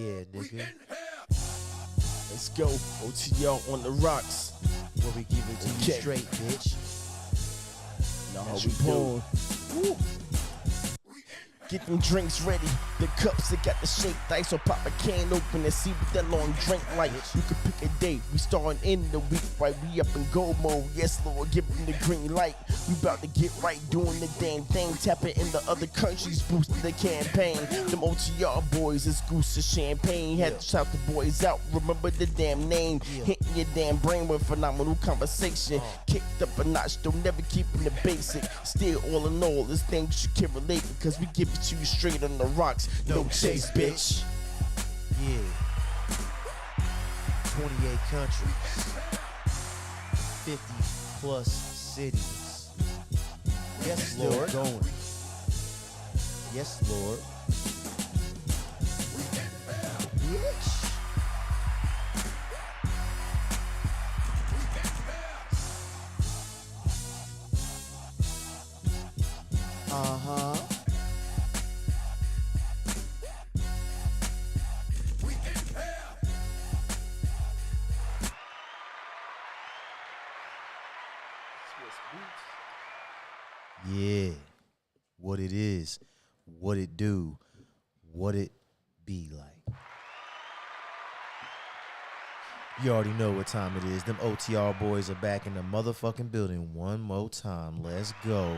Yeah, nigga. Let's go. OTR on the rocks. Where we give it to you straight, bitch. Know how That's we you doing. Get them drinks ready. The cups that got the shape dice. So pop a can open and see what that long drink like. You can pick a date. We starting in the week, right? We up in go mode. Yes, Lord, give them the green light. We about to get right, doing the damn thing. Tapping in the other countries, boosting the campaign. Them OTR boys is goose of champagne. Had to shout the boys out. Remember the damn name. Hitting your damn brain with phenomenal conversation. Kicked up a notch, though never keeping the basic. Still, all in all, this things you can relate because we give it to you straight on the rocks. No chase, bitch. Yeah. 28 countries. 50 plus cities. Yes, Lord. Going. Yes, Lord. Bitch. Uh-huh. Yeah, what it is, what it do, what it be like. You already know what time it is. Them OTR boys are back in the motherfucking building one more time. Let's go.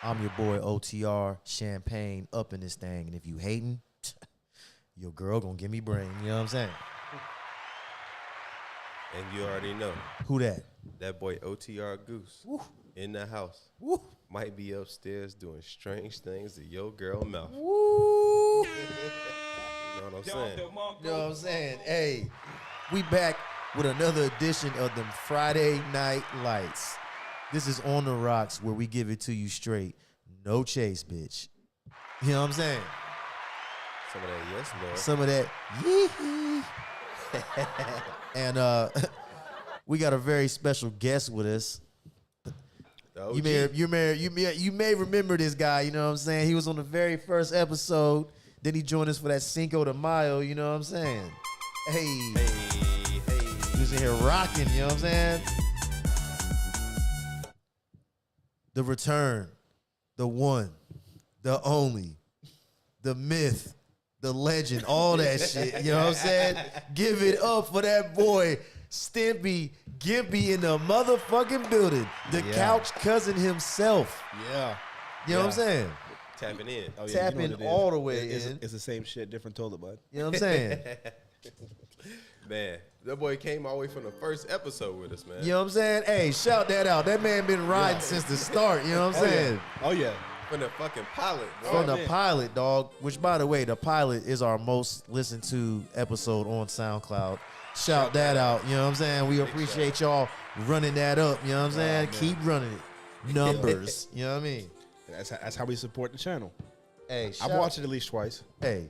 I'm your boy OTR, Champagne up in this thing. And if you hating, your girl gonna give me brain. You know what I'm saying? And you already know. Who that? That boy OTR Goose. Woo. In the house. Woo. Might be upstairs doing strange things to your girl mouth. Woo. You know what I'm saying? You know what I'm saying? Hey, we back with another edition of them Friday Night Lights. This is On the Rocks, where we give it to you straight. No chase, bitch. You know what I'm saying? Some of that, yes, Lord. Some of that, and we got a very special guest with us. The OG. You may remember this guy. You know what I'm saying? He was on the very first episode. Then he joined us for that Cinco de Mayo. You know what I'm saying? Hey, he was in here rocking. You know what I'm saying? The return, the one, the only, the myth, the legend, all that shit. You know what I'm saying? Give it up for that boy, Stimpy Gimpy in the motherfucking building. The couch cousin himself. Yeah. You know what I'm saying? Tapping in. Oh, yeah, Tapping you know what it is. all the way It's, in. it's the same shit, different toilet, bud. You know what I'm saying? Man, that boy came all the way from the first episode with us, man. You know what I'm saying? Hey, shout that out. That man been riding since the start. You know what I'm saying? Oh, yeah. From the fucking pilot, bro. From the man. pilot, dog. Which, by the way, the pilot is our most listened to episode on SoundCloud. Shout that out. You know what I'm saying? We appreciate y'all running that up. You know what I'm saying? man. Keep running it. Numbers. You know what I mean? That's how we support the channel. Hey, I've watched it at least twice. Hey,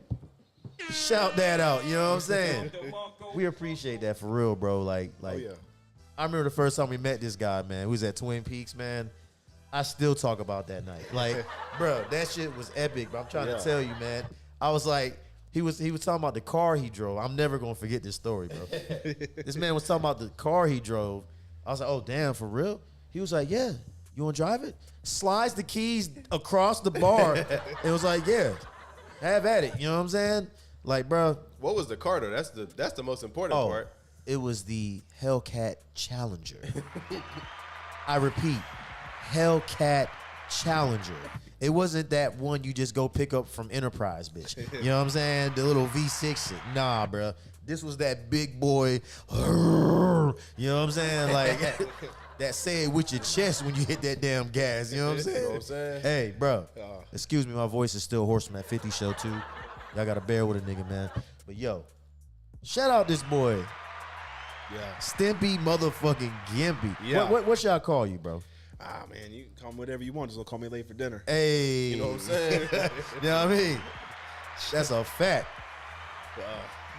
shout that out. You know what I'm saying? We appreciate that for real, bro. Like, Oh, yeah. I remember the first time we met this guy, man. We was at Twin Peaks, man. I still talk about that night. Like, bro, that shit was epic. But I'm trying to tell you, man. I was like, he was talking about the car he drove. I'm never gonna forget this story, bro. This man was talking about the car he drove. I was like, oh damn, for real? He was like, yeah. You wanna drive it? Slides the keys across the bar. It was like, yeah, have at it. You know what I'm saying? Like, bro. What was the car though? That's the most important part. It was the Hellcat Challenger. I repeat, Hellcat Challenger. It wasn't that one you just go pick up from Enterprise, bitch. You know what I'm saying? The little V6 shit. Nah, bro. This was that big boy. You know what I'm saying? Like that say it with your chest when you hit that damn gas. You know what I'm saying? You know what I'm saying? Hey, bro. Excuse me, my voice is still hoarse from that 50 show too. Y'all gotta bear with a nigga, man. But yo, shout out this boy. Yeah. Stimpy motherfucking Gimpy. Yeah. What y'all call you, bro? Ah, man, you can call me whatever you want. Just don't call me late for dinner. Hey. You know what I'm saying? You know what I mean? That's a fact.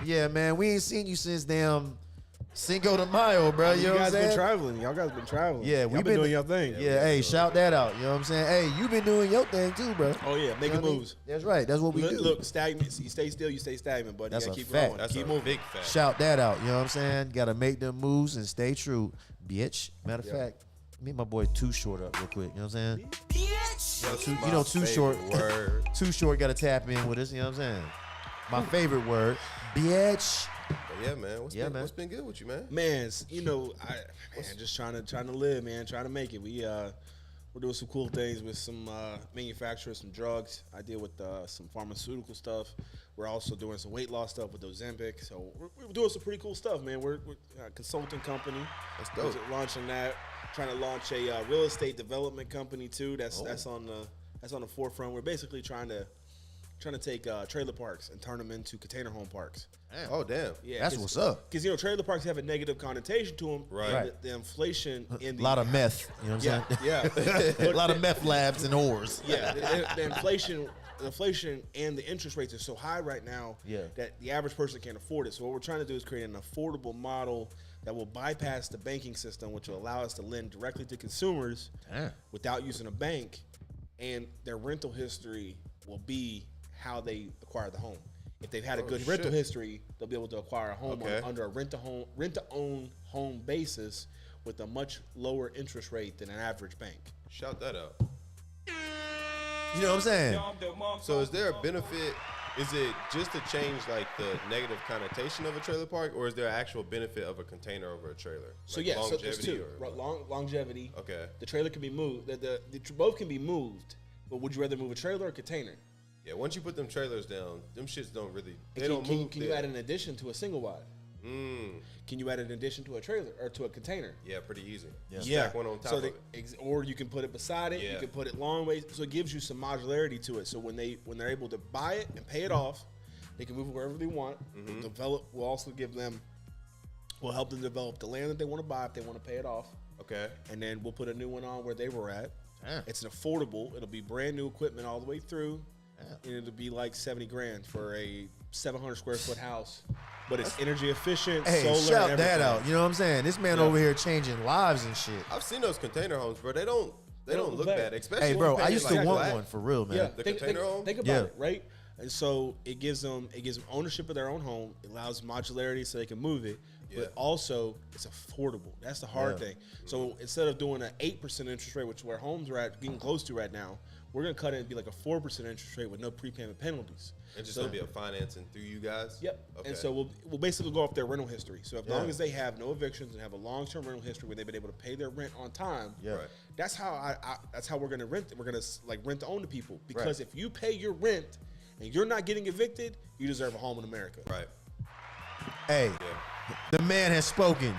Yeah, man, we ain't seen you since damn Cinco de Mayo, bro. You know what I'm guys been saying? traveling. Y'all guys been traveling. Yeah, Y'all we been doing your thing. Yeah, hey, shout that out. You know what I'm saying? Hey, you been doing your thing too, bro. Oh yeah, You making know what I mean? moves. That's right. That's what we do. Look, stagnant. You stay still, you stay stagnant, but That's you a gotta keep fact. going. That's Keep a moving. big fact. Shout that out. You know what I'm saying? Got to make them moves and stay true, bitch. Matter of fact, meet my boy Too Short up real quick. You know what I'm saying? You know, Too Short. Word. Too Short got to tap in with us. You know what I'm saying? My favorite word, bitch. But yeah, man. What's been good with you, man? Man, just trying to live, man, trying to make it. We're doing some cool things with some manufacturers, some drugs. I deal with some pharmaceutical stuff. We're also doing some weight loss stuff with Ozempic. So we're doing some pretty cool stuff, man. We're a consulting company. That's dope. We're launching that. Trying to launch a real estate development company too. That's on the forefront. We're basically trying to take trailer parks and turn them into container home parks. Oh, damn. Yeah, That's what's up. Because trailer parks have a negative connotation to them. Right. And the inflation in A the lot of meth. You know what I'm yeah, saying? yeah. A lot of meth labs and whores. Yeah, the inflation and the interest rates are so high right now that the average person can't afford it. So what we're trying to do is create an affordable model that will bypass the banking system, which will allow us to lend directly to consumers without using a bank, and their rental history will be how they acquire the home. If they've had a good rental history, they'll be able to acquire a home under a rent-to-own home basis with a much lower interest rate than an average bank. Shout that out. You know what I'm saying? So is there a benefit? Is it just to change like the negative connotation of a trailer park, or is there an actual benefit of a container over a trailer? So Like so there's two. or- Longevity. Okay. The trailer can be moved. Both can be moved, but would you rather move a trailer or a container? Yeah, once you put them trailers down, them shits don't really. They Can, don't can, move. can you add an addition to a single wide? Can you add an addition to a trailer or to a container? Yeah, pretty easy. Yeah. Stack one on top of it. Or you can put it beside it. You Yeah. can put it long ways. So it gives you some modularity to it. So when they're able to buy it and pay it off, they can move it wherever they want. We'll also we'll help them develop the land that they want to buy if they want to pay it off. Okay. And then we'll put a new one on where they were at. Damn. It's an affordable. It'll be brand new equipment all the way through. And it'll be like 70 grand for a 700 square foot house. But it's energy efficient, Hey, solar, shout and that everything. out. You know what I'm saying? This man over here changing lives and shit. I've seen those container homes, bro. They don't don't look look bad. bad. Especially Hey, when bro, you I paint used it to like want black. one for real, man. Yeah, The container home? Think Yeah. about it, right? And so it gives them ownership of their own home. It allows modularity so they can move it. Yeah. But also it's affordable. That's the hard thing. So instead of doing an 8% interest rate, which is where homes are at, getting close to right now, we're gonna cut it and be like a 4% interest rate with no prepayment penalties. And just gonna be a financing through you guys. Yep. Okay. And so we'll basically go off their rental history. So as long as they have no evictions and have a long-term rental history where they've been able to pay their rent on time, Yeah. Right. that's how that's how we're gonna rent. We're gonna rent to own to people because if you pay your rent and you're not getting evicted, you deserve a home in America. Right. Hey, Yeah. the man has spoken.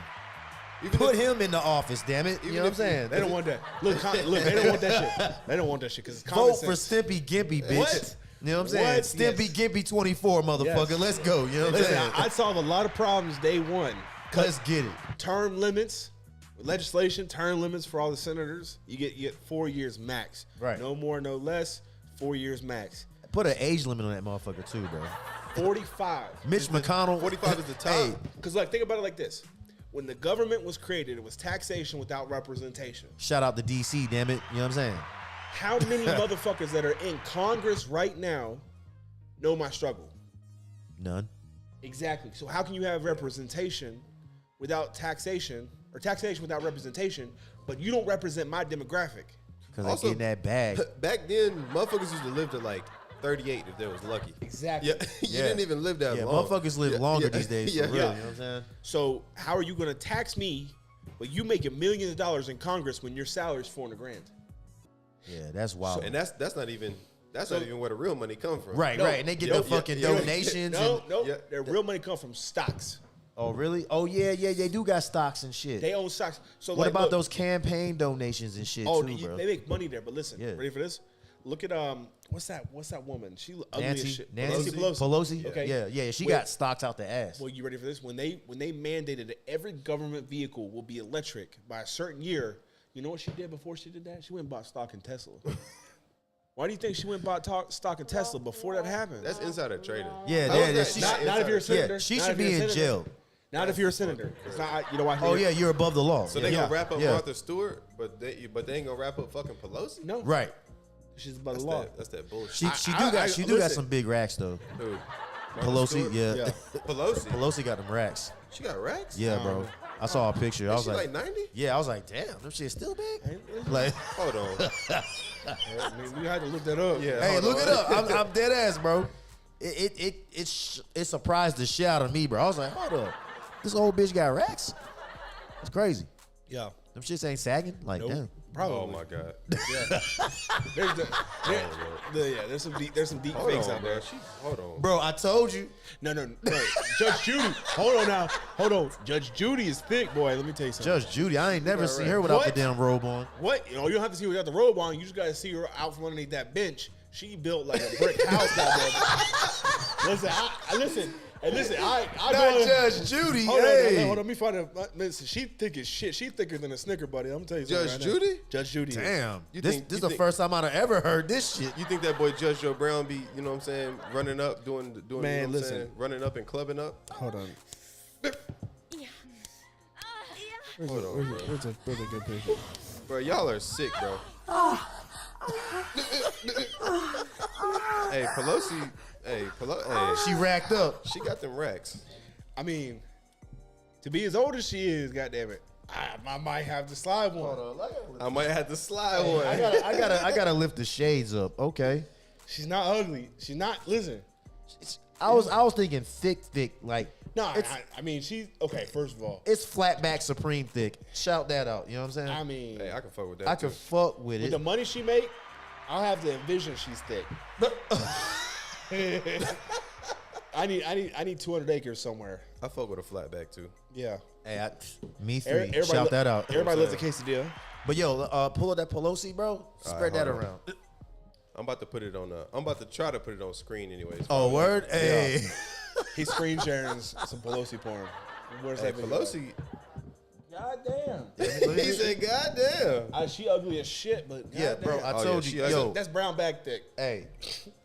Even Put if- him in the office, damn it. You know what I'm saying? They don't want that. Look, they don't want that shit. They don't want that shit because it's common Vote for sense. Stimpy Gimpy, bitch. What? You know what I'm saying? What? Stimpy Yes. Gimpy 24, motherfucker. Yes. Let's go. You know what I'm Listen, saying? I solve a lot of problems day one. Let's get it. Term limits, legislation, term limits for all the senators. You get 4 years max. Right. No more, no less. 4 years max. Put an age limit on that motherfucker too, bro. 45. Mitch McConnell. 45 is the top. Hey, Because think about it like this. When the government was created, it was taxation without representation. shout out to DC, damn it. You know what I'm saying? How many motherfuckers that are in Congress right now know my struggle? None. Exactly. So how can you have representation without taxation, or taxation without representation, but you don't represent my demographic? Because I Also- get in that bag. Back then, motherfuckers used to live to like 38 if they was lucky. Exactly. Yeah, you Yeah. didn't even live that Yeah, long. motherfuckers live Yeah, longer yeah, these days, for yeah. real. You know what I'm saying? So how are you going to tax me, but you making millions of dollars in Congress when your salary's 400 grand? Yeah, that's wild. And that's not even where the real money come from. right, No. right. And they get Yeah, no yeah, fucking yeah. donations. No, and, no. Yeah. Their real money come from stocks. Oh, really? Oh, yeah. They do got stocks and shit. They own stocks. So What about look, those campaign donations and shit, Oh, too, bro? they make money there. But listen, Yeah. ready for this? Look at what's that woman? She ugly as Nancy shit. Pelosi? Okay. Yeah. She Wait. got stocks out the ass. Well, you ready for this? When they mandated that every government vehicle will be electric by a certain year, you know what she did before she did that? She went and bought stock in Tesla. Why do you think she went and bought stock in Tesla before that happened? That's insider trading. Yeah, How is yeah, that she not should- not if you're a insider trading? senator. Yeah, she Not should if you're be a in senator. jail. Not if you're a senator. It's not. You know why? Oh yeah, you're above the law. So they yeah. gonna wrap up Yeah. Martha Stewart, but they ain't gonna wrap up fucking Pelosi. No. Right. She's above That's the law. that's that bullshit. She I- do got listen. some big racks though. Dude, Martha Pelosi, Stewart? yeah. Pelosi. Pelosi got them racks. She got racks. Yeah, bro. I saw a picture. I Is was she like, like 90? yeah, I was like, damn, them shit still big. Like, Hold on. I mean, we had to look that up. Yeah. hey, hold look on. it up. I'm dead ass, bro. It surprised the shit out of me, bro. I was like, hold up, this old bitch got racks. It's crazy. Yeah. Them shits ain't sagging. Like, damn. Probably. Oh my god. There's some deep Hold fakes on, out bro. there. Hold on. Bro, I told you. No. Judge Judy. Hold on now. Hold on. Judge Judy is thick, boy. Let me tell you something. Judge Judy, I ain't never seen her without What? the damn robe on. What? You know, you don't have to see her without the robe on. You just got to see her out from underneath that bench. She built like a brick house out there. Listen. And listen, I Not go. Judge Judy. Hold Hey. on. Let me find a. Listen, she thick as shit. She thicker than a Snicker, buddy. I'm gonna tell you something. Judge right now. Judy? Judge Judy. is. Damn. You This think- is you the think- first time I've ever heard this shit. You think that boy Judge Joe Brown be, you know what I'm saying, running up, doing Man, you know what I'm listen. saying, running up and clubbing up? Hold on. Hold on, bro. Where's a good picture? Bro, y'all are sick, bro. Hey, Pelosi. Hey, She racked up. she got them racks. I mean, to be as old as she is, goddammit, I might have to slide one. I might have to slide one. I gotta lift the shades up. Okay. She's not ugly. She's not. Listen. I was thinking thick, like No, it's I mean, she's okay. First of all, it's flat back supreme thick. Shout that out. You know what I'm saying? I mean, Hey, I can fuck with that. I too. could fuck with with it. the money she make, I'll have to envision she's thick. I need 200 acres somewhere. I fuck with a flat back too. Yeah. Hey, me three. Everybody Shout that out. Everybody loves a quesadilla. But yo, pull up that Pelosi, bro. Spread that hold on. around. I'm about to put it on. I'm about to try to put it on screen, anyways. Oh, word. Hey. He's screen sharing some Pelosi porn. Where's Hey, that video? Pelosi. God damn. He said, "God damn." She ugly as shit, but Yeah, bro. I Oh, told yeah, you, she ugly. yo. that's brown bag thick. Hey,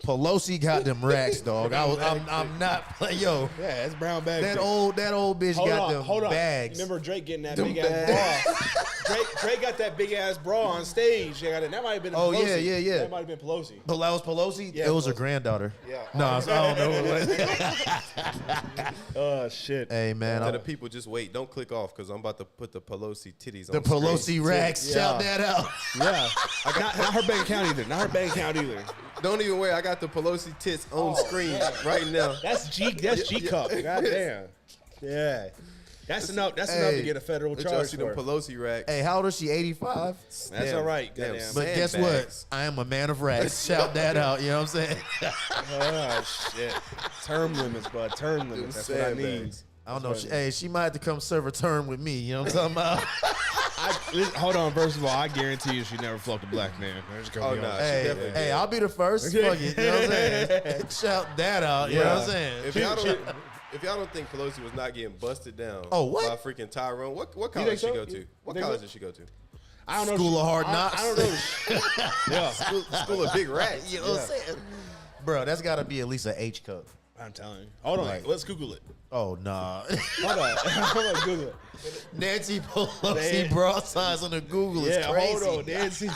Pelosi got them racks, dog. I'm not yo. Yeah, that's brown bag That thick. old bitch got them bags. Remember Drake getting that Them big ass bra? Drake got that big ass bra on stage. That might have been Oh, Pelosi. yeah. That might have been Pelosi. But that was Pelosi. Yeah, it was her Pelosi. granddaughter. Yeah. No, I don't know. Who it was. Oh shit. Hey man, To the people, just wait. Don't click off because I'm about to put the Pelosi titties the on screen. Pelosi racks. Yeah. Shout that out. Yeah. not her bank account either. Not her bank account either. Don't even worry. I got the Pelosi tits on screen right now. That's G cup. God damn. Yeah. That's enough. That's enough to Hey, get a federal Let y'all charge see for. them Pelosi racks. Hey, how old is she? 85. That's Damn, all right. damn Goddamn. But guess what? Sandbags. I am a man of racks. Shout that out. You know what I'm saying? Oh shit. Term limits, bud. Term limits. That's what I need. Sandbags. I don't know. Hey, she might have to come serve a term with me. You know what I'm talking about? Listen, hold on. First of all, I guarantee you she never fucked a black man. I'm just gonna Oh, be nah. honest. Hey, definitely hey, did. I'll be the first. Fuck it. You know what I'm saying? Shout that out. You know what I'm saying? If y'all don't think Pelosi was not getting busted down Oh, what? by freaking Tyrone, what college think did she so? go to? You What think college so? did she go to? I don't know. School of Hard I Knocks. don't know. Yeah, School of Big Rats. You know what I'm saying? Bro, that's got to be at least an H cup. I'm telling you. Hold on. Like- Let's Google it. Oh, nah. Hold on. I'm gonna Google it. Nancy Pelosi Man. broadsides on the Google is Yeah, crazy. hold on. Nancy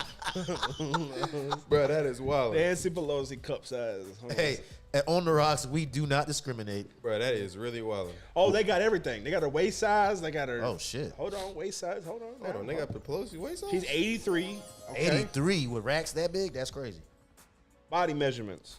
Bro, that is wild. Pelosi cup size. Hold on. Hey, on the rocks, we do not discriminate. Bro, that is really wild. Oh, they got everything. They got her waist size. They got her. Oh, shit. Hold on. Waist size. Hold on. Hold on, they got the Pelosi waist on? She's 83. Okay. 83 with racks that big? That's crazy. Body measurements.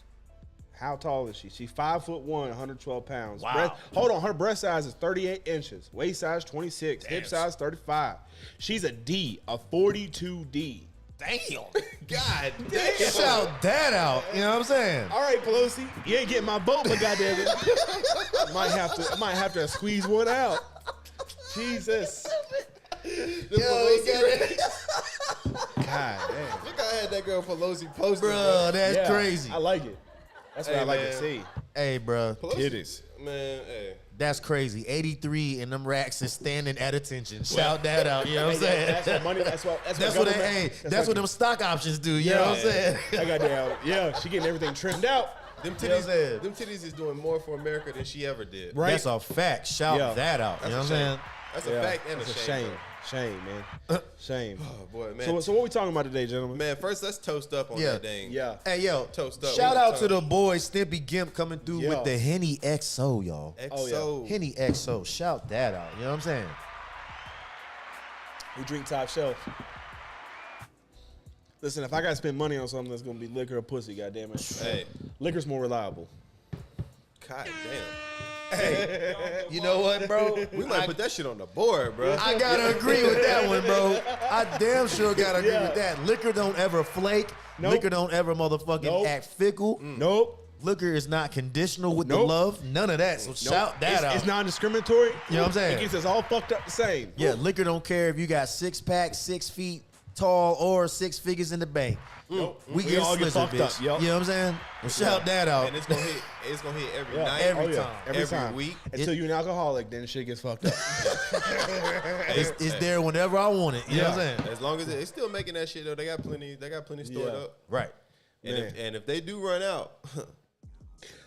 How tall is she? She's 5'1", 112 pounds. Wow. Hold on, her breast size is 38 inches. Waist size 26. Hip size 35. She's a D, a 42D. Damn. God damn. Shout that out. You know what I'm saying? All right, Pelosi, you ain't getting my vote, but goddamn it, I might have to squeeze one out. Jesus. God damn. Look, I had that girl Pelosi posted. Bro, that's Yeah, crazy. I like it. That's what Hey, I like man. to see. Hey, bro, Pelosi, Titties. Man, hey. that's crazy. 83 and them racks is standing at attention. Shout that out. You know what I'm saying? That's what money. That's what That's what them stock options do. You know what I'm saying? I got down. Yeah, she getting everything trimmed out. Them You know what I'm saying? titties is doing more for America than she ever did. Right. That's a fact. Shout that out. You know what I'm saying? That's a fact and That's a a shame. shame. Shame, man. Shame. Oh boy, man. So what we talking about today, gentlemen? Man, first let's toast up on Yeah. that thing. Yeah. Hey, yo. Toast up. Shout One out to time. the boy Stimpy Gimp coming through Yeah. with the Henny XO, y'all. XO. Henny XO. Shout that out. You know what I'm saying? We drink top shelf. Listen, if I gotta spend money on something that's gonna be liquor or pussy, goddamn it. Hey, Liquor's more reliable. god damn. You know what, bro? We might put that shit on the board, bro. I gotta agree with that one, bro. I damn sure gotta agree with that. Liquor don't ever flake. Nope. Liquor don't ever motherfucking Nope. act fickle. Nope. Liquor is not conditional with the Nope. love. None of that. So shout that out. It's non-discriminatory. You know what I'm saying? It gets us all fucked up the same. Yeah, liquor don't care if you got 6-pack, 6 feet tall, or 6 figures in the bank. Nope. We get all get slizzard, fucked up. bitch. Yep. You know what I'm saying? Well, shout that out. And it's gonna hit. It's gonna hit every night, Every time. Every time. week. Until you're an alcoholic, then shit gets fucked up. It's there whenever I want it. You know what I'm saying? As long as it's still making that shit though, they got plenty. They got plenty stored Yeah. up. Right. And if they do run out,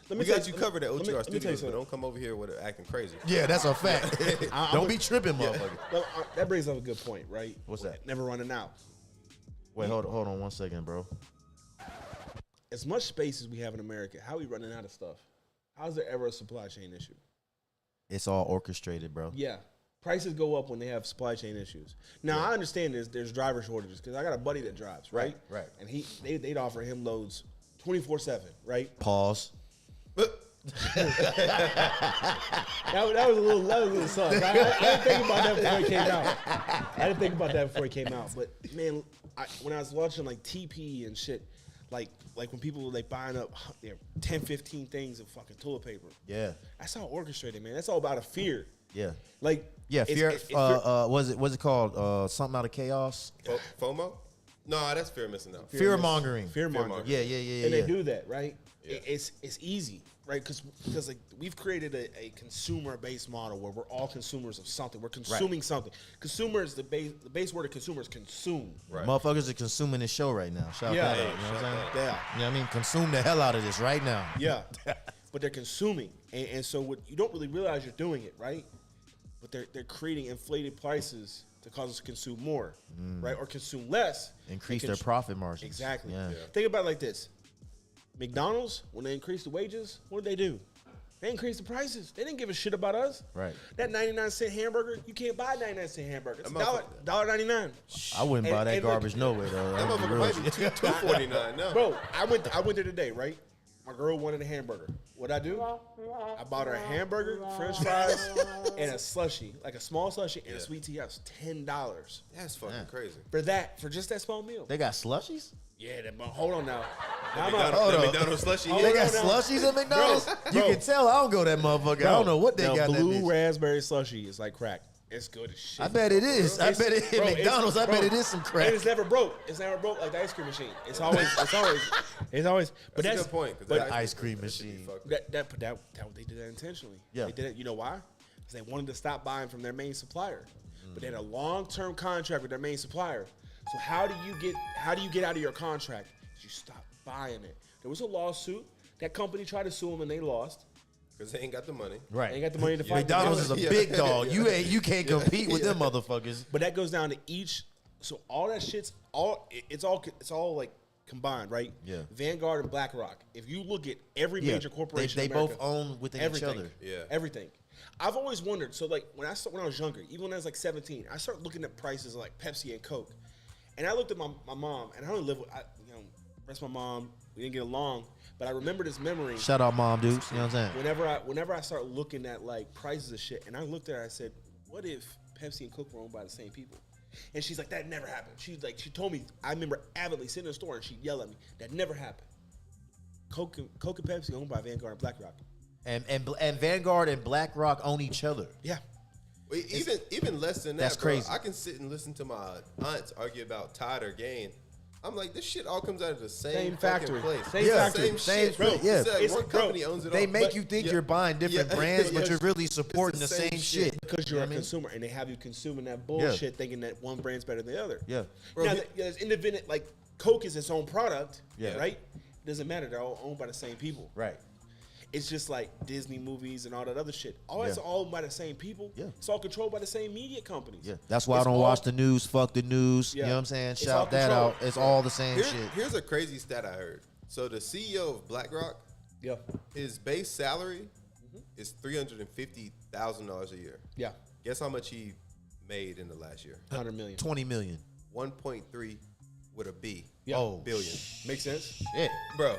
Let we tell got you covered at let me OTR tell you Studios. But something. don't come over here with acting crazy. Yeah, that's a fact. Don't be tripping, motherfucker. That brings up a good point, right? What's that? Never running out. Wait, hold on 1 second, bro. As much space as we have in America, how are we running out of stuff? How is there ever a supply chain issue? It's all orchestrated, bro. Yeah. Prices go up when they have supply chain issues. Now I understand there's driver shortages because I got a buddy that drives, right? Right. And they'd offer him loads 24/7, right? Pause. That was a little sauce. I didn't think about that before it came out. I didn't think about that before it came out. But man, when I was watching like TP and shit, like when people were like buying up 10, 15 things of fucking toilet paper. Yeah. That's all orchestrated, man. That's all about a fear. Yeah. Like Yeah, it's- fear. it's What's it called? Something out of chaos. FOMO? No, that's fear missing out. Fear mongering. fear mongering. Yeah. And they do that, right? Yeah. It's easy, right? Because like we've created a consumer-based model where we're all consumers of something. We're consuming something. Consumer is the base word of consumer is consume. Right. Motherfuckers are consuming this show right now. Shout that out. You know what I'm saying? Yeah. You know what I mean? Consume the hell out of this right now. Yeah. But they're consuming. And so what you don't really realize you're doing it, right? But they're creating inflated prices to cause us to consume more, right? Or consume less. Increase and their profit margins. Exactly. Yeah. Think about it like this. McDonald's, when they increased the wages, what did they do? They increased the prices. They didn't give a shit about us. Right. That 99-cent hamburger, you can't buy 99-cent hamburger. It's That motherfucker- $1.99. I wouldn't buy And- that and look- garbage no way though. That I'll be motherfucker real might with be you. $2.49 now. Bro, I went there today, right? My girl wanted a hamburger. What'd I do? I bought her a hamburger, french fries, and a slushie, like a small slushie and a sweet tea. That was $10 That's fucking crazy. for just that small meal. They got slushies? Yeah, hold on now. The McDonald's slushy. They got on now. slushies at McDonald's? You Bro. can tell I don't go that motherfucker. I don't know what they now, got in that blue bitch. raspberry slushie is like crack. It's good as shit. I bet it is. I bet it Bro, at McDonald's. I bet bro, it is some crap. And it's never broke. It's never broke like the ice cream machine. It's always. But That's a good point. 'cause but that ice cream that should be machine. fucked. they did that intentionally. Yeah. They did it. You know why? Because they wanted to stop buying from their main supplier. But they had a long-term contract with their main supplier. So how do you get out of your contract? You stop buying it. There was a lawsuit. That company tried to sue them and they lost. Because they ain't got the money. Right. They ain't got the money to fight. McDonald's is a Yeah. big dog. You can't compete with them motherfuckers. But that goes down to each. So all that shit's it's all like combined, right? Yeah. Vanguard and BlackRock. If you look at every Yeah. major corporation, They in America, both own within everything, each other. Yeah. everything. I've always wondered. So like when I was younger, even when I was like 17, I started looking at prices of like Pepsi and Coke, and I looked at my mom, and I don't live with rest my mom. We didn't get along, but I remember this memory. Shout out Mom Dukes. You know what I'm saying? Whenever I start looking at like prices of shit, and I looked at her, I said, "What if Pepsi and Coke were owned by the same people?" And she's like, "That never happened." She told me. I remember avidly sitting in the store, and she'd yell at me, "That never happened." Coke and Pepsi owned by Vanguard and BlackRock. And Vanguard and BlackRock own each other. Yeah, Well, even less than that, That's bro. crazy. I can sit and listen to my aunts argue about Tide or Gain. I'm like, this shit all comes out of the same factory. fucking place. Same Yeah. factory. Same Same shit, bro. shit, yeah. It's like It's- one bro, company owns it all. They make but- you think yeah. you're buying different Yeah. brands, but Yeah. you're really supporting the It's same shit. because you're You know a what I mean? consumer, and they have you consuming that bullshit, thinking that one brand's better than the other. Yeah. Bro, now, he- there's independent. Like Coke is its own product, Yeah. right? doesn't matter. They're all owned by the same people. Right. It's just like Disney movies and all that other shit. All it's all owned by the same people. Yeah. It's all controlled by the same media companies. Yeah. That's why It's I don't all- watch the news. Fuck the news. Yeah. You know what I'm saying? It's all Shout that controlled. out. It's all the same shit. Here's a crazy stat I heard. So the CEO of BlackRock, Yeah. his base salary is $350,000 a year. Yeah. Guess how much he made in the last year? 100 million. 20 million. 1.3 with a B. Yeah. Oh, Billion. Makes sense? shit. Bro,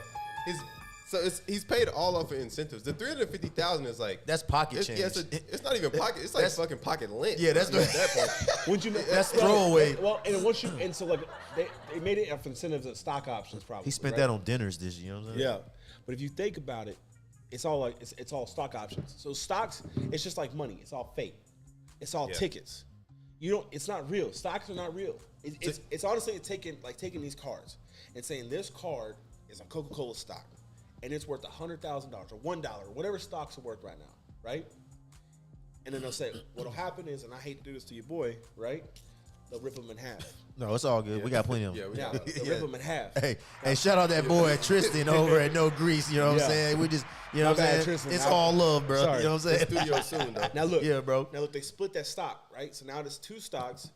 he's paid all off of incentives. The 350,000 is like That's pocket change. Yeah, it's not even pocket. It's like That's- fucking pocket lint. Yeah, that's at that point. Would you? That's throwaway. Well, and once you and so like they made it for incentives and stock options probably. He spent right? that on dinners this year. You know what I'm saying? Yeah, but if you think about it, it's all like it's all stock options. So stocks, it's just like money. It's all fake. It's all Yeah. tickets. You don't. It's not real. Stocks are not real. It's honestly taking these cards and saying this card is a Coca-Cola stock, and it's worth $100,000 or $1 or whatever stocks are worth right now, right? And then they'll say, what'll happen is, and I hate to do this to your boy, right? They'll rip them in half. No, it's all good. We got plenty of them. Yeah, Yeah, they'll rip them in half. Hey, shout out that boy Tristan over at No Grease. You know what Yeah. I'm saying? We just, you know My what I'm bad, saying? Tristan. It's I- all love, bro. Sorry. You know what I'm saying? Studio soon though. Now look, Yeah, bro. Now look, they split that stock, right? So now there's two stocks.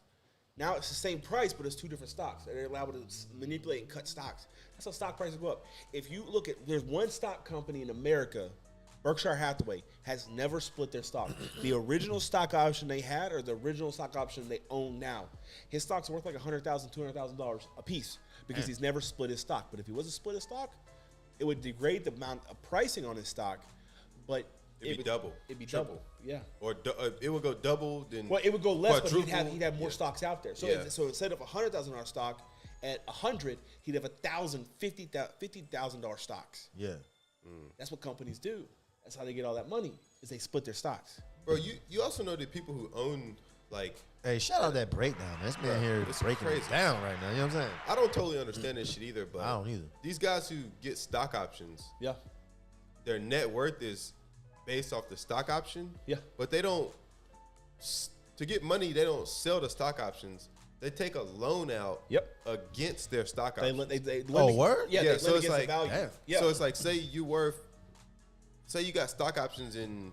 Now it's the same price, but it's two different stocks. They're allowed to manipulate and cut stocks. That's how stock prices go up. If you look at, there's one stock company in America, Berkshire Hathaway, has never split their stock. The original stock option they had, or the original stock option they own now, his stock's worth like $100,000, $200,000 a piece because he's never split his stock. But if he was to split his stock, it would degrade the amount of pricing on his stock, but It'd be double. It'd be Triple. double. Yeah. Or it would go double, then Well, it would go less, but quadruple. he'd have more stocks out there. So, Yeah. so instead of $100,000 stock, at 100, he'd have $50,000 stocks. Yeah. That's what companies do. That's how they get all that money. Is they split their stocks. Bro, you also know the people who own like Hey, shout out that breakdown. This man here it's breaking crazy. it down right now. You know what I'm saying? I don't totally understand this shit either, but I don't either. These guys who get stock options, Yeah. their net worth is based off the stock option. Yeah. But they don't to get money, they don't sell the stock options. They take a loan out Yep. against their stock They, options. they Oh, lend- word? Yeah, Yeah, they so lend it's against like- the value. Damn. Yeah. So it's like say you got stock options in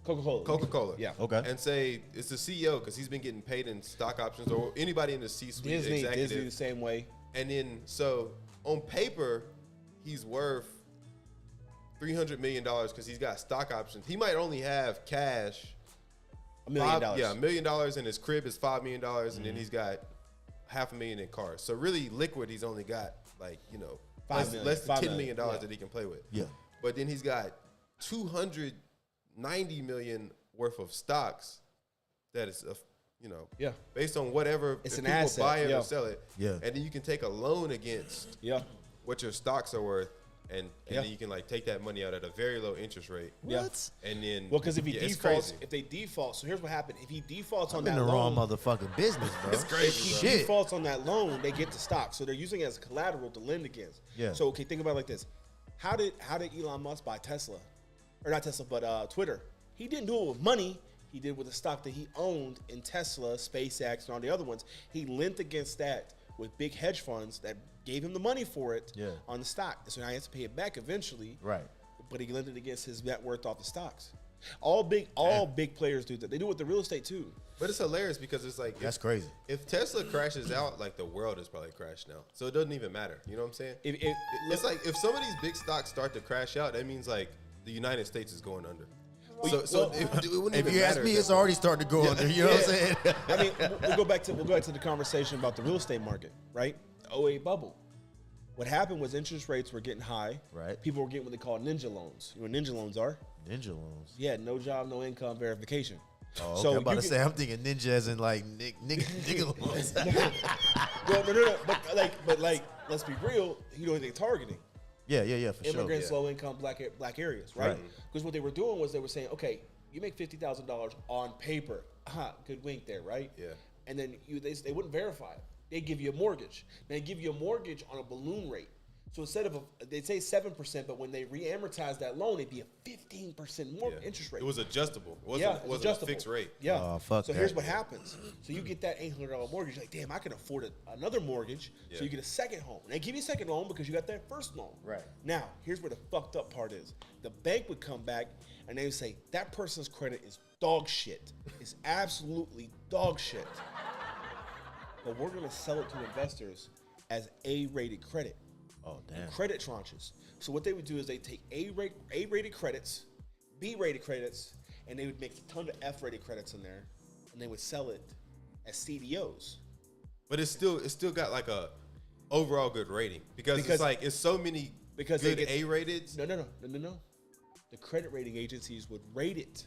Coca-Cola. Coca-Cola. Yeah. Okay. And say it's the CEO because he's been getting paid in stock options, or anybody in the C-suite Disney executive. the same way. And then so on paper, he's worth $300 million because he's got stock options. He might only have cash. $1 million. Yeah, $1 million, and his crib is $5 million, and then he's got $500,000 in cars. So really, liquid, he's only got like $5 million. less than $5 $10 million, million yeah. that he can play with. Yeah. But then he's got $290 million worth of stocks. That is Yeah. based on whatever It's if an people asset, buy it yeah. or sell it. Yeah. And then you can take a loan against Yeah. what your stocks are worth, and Yeah. then you can like take that money out at a very low interest rate. Yeah. What? And then Well, because if he it's defaults, crazy. if they default, so here's what happened. If he defaults on I'm that in the loan, wrong motherfucking business, bro. It's crazy, if he bro. Shit. defaults on that loan, they get the stock. So they're using it as collateral to lend against. Yeah. So okay, think about it like this: How did Elon Musk buy Tesla, or not Tesla, but Twitter? He didn't do it with money. He did with the stock that he owned in Tesla, SpaceX, and all the other ones. He lent against that with big hedge funds that gave him the money for it Yeah. on the stock. So now he has to pay it back eventually. Right. But he lent it against his net worth off the stocks. All big players do that. They do it with the real estate too. But it's hilarious because it's like That's crazy. If Tesla crashes out, like the world is probably crashed now. So it doesn't even matter. You know what I'm saying? It's like if some of these big stocks start to crash out, that means like the United States is going under. So it wouldn't If even you ask matter me, if it's that- already starting to go under. You know what I'm saying? I mean, we'll go back to the conversation about the real estate market, right? The 08 bubble. What happened was interest rates were getting high. Right. People were getting what they call ninja loans. You know what ninja loans are? Ninja loans. Yeah, no job, no income verification. Oh, okay. So I'm about you to can- say, I'm thinking ninja as in like nigga loans. Well, no, but let's be real. You know what they're targeting? Yeah, for sure. Immigrants, low income, black areas, right? Right. Because what they were doing was they were saying, okay, you make $50,000 on paper. Good wink there, right? Yeah. And then they wouldn't verify it. They give you a mortgage. They give you a mortgage on a balloon rate. So instead of they'd say 7%, but when they re-amortize that loan, it'd be a 15% more interest rate. It was adjustable. It wasn't a fixed rate. Yeah. Oh, fuck so that. here's what happens. So you get that $800 mortgage. You're like, damn, I can afford another mortgage. Yeah. So you get a second home. And they give you a second loan because you got that first loan. Right. Now, here's where the fucked up part is. The bank would come back and they would say, that person's credit is dog shit. It's absolutely dog shit. But we're going to sell it to investors as A-rated credit. Oh, damn. Credit tranches. So what they would do is they take A-rated credits, B-rated credits, and they would make a ton of F-rated credits in there, and they would sell it as CDOs. But it's still got like a overall good rating because it's like it's so many good A-rateds. No. The credit rating agencies would rate it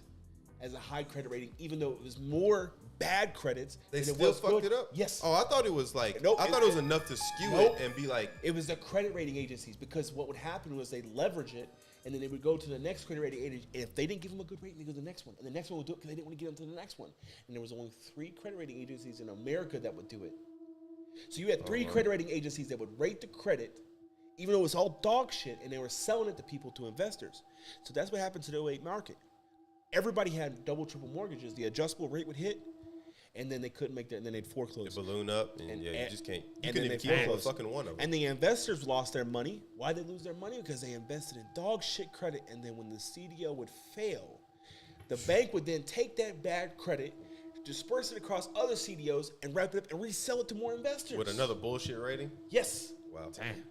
as a high credit rating, even though it was more bad credits. They than still was fucked good. it up? Yes. Oh, I thought it was like, Nope, I thought it was enough to skew Nope. it and be like. It was the credit rating agencies because what would happen was they'd leverage it and then they would go to the next credit rating agency. And if they didn't give them a good rating, they go to the next one. And the next one would do it because they didn't want to get them to the next one. And there was only 3 credit rating agencies in America that would do it. So you had 3 credit rating agencies that would rate the credit, even though it was all dog shit, and they were selling it to people, to investors. So that's what happened to the 08 market. Everybody had double, triple mortgages. The adjustable rate would hit, and then they couldn't make that, and then they'd foreclose. It balloon up, and you just can't. You and couldn't then even they keep foreclosed. fucking one of them. And the investors lost their money. Why did they lose their money? Because they invested in dog shit credit, and then when the CDO would fail, the bank would then take that bad credit, disperse it across other CDOs, and wrap it up and resell it to more investors. With another bullshit rating. Yes. Wow. Damn.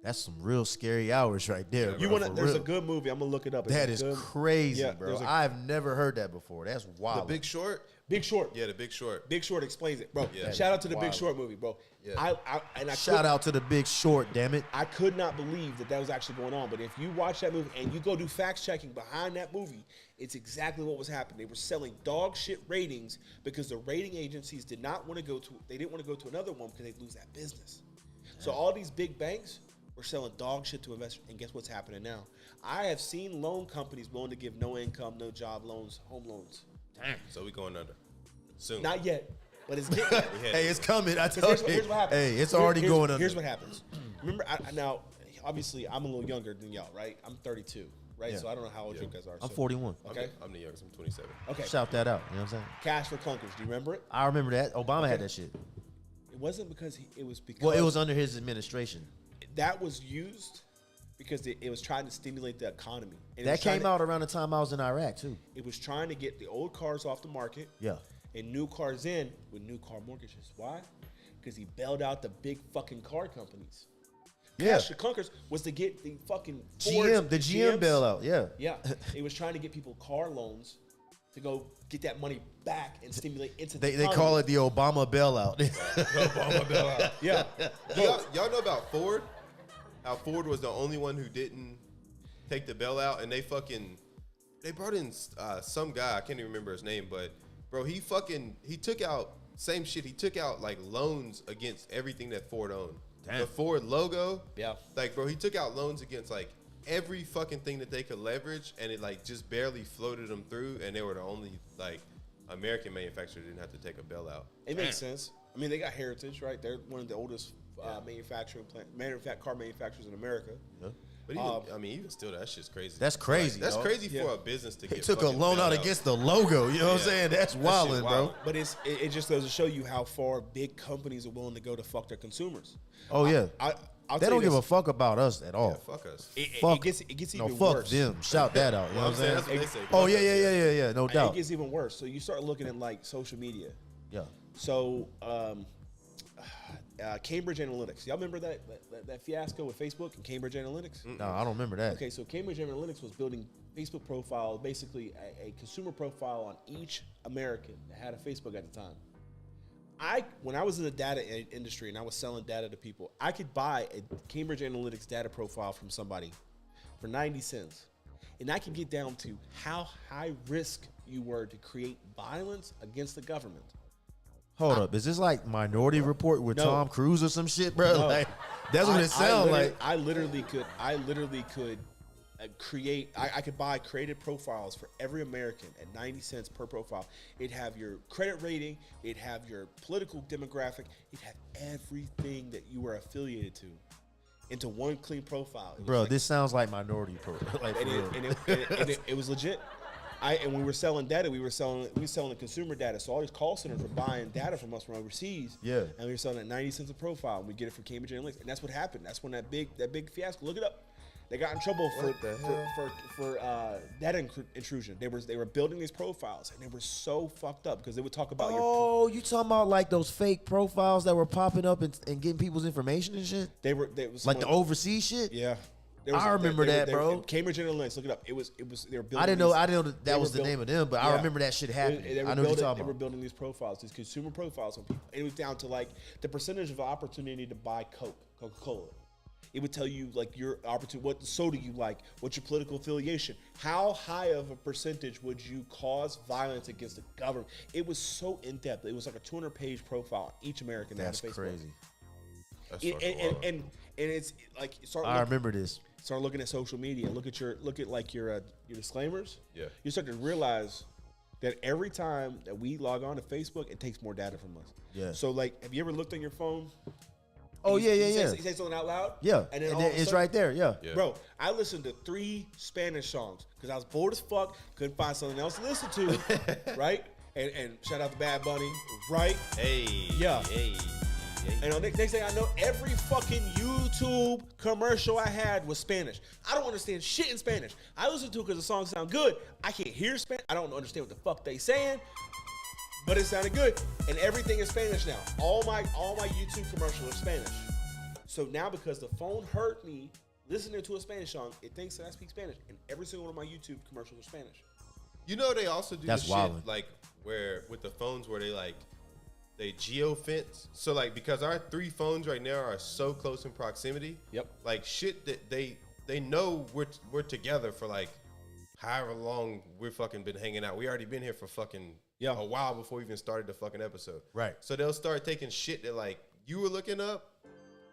That's some real scary hours right there. Yeah, You bro, want to? for There's real. a good movie. I'm gonna look it up. That It's is good. crazy, Yeah, bro. there's a- I've never heard that before. That's wild. The Big Short. Big Short. Yeah, The Big Short. Big Short explains it, bro. Yeah. Shout out to the Wild. Big Short movie, bro. Yeah. I Shout out to the Big Short, damn it. I could not believe that was actually going on. But if you watch that movie and you go do fact checking behind that movie, it's exactly what was happening. They were selling dog shit ratings because the rating agencies didn't want to go to another one because they'd lose that business. So all these big banks were selling dog shit to investors. And guess what's happening now? I have seen loan companies willing to give no income, no job loans, home loans. Damn. So we going under soon. Not yet, but it's getting there. Hey, it's coming. I Because told you. here's what happens. Hey, it's already going under. Here's what happens. Remember, now, obviously, I'm a little younger than y'all, right? I'm 32, right? Yeah. So I don't know how old you guys are. I'm so- 41. Okay. I'm the youngest. I'm 27. Okay. Shout that out. You know what I'm saying? Cash for Clunkers. Do you remember it? I remember that. Obama had that shit. It wasn't because it was because Well, it was under his administration. that was used because it was trying to stimulate the economy. And it That was trying came to- out around the time I was in Iraq, too. It was trying to get the old cars off the market. Yeah. And new cars in with new car mortgages. Why? Because he bailed out the big fucking car companies. Yeah. Cash for Clunkers was to get the fucking The GM GMs. bailout. Yeah. Yeah, it was trying to get people car loans to go get that money back and stimulate into the They call it the Obama bailout. Obama bailout. Yeah. Y'all know about Ford? How Ford was the only one who didn't take the bailout, and they brought in some guy, I can't even remember his name, but bro, he took out same shit. He took out like loans against everything that Ford owned. Damn. The Ford logo, Yeah. like bro, he took out loans against like every fucking thing that they could leverage, and it like just barely floated them through, and they were the only like American manufacturer that didn't have to take a bailout. It makes sense. I mean, they got heritage, right? They're one of the oldest car manufacturers in America. But even still, that shit's crazy. That's crazy, That's dog. crazy Yeah. for a business to He get. took a fucking loan out bailed against the logo. You know what I'm Yeah. saying? That's shit wildin', bro. wild. But it just goes to show you how far big companies are willing to go to fuck their consumers. Oh, yeah. I'll They tell don't you give a this. fuck about us at all. Yeah, fuck us. Fuck. It gets even No, fuck worse. them. Shout that out. You know Well, what I'm saying I'm that's saying? what they say. Oh, Fuck yeah, us, yeah. No It doubt. gets even worse. So you start looking at like social media. Yeah. So Cambridge Analytics. Y'all remember that fiasco with Facebook and Cambridge Analytics? No, I don't remember that. Okay, so Cambridge Analytics was building Facebook profile, basically a consumer profile on each American that had a Facebook at the time. When I was in the data industry and I was selling data to people, I could buy a Cambridge Analytics data profile from somebody for 90 cents. And I could get down to how high risk you were to create violence against the government. Hold up. Is this like Minority Report with No. Tom Cruise or some shit, bro? No. Like, that's what it sounds like. I literally could create. I could buy created profiles for every American at 90 cents per profile. It'd have your credit rating. It'd have your political demographic. It'd have everything that you were affiliated to. into one clean profile. Bro, like, this sounds like Minority Report. Like, it was legit. And when we were selling data, we were selling the consumer data. So all these call centers were buying data from us from overseas. Yeah. And we were selling at 90 cents a profile. And we get it from Cambridge Analytics. And that's what happened. That's when that big fiasco. Look it up. They got in trouble for data intrusion. They were building these profiles, and they were so fucked up because they would talk about you talking about like those fake profiles that were popping up and getting people's information and shit? They was like the overseas shit? Yeah. I remember that, bro. Cambridge Analytics, look it up. It was they were building. I didn't know that was the name of them, but I remember that shit happening. I know what you're talking about. They were building these profiles, these consumer profiles on people. And it was down to like the percentage of opportunity to buy Coca-Cola. It would tell you like your opportunity, what soda you like, what's your political affiliation, how high of a percentage would you cause violence against the government. It was so in depth. It was like a 200-page profile on each American. That's Facebook. crazy. That's and it's like I remember this. Start looking at social media. Look at your disclaimers. Yeah. You start to realize that every time that we log on to Facebook, it takes more data from us. Yeah. So like, have you ever looked on your phone? Oh, yeah. You say something out loud? Yeah. And then it's right there, yeah. Bro, I listened to 3 Spanish songs because I was bored as fuck, couldn't find something else to listen to, right? And shout out to Bad Bunny, right? Hey. Yeah. Hey. And next thing I know, every fucking YouTube commercial I had was Spanish. I don't understand shit in Spanish. I listen to it because the songs sound good. I can't hear Spanish. I don't understand what the fuck they saying. But it sounded good, and everything is Spanish now. All my YouTube commercials are Spanish. So now because the phone heard me listening to a Spanish song, it thinks that I speak Spanish, and every single one of my YouTube commercials are Spanish. You know they also do That's shit like where with the phones where they geofence. So like because our 3 phones right now are so close in proximity. Yep. Like shit that they know we're together for like however long we're fucking been hanging out. We already been here for fucking a while before we even started the fucking episode. Right. So they'll start taking shit that like you were looking up,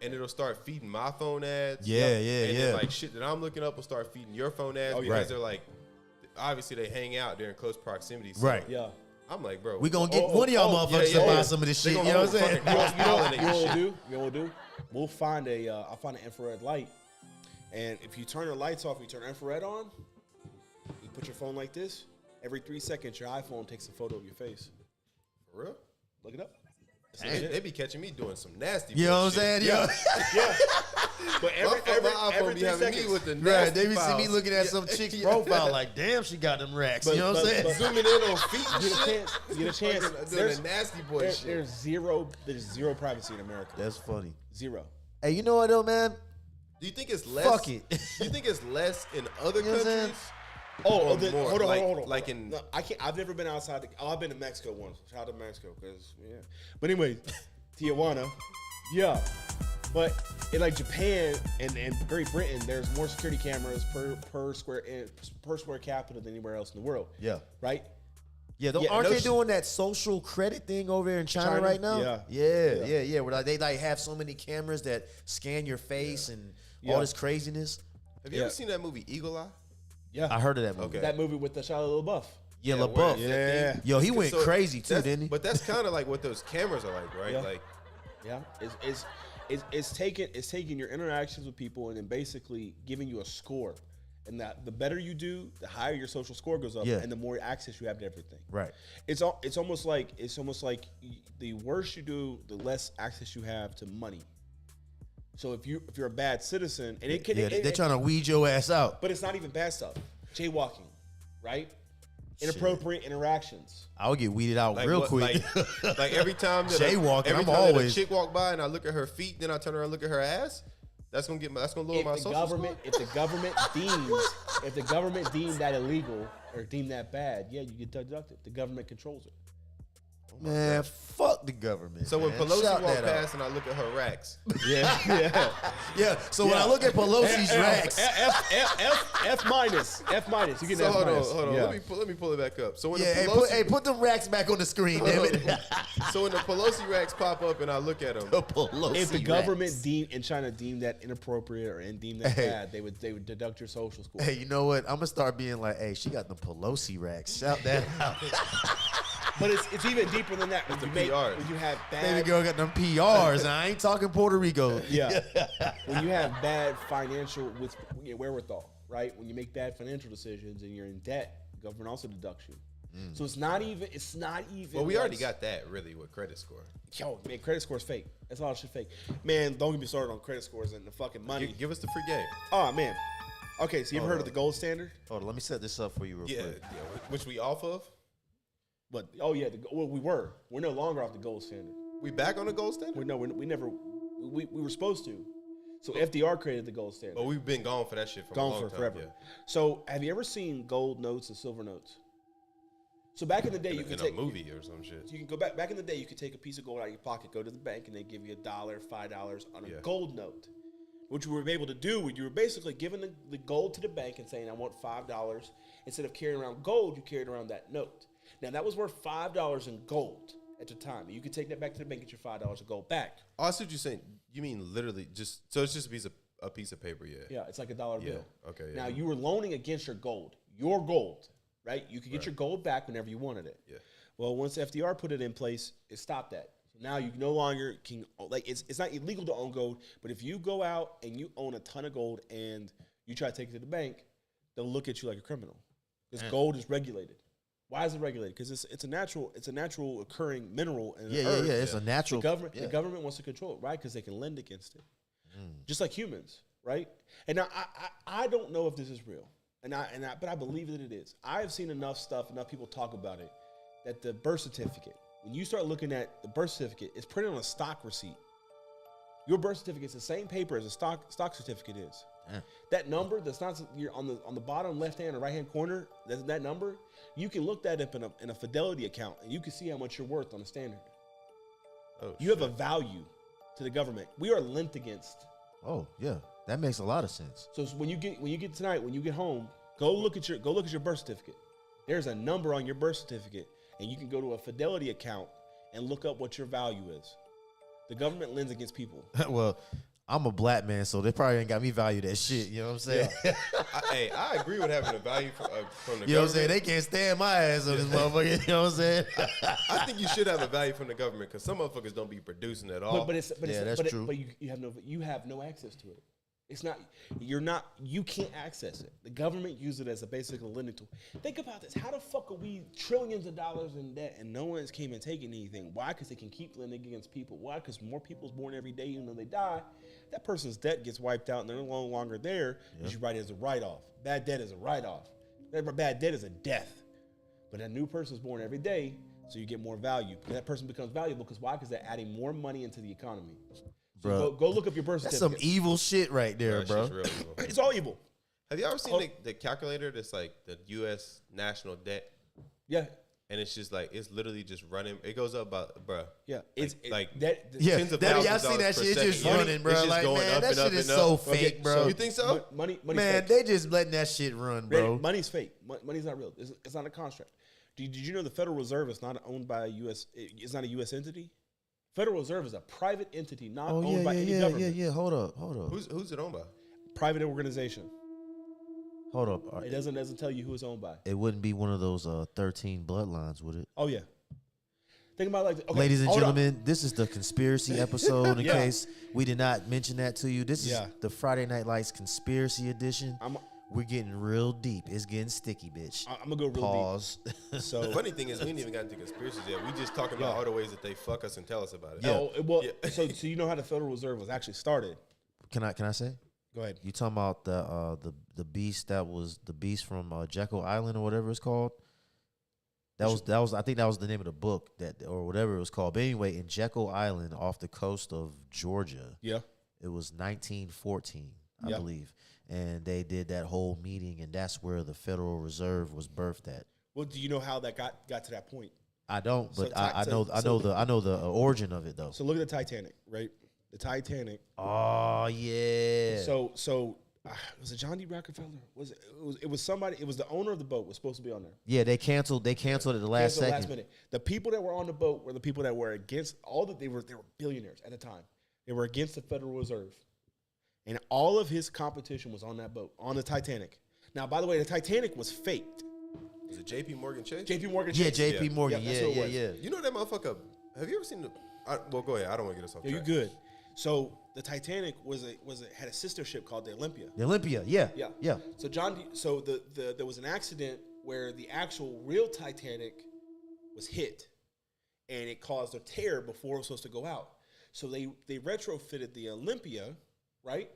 and it'll start feeding my phone ads. Yeah. And then like shit that I'm looking up will start feeding your phone ads because they're like, obviously they hang out, they're in close proximity. So right. Yeah. I'm like, bro, we gonna get one of y'all motherfuckers to buy some of this shit. You know what I'm saying? You know what we'll do? We'll find I'll find an infrared light, and if you turn the lights off, you turn infrared on. You put your phone like this. Every 3 seconds, your iPhone takes a photo of your face. For real? Look it up. They be catching me doing some nasty. You know what I'm saying? Yeah. But every iPhone be 3 having seconds. me with the Right, nasty they be see files. me looking at some chick's profile like, damn, she got them racks. You know what I'm saying? Zooming in on feet and shit. You get a chance. Doing the nasty boy shit. There's zero privacy in America. That's funny. Zero. Hey, you know what though, man? Do you think it's less? Fuck it. Do you think it's less in other You know what I'm saying? countries? Hold more, on. Like in, no, I can't. I've never been outside. I've been to Mexico once. Shout out to Mexico, because But anyway, Tijuana, yeah. But in like Japan and Great Britain, there's more security cameras per square capita than anywhere else in the world. Yeah. Right. Yeah, aren't they doing that social credit thing over there in China right now? Yeah. Where like, they like have so many cameras that scan your face and all this craziness. Have you ever seen that movie Eagle Eye? Yeah, I heard of that movie. Okay. That movie with the Shia LaBeouf. Yeah, LaBeouf. Yeah. Yo, he went crazy too, didn't he? But that's kind of like what those cameras are like, right? Yeah. Like, It's taking your interactions with people and then basically giving you a score, and that the better you do, the higher your social score goes up, and the more access you have to everything. Right. It's almost like the worse you do, the less access you have to money. So if you're a bad citizen, and they're trying to weed your ass out. but it's not even bad stuff. Jaywalking, right? Inappropriate interactions. I'll get weeded out like real what, quick. like every time that Jaywalking, every I'm time always that a chick walk by and I look at her feet, then I turn around and look at her ass. That's gonna lower my social score. If the government deems that illegal or deem that bad, you get deducted. The government controls it. Man, fuck the government. So when man. Pelosi Shout walk that out. past and I look at her racks, Yeah. So when I look at Pelosi's racks, F minus. You get so F hold minus. on. Yeah. Let me pull it back up. So when the hey, Pelosi, put them racks back on the screen, damn it. so when the Pelosi racks pop up and I look at them, Pelosi If the racks. government in China deemed that inappropriate or deemed that bad, they would deduct your social score. Hey, you know what? I'm gonna start being like, hey, she got the Pelosi racks. Shout that out. But it's even deeper than that. When you have bad, Baby girl got them PRs, and I ain't talking Puerto Rico. Yeah. When you have bad financial wherewithal, right? When you make bad financial decisions and you're in debt, the government also deducts you. So it's not even. Well, we already got that really with credit score. Yo, man, credit score is fake. That's all shit fake. Man, don't get me started on credit scores and the fucking money. Give us the free game. Oh man. Okay, so you ever heard of the gold standard? Hold on, let me set this up for you real quick. Yeah, which we off of. But we were. We're no longer off the gold standard. We back on the gold standard? We were supposed to. So FDR created the gold standard. But we've been gone for that shit for a long time. Forever. Yeah. So have you ever seen gold notes and silver notes? So back in the day, you could take a movie or some shit. You can go back in the day. You could take a piece of gold out of your pocket, go to the bank, and they give you $1, $5 on a gold note. What you were able to do, you were basically giving the gold to the bank and saying, "I want $5." Instead of carrying around gold, you carried around that note. Now that was worth $5 in gold at the time. You could take that back to the bank, get your $5 of gold back. Oh, I see what you're saying. You mean literally just it's just a piece of paper, yeah. Yeah, it's like $1 bill. Okay. Yeah. Now you were loaning against your gold, right? You could get your gold back whenever you wanted it. Yeah. Well, once FDR put it in place, it stopped that. So now you no longer can, like, it's not illegal to own gold, but if you go out and you own a ton of gold and you try to take it to the bank, they'll look at you like a criminal. Because gold is regulated. Why is it regulated? Because it's a natural occurring mineral in the earth. It's a natural. The government wants to control it, right? Because they can lend against it, just like humans, right? And now I don't know if this is real. But I believe that it is. I have seen enough people talk about it, that the birth certificate, when you start looking at the birth certificate, it's printed on a stock receipt. Your birth certificate is the same paper as a stock certificate is. That number that's not on the bottom left hand or right hand corner, that number, you can look that up in a Fidelity account and you can see how much you're worth on a standard. You have a value to the government. We are lent against. Oh yeah. That makes a lot of sense. So when you get home, go look at your birth certificate. There's a number on your birth certificate, and you can go to a Fidelity account and look up what your value is. The government lends against people. Well, I'm a black man, so they probably ain't got me valued that shit. You know what I'm saying? Yeah. I agree with having a value from the government. You know what I'm saying? They can't stand my ass on this motherfucker. You know what I'm saying? I think you should have a value from the government because some motherfuckers don't be producing at all. That's true. But you have no access to it. It's not, you can't access it. The government uses it as a basic lending tool. Think about this. How the fuck are we trillions of dollars in debt and no one's came and taken anything? Why? Because they can keep lending against people. Why? Because more people's born every day, even though they die. That person's debt gets wiped out and they're no longer there. You write it as a write-off. Bad debt is a write-off. Bad debt is a death. But a new person's born every day, so you get more value. That person becomes valuable because why? Because they're adding more money into the economy. So go look up your birth certificate. That's some evil shit right there, bro. Real evil. It's all evil. Have you ever seen the calculator that's like the U.S. national debt? Yeah. And it's just like, it's literally just running. It goes up about, bro. Yeah. Tens of I've thousands seen that shit. It's just money, running, bro. It's just like, going man, up that and up shit is and so up. fake, bro. You think so? Money's man, fake. they just letting that shit run, bro. Money's fake. Money's not real. It's not a construct. Did you know the Federal Reserve is not owned by a U.S. It's not a U.S. entity? Federal Reserve is a private entity, not owned by any government. Yeah. Hold up. Who's it owned by? Private organization. Hold up. It doesn't tell you who it's owned by. It wouldn't be one of those 13 bloodlines, would it? Oh yeah. Think about it like okay, ladies and gentlemen, this is the conspiracy episode. In case we did not mention that to you, this is the Friday Night Lights conspiracy edition. We're getting real deep. It's getting sticky, bitch. I'm gonna go real Pause. deep. So the funny thing is, we ain't even got into conspiracies yet. We just talking about all the ways that they fuck us and tell us about it. So you know how the Federal Reserve was actually started? Can I say? Go ahead. You talking about the beast that was the beast from Jekyll Island or whatever it's called? That was I think that was the name of the book that or whatever it was called. But anyway, in Jekyll Island off the coast of Georgia, it was 1914, I believe. And they did that whole meeting, and that's where the Federal Reserve was birthed at. Well, do you know how that got to that point? I don't, but I know the origin of it though. So look at the Titanic, right? The Titanic. Oh yeah. So was it John D. Rockefeller? It was somebody. It was the owner of the boat was supposed to be on there. Yeah, they canceled at the last second. Last minute. The people that were on the boat were the people that were against they were billionaires at the time. They were against the Federal Reserve. And all of his competition was on that boat, on the Titanic. Now, by the way, the Titanic was faked. Was it J.P. Morgan Chase? J.P. Morgan Yeah, Chase. J.P. Yeah. Morgan. Yeah, that's Yeah, who it yeah, was. yeah. You know that motherfucker? Have you ever seen the? Well, go ahead. I don't want to get us off Yeah, track. you're good. So the Titanic had a sister ship called the Olympia. The Olympia. Yeah. Yeah. Yeah. So there was an accident where the actual real Titanic was hit, and it caused a tear before it was supposed to go out. So they retrofitted the Olympia, right,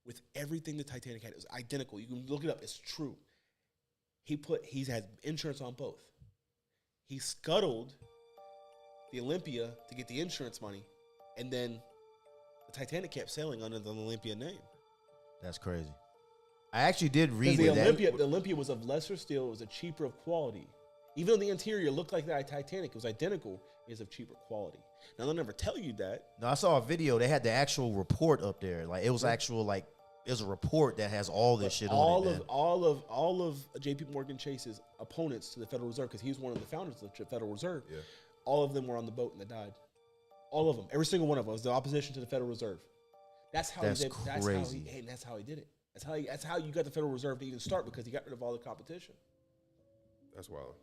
with everything the Titanic had. It was identical. You can look it up. It's true. He's had insurance on both. He scuttled the Olympia to get the insurance money, and then the Titanic kept sailing under the Olympia name. That's crazy. I actually did read The that. Olympia was of lesser steel. It was a cheaper of quality. Even though the interior looked like the Titanic, it was identical. It was of cheaper quality. Now they'll never tell you that. No, I saw a video. They had the actual report up there. Like it was actual like it was a report that has all this shit on it. Man. All of J.P. Morgan Chase's opponents to the Federal Reserve, because he was one of the founders of the Federal Reserve. Yeah. All of them were on the boat and they died. All of them, every single one of them was the opposition to the Federal Reserve. That's how That's he did. crazy. That's how he did it. That's how you got the Federal Reserve to even start, because he got rid of all the competition. That's wild.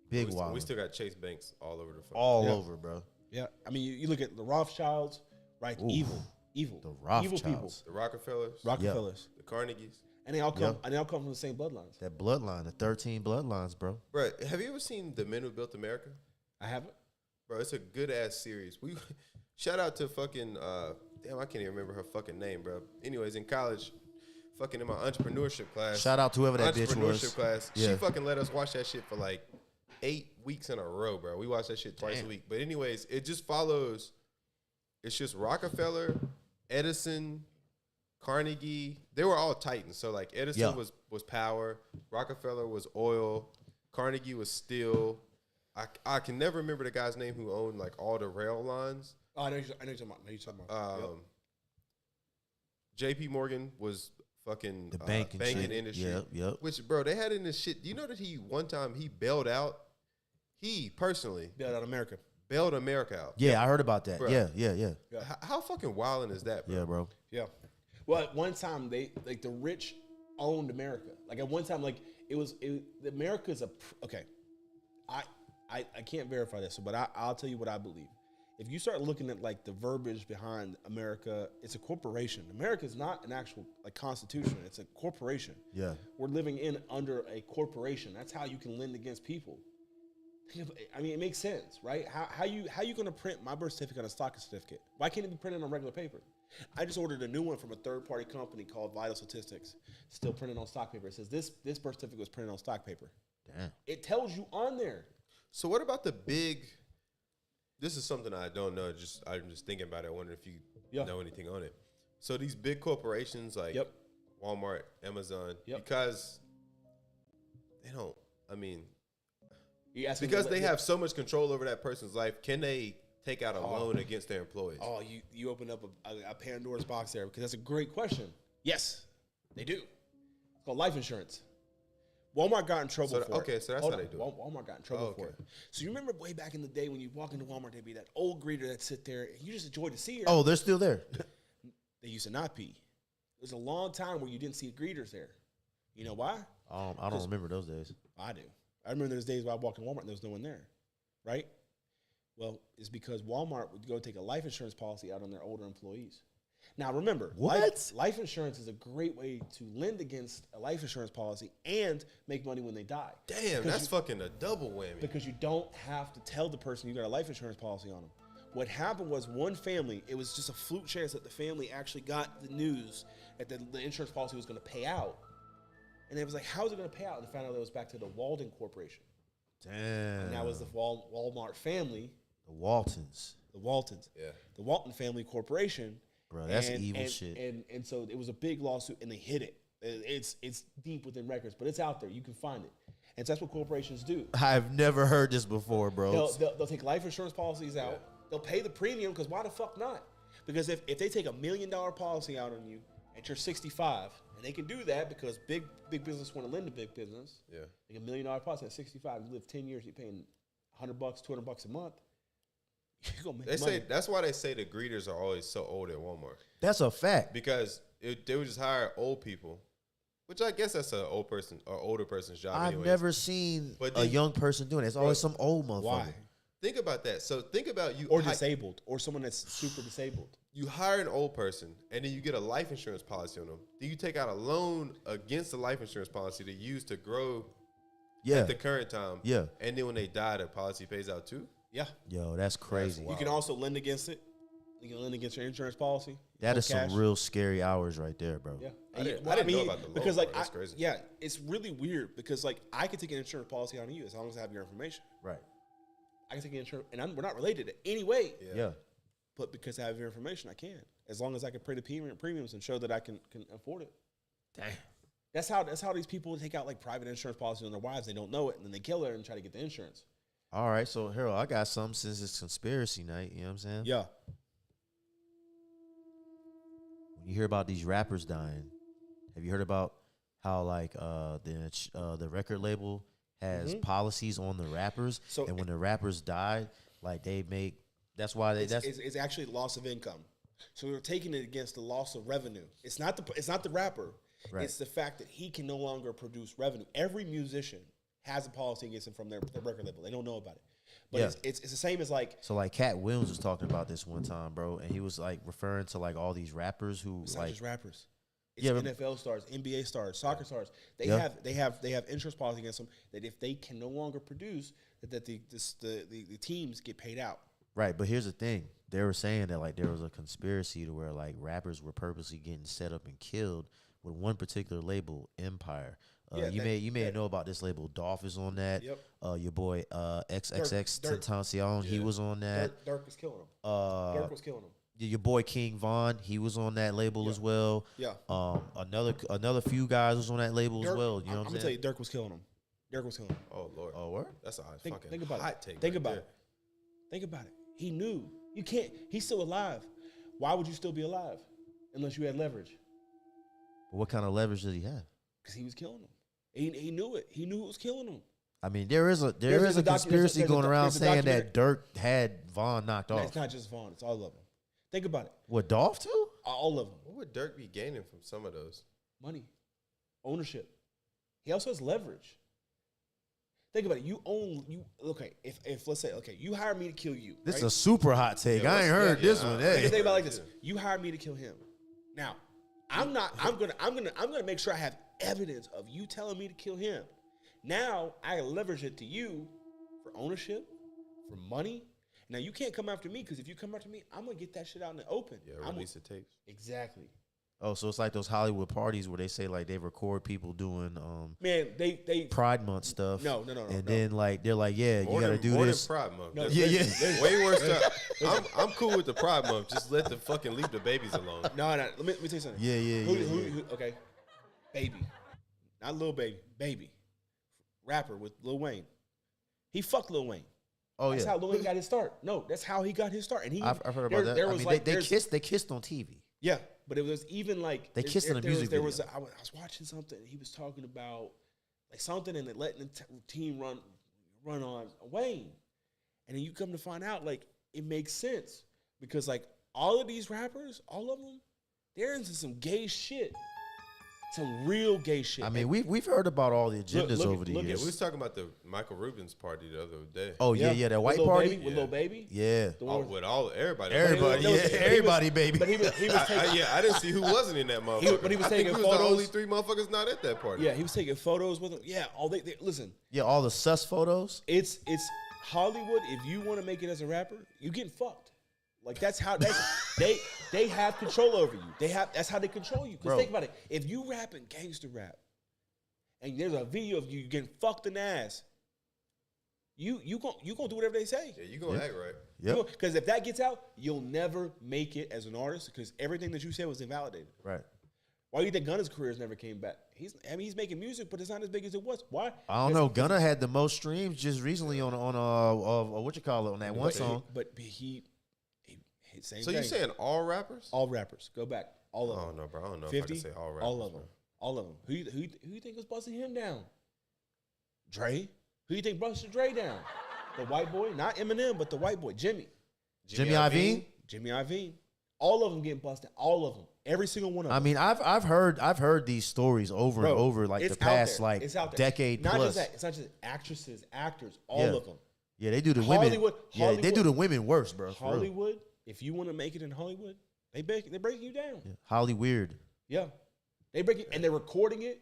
Big wild. We still got Chase Banks all over the fucking. All over, bro. Yeah, I mean, you look at the Rothschilds, right? Oof. Evil. The Rothschilds. Evil people. The Rockefellers. The Carnegies. And they all come from the same bloodlines. That bloodline, the 13 bloodlines, bro. Bro, have you ever seen The Men Who Built America? I haven't. Bro, it's a good ass series. We shout out to fucking damn, I can't even remember her fucking name, bro. Anyways, in college, fucking in my entrepreneurship class. Shout out to whoever that bitch was. Entrepreneurship class. Yeah. She fucking let us watch that shit for like 8 weeks in a row, bro. We watched that shit twice a week. But anyways, it just follows. It's just Rockefeller, Edison, Carnegie. They were all titans. So like Edison was power, Rockefeller was oil, Carnegie was steel. I can never remember the guy's name who owned like all the rail lines. Oh, I know you're talking about. J.P. Morgan was fucking The banking industry. Yep. Which, bro, they had in this shit. You know that one time he bailed out. He personally Bailed out America. bailed America out. Yeah, I heard about that. Bro. Yeah. How fucking wilding is that, bro? Yeah, bro. Yeah. Well, at one time the rich owned America. Like at one time, like America's okay. I can't verify this, but I'll tell you what I believe. If you start looking at like the verbiage behind America, it's a corporation. America is not an actual like constitution. It's a corporation. Yeah. We're living under a corporation. That's how you can lend against people. I mean, it makes sense, right? How you going to print my birth certificate on a stock certificate? Why can't it be printed on regular paper? I just ordered a new one from a third-party company called Vital Statistics. Still printed on stock paper. It says this birth certificate was printed on stock paper. Damn. It tells you on there. So what about the big? This is something I don't know. I'm just thinking about it. I wonder if you know anything on it. So these big corporations like Walmart, Amazon, because they don't. I mean, because they have so much control over that person's life, can they take out a loan against their employees? Oh, you open up a Pandora's box there, because that's a great question. Yes, they do. It's called life insurance. Walmart got in trouble for it. Okay, so that's how they do it. Walmart got in trouble for it. So you remember way back in the day when you walk into Walmart, there'd be that old greeter that'd sit there, and you just enjoyed to see her. Oh, they're still there. They used to not be. There was a long time where you didn't see greeters there. You know why? I don't remember those days. I do. I remember those days where I walked in Walmart and there was no one there, right? Well, it's because Walmart would go take a life insurance policy out on their older employees. Now, remember, life insurance is a great way to lend against a life insurance policy and make money when they die. Damn, that's fucking a double whammy. Because you don't have to tell the person you got a life insurance policy on them. What happened was one family, it was just a fluke chance that the family actually got the news that the insurance policy was going to pay out. And it was like, how is it going to pay out? And they found out it was back to the Walden Corporation. Damn. And that was the Walmart family. The Waltons. Yeah. The Walton Family Corporation. Bro, that's evil shit. And so it was a big lawsuit, and they hid it. It's deep within records, but it's out there. You can find it. And so that's what corporations do. I've never heard this before, bro. They'll take life insurance policies out. Yeah. They'll pay the premium, because why the fuck not? Because if they take $1 million policy out on you and you're 65, and they can do that because big business want to lend to big business. Yeah. Like $1 million policy at 65, you live 10 years, you're paying $100, $200 a month. You're gonna make money. That's why they say the greeters are always so old at Walmart. That's a fact. Because they would just hire old people Which I guess that's an old person or older person's job. I've anyways. never seen a young person doing it. It's always some old motherfucker. Why? Think about that. So think about you Or disabled, or someone that's super disabled. You hire an old person, and then you get a life insurance policy on them. Then you take out a loan against the life insurance policy to use to grow at the current time. Yeah. And then when they die, the policy pays out too. Yeah. Yo, that's crazy. You can also lend against it. You can lend against your insurance policy. That is some real scary hours right there, bro. Yeah. I didn't know about the loan because part. That's crazy. Yeah, it's really weird because like I could take an insurance policy on you as long as I have your information. Right. I can take an insurance, and we're not related in any way. Yeah. But because I have your information, I can. As long as I can pay the premiums and show that I can afford it. Damn. That's how these people take out like private insurance policies on their wives. They don't know it, and then they kill her and try to get the insurance. All right, so Harold, I got something since it's conspiracy night. You know what I'm saying? Yeah. When you hear about these rappers dying, have you heard about how like the record label has policies on the rappers, So and when the rappers die, like they make that's why they it's actually loss of income. So we're taking it against the loss of revenue. It's not the rapper. Right. It's the fact that he can no longer produce revenue. Every musician has a policy against him from their record label. They don't know about it. But it's the same as like. So like Cat Williams was talking about this one time, bro, and he was like referring to like all these rappers who It's like not just rappers. It's NFL stars, NBA stars, soccer stars. They have insurance policy against them that if they can no longer produce, that the teams get paid out. Right, but here's the thing. They were saying that like there was a conspiracy to where like rappers were purposely getting set up and killed with one particular label, Empire. You may know about this label. Dolph is on that. Yep. Your boy XXX Tentacion, he was on that. Dirk was killing him. Dirk was killing him. Your boy King Von, he was on that label as well. Yeah. Another few guys was on that label as well. You know what I'm gonna tell you, Dirk was killing him. Dirk was killing him. Oh Lord. Oh, what? That's a Think about hot it. take. Think right about there. it. Think about it. He knew. You can't. He's still alive. Why would you still be alive unless you had leverage? But what kind of leverage did he have? Because he was killing him. He knew it. He knew it was killing him. I mean, there is a conspiracy going around saying that Dirk had Von knocked off. It's not just Von. It's all of them. Think about it. What, Dolph too? All of them. What would Dirk be gaining from some of those? Money, ownership. He also has leverage. Think about it. Okay. If let's say you hire me to kill you. This right? is a super hot take. I ain't heard this one. Hey. Think about it like this. You hired me to kill him. Now, I'm gonna make sure I have evidence of you telling me to kill him. Now I leverage it to you for ownership, for money. Now you can't come after me because if you come after me, I'm gonna get that shit out in the open. Yeah, release the tapes. Exactly. Oh, so it's like those Hollywood parties where they say like they record people doing they Pride Month stuff. No. And then like they're like, yeah, More you gotta than- do more this. Than Pride Month. No, There's way worse stuff. I'm cool with the Pride Month. Just let the fucking leave the babies alone. No. Let me tell you something. Yeah. Who, okay. Baby. Not Lil Baby. Baby. Rapper with Lil Wayne. He fucked Lil Wayne. Oh, that's yeah. how Lil Wayne got his start. No, that's how he got his start. And I've heard about that. There I was mean, they kissed on TV. Yeah, but it was even like they kissed in a music video. I was watching something. He was talking about like something and letting the team run on Wayne, and then you come to find out like it makes sense because like all of these rappers, all of them, they're into some gay shit. Some real gay shit. I mean, we've heard about all the agendas over the Yeah, years. we was talking about the Michael Rubin's party the other day. Oh yeah, that white party with Lil Baby. Yeah, With everybody. Everybody, baby. But he was taking. I didn't see who wasn't in that motherfucker. But he was I think taking he was the photos. only 3 motherfuckers not at that party. Yeah, he was taking photos with them. Yeah, they listen. Yeah, all the sus photos. It's Hollywood. If you want to make it as a rapper, you getting fucked. Like that's they have control over you. That's how they control you. Because think about it. If you rapping gangster rap, and there's a video of you getting fucked in the ass, you gonna do whatever they say. Yeah, you gonna act right. Yeah. Because if that gets out, you'll never make it as an artist because everything that you said was invalidated. Right. Why do you think Gunna's career has never came back? He's making music, but it's not as big as it was. Why? I don't know. Gunna had the most streams just recently on what you call it on that one song. But he same So thing. you saying all rappers? All rappers. Go back. All of them. I don't know, bro. I don't know 50, if I can say all rappers. all of them. bro. All of them. Who you think was busting him down? Dre? Who you think busted Dre down? The white boy? Not Eminem, but the white boy. Jimmy Jimmy Iovine? Jimmy Iovine. All of them getting busted. All of them. Every single one of them. I mean, I've heard these stories over and over, like the past like decade not plus. Just that. It's not just actresses, actors, all of them. Yeah, they do the women. Yeah, they do the women worse, bro. Hollywood. If you want to make it in Hollywood, they break you down. Yeah. Holly weird. Yeah, they break it, and they're recording it.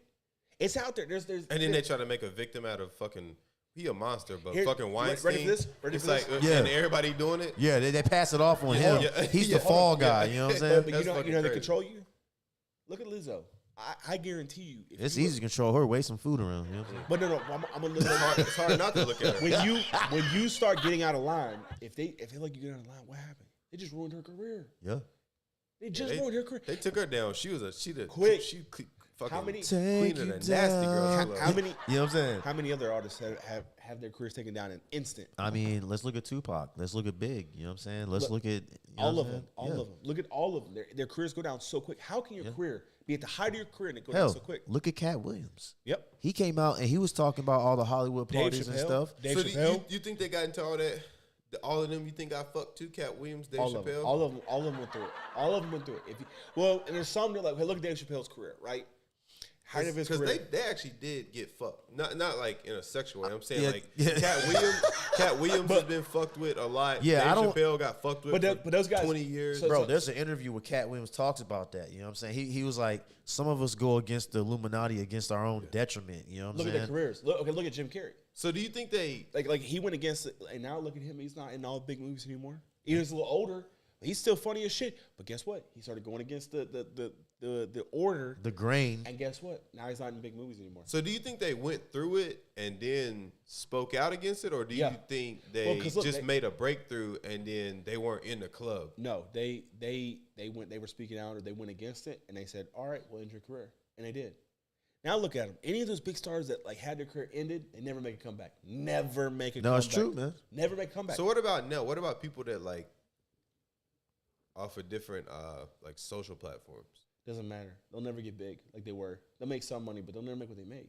It's out there. There's. And then they try to make a victim out of fucking. He a monster, but Here, fucking Weinstein. Ready for this? It's like, and everybody doing it. Yeah, they pass it off on him. Yeah. He's the fall guy. You know what I'm saying? But you know they control you. Look at Lizzo. I guarantee you. It's easy to control her. Waste some food around. You know what I'm saying? But no, I'm gonna look at It's hard not to look at her. When you start getting out of line, if they like you get out of line, what happened? They just ruined her career. Yeah. They just ruined her career. They took her down. She quick. She fucking How many queen of the nasty girls. How many? You know what I'm saying? How many other artists have their careers taken down in instant? I mean, let's look at Tupac. Let's look at Big. You know what I'm saying? Let's look at all of them. All of them. Look at all of them. Their careers go down so quick. How can your career be at the height of your career and it go down so quick? Look at Cat Williams. Yep. He came out and he was talking about all the Hollywood parties and stuff. Dave So Chappelle. you think they got into all that? All of them you think got fucked too? Cat Williams, Dave Chappelle? All of them went through it. All of them went through it. And there's some that like, hey, look at Dave Chappelle's career, right? Height of his career. Because they actually did get fucked. Not like in a sexual way. I'm saying Cat Williams has been fucked with a lot. Yeah, Dave Chappelle got fucked with but those guys 20 years. Bro, there's an interview where Cat Williams talks about that. You know what I'm saying? He was like, some of us go against the Illuminati against our own detriment. You know what I'm saying? Look at their careers. Look at Jim Carrey. So do you think they like he went against it, and now look at him. He's not in all big movies anymore. He's a little older, but he's still funny as shit. But guess what? He started going against the order, the grain. and guess what? Now he's not in big movies anymore. So do you think they went through it and then spoke out against it, or do you think they made a breakthrough and then they weren't in the club? No, they were speaking out, or they went against it, and they said, "All right, we'll end your career," and they did. Now look at them. Any of those big stars that like had their career ended, they never make a comeback. Never make a comeback. No, it's true, man. Never make a comeback. So what about now? What about people that like offer different like social platforms? Doesn't matter. They'll never get big like they were. They'll make some money, but they'll never make what they made.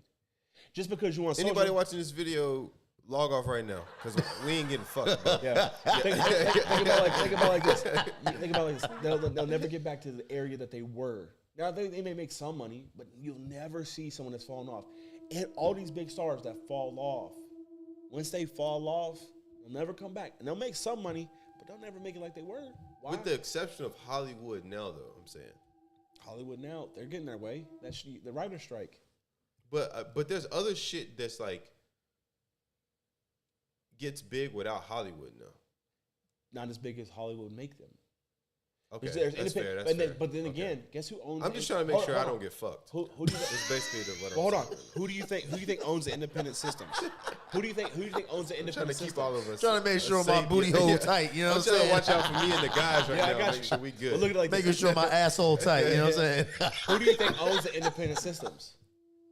Just because you want anybody watching this video, log off right now because we ain't getting fucked. Bro. Yeah. Think about like this. Think about like this. They'll never get back to the area that they were. Now they may make some money, but you'll never see someone that's fallen off. And all these big stars that fall off, once they fall off, they'll never come back. And they'll make some money, but they'll never make it like they were. Why? With the exception of Hollywood now, though, I'm saying. Hollywood now, they're getting their way. That's the writer's strike. But there's other shit that's like gets big without Hollywood now. Not as big as Hollywood make them. Okay, that's fair. But then again, guess who owns? I'm just trying to make sure I don't get fucked. Who do you? It's basically what hold on. Who do you think owns the independent systems? Who do you think owns the independent systems? Keep all of us. Trying to make sure my booty hole tight. You know what I'm saying? I'm trying to watch out for me and the guys right now. I got make sure we good. Well, look at like making sure my asshole tight. You know what I'm saying? Who do you think owns the independent systems?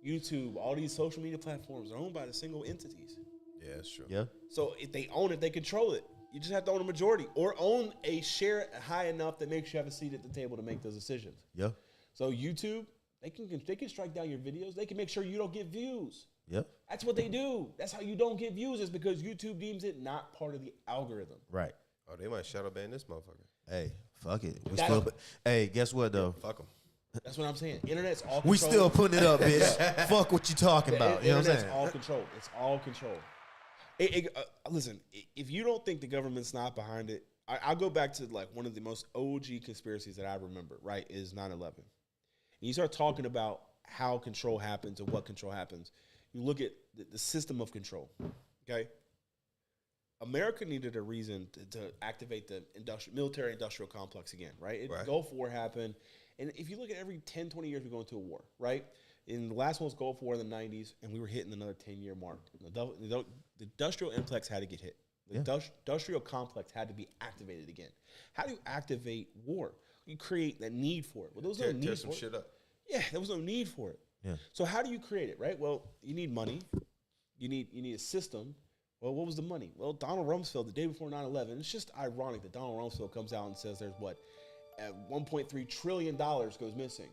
YouTube, all these social media platforms are owned by the single entities. Yeah, that's true. Yeah. So if they own it, they control it. You just have to own a majority or own a share high enough that makes you have a seat at the table to make those decisions. Yeah. So YouTube, they can strike down your videos. They can make sure you don't get views. Yeah. That's what they do. That's how you don't get views, is because YouTube deems it not part of the algorithm. Right. Oh, they might shadow ban this motherfucker. Hey, fuck it. Hey, guess what though? Fuck them. That's what I'm saying. Internet's all controlled. We still putting it up, bitch. Fuck what you talking about. You know what I'm saying? It's all controlled. It's all controlled. Listen, if you don't think the government's not behind it, I'll go back to like one of the most OG conspiracies that I remember, right, is 9/11. And you start talking about how control happens and what control happens. You look at the system of control, okay? America needed a reason to activate the military-industrial complex again, right? Gulf War happened. And if you look at every 10, 20 years, we go into a war, right? In the last one was Gulf War in the 90s, and we were hitting another 10-year mark. The industrial complex had to get hit. The industrial complex had to be activated again. How do you activate war? You create that need for it. Well, there was no need for some it. shit up. Yeah, there was no need for it. Yeah. So how do you create it, right? Well, you need money. You need a system. Well, what was the money? Well, Donald Rumsfeld, the day before 9/11, it's just ironic that Donald Rumsfeld comes out and says there's $1.3 trillion goes missing.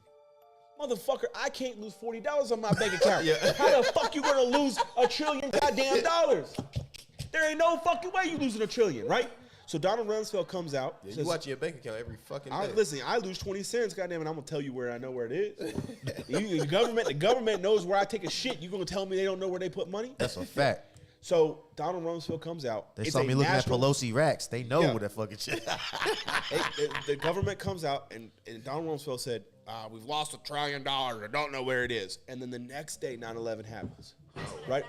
Motherfucker, I can't lose $40 on my bank account. How the fuck you gonna lose $1 trillion goddamn dollars? There ain't no fucking way you losing $1 trillion, right? So Donald Rumsfeld comes out. Yeah, says, you watching your bank account every fucking day. Listen, I lose 20 cents, goddamn it, I'm gonna tell you where I know where it is. The government knows where I take a shit. You gonna tell me they don't know where they put money? That's a fact. So Donald Rumsfeld comes out. They saw me looking at Pelosi racks. They know what that fucking shit. The government comes out, and Donald Rumsfeld said, we've lost $1 trillion. I don't know where it is. And then the next day, 9/11 happens, right?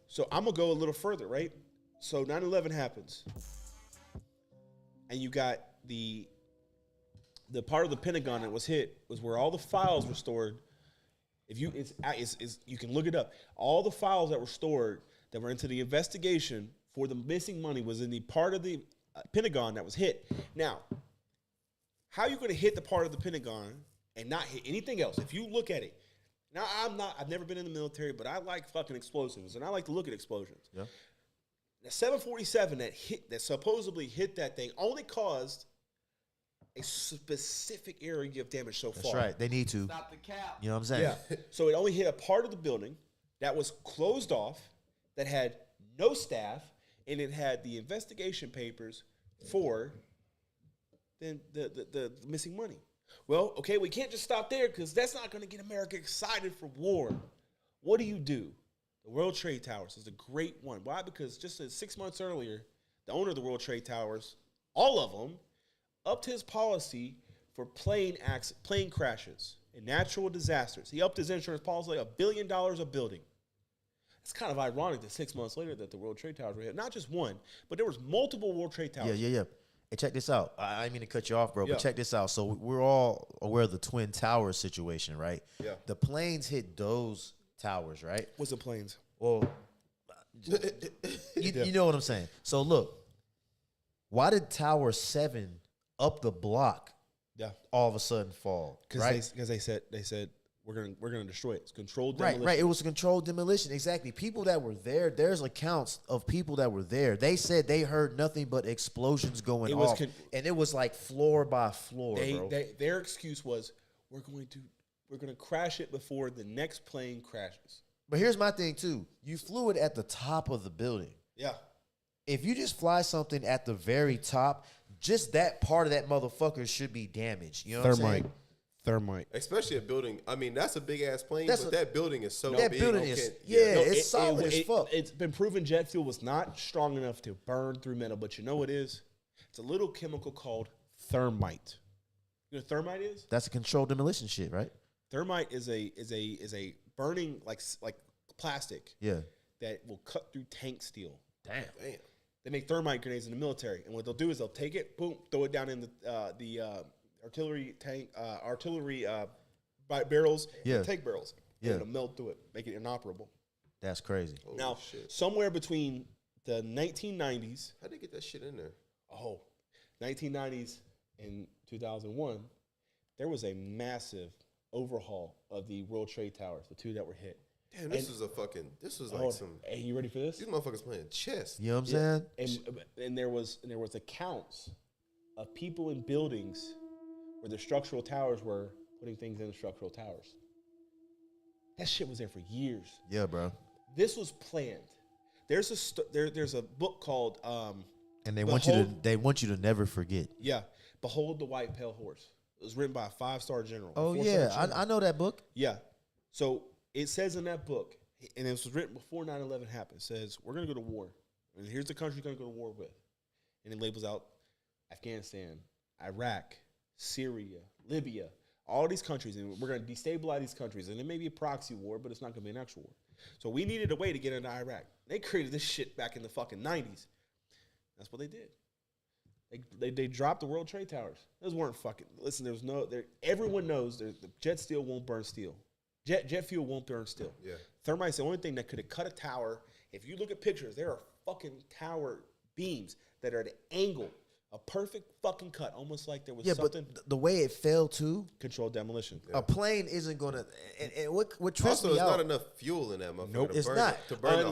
So I'm going to go a little further, right? So 9/11 happens, and you got the part of the Pentagon that was hit was where all the files were stored. If you, you can look it up. All the files that were stored that were into the investigation for the missing money was in the part of the Pentagon that was hit. Now, how are you going to hit the part of the Pentagon and not hit anything else? If you look at it, now I've never been in the military, but I like fucking explosives and I like to look at explosions. Yeah. The 747 that supposedly hit that thing only caused a specific area of damage so far. That's right. They need to. Stop the cap. You know what I'm saying? Yeah. So it only hit a part of the building that was closed off, that had no staff, and it had the investigation papers for the missing money. Well, okay, we can't just stop there because that's not going to get America excited for war. What do? The World Trade Towers is a great one. Why? Because just 6 months earlier, the owner of the World Trade Towers, all of them, upped his policy for plane crashes and natural disasters. He upped his insurance policy like $1 billion a building. It's kind of ironic that 6 months later that the World Trade Towers were hit. Not just one, but there was multiple World Trade Towers. Yeah. Hey, check this out. I didn't mean to cut you off, bro, but check this out. So we're all aware of the Twin Towers situation, right? Yeah. The planes hit those towers, right? What's the planes? Well, you know what I'm saying. So look, why did Tower 7 up the block all of a sudden fall? Because they said we're gonna destroy it. It's controlled demolition. Right. It was a controlled demolition. Exactly. People that were there, there's accounts of people that were there. They said they heard nothing but explosions going off, and it was like floor by floor, bro. Their excuse was we're gonna crash it before the next plane crashes. But here's my thing too. You flew it at the top of the building. Yeah. If you just fly something at the very top, just that part of that motherfucker should be damaged. You know what I'm saying? Thermite. Especially a building. I mean, that's a big ass plane, but that building is so that big. Building is it's solid as fuck. It's been proven jet fuel was not strong enough to burn through metal, but you know what it is? It's a little chemical called thermite. You know what thermite is? That's a controlled demolition shit, right? Thermite is a burning like plastic. Yeah. That will cut through tank steel. Damn. They make thermite grenades in the military, and what they'll do is they'll take it, boom, throw it down in the artillery tank, barrels, tank barrels. Yeah. And it'll melt through it, make it inoperable. That's crazy. Now, somewhere between the 1990s. How'd they get that shit in there? 1990s and 2001, there was a massive overhaul of the World Trade Towers, the two that were hit. Damn, this was like some. Hey, you ready for this? These motherfuckers playing chess. You know what I'm saying? And there was accounts of people in buildings where the structural towers were putting things in the structural towers. That shit was there for years. Yeah, bro. This was planned. There's a book called and they want you to never forget. Yeah, Behold the White Pale Horse. It was written by a 5-star general. Oh yeah, I know that book. Yeah, so it says in that book, and it was written before 9/11 happened. It says we're gonna go to war, and here's the country you're gonna go to war with, and it labels out Afghanistan, Iraq, Syria, Libya, all these countries, and we're going to destabilize these countries. And it may be a proxy war, but it's not going to be an actual war. So we needed a way to get into Iraq. They created this shit back in the fucking 90s. That's what they did. They dropped the World Trade Towers. Those weren't fucking, listen, everyone knows the jet steel won't burn steel. Jet fuel won't burn steel. Yeah. Thermite's the only thing that could have cut a tower. If you look at pictures, there are fucking tower beams that are at an angle. A perfect fucking cut, almost like there was something. But the way it fell too, controlled demolition. A plane isn't gonna. And what trips also, me there's out? not enough fuel in that motherfucker. Nope, it's not. To burn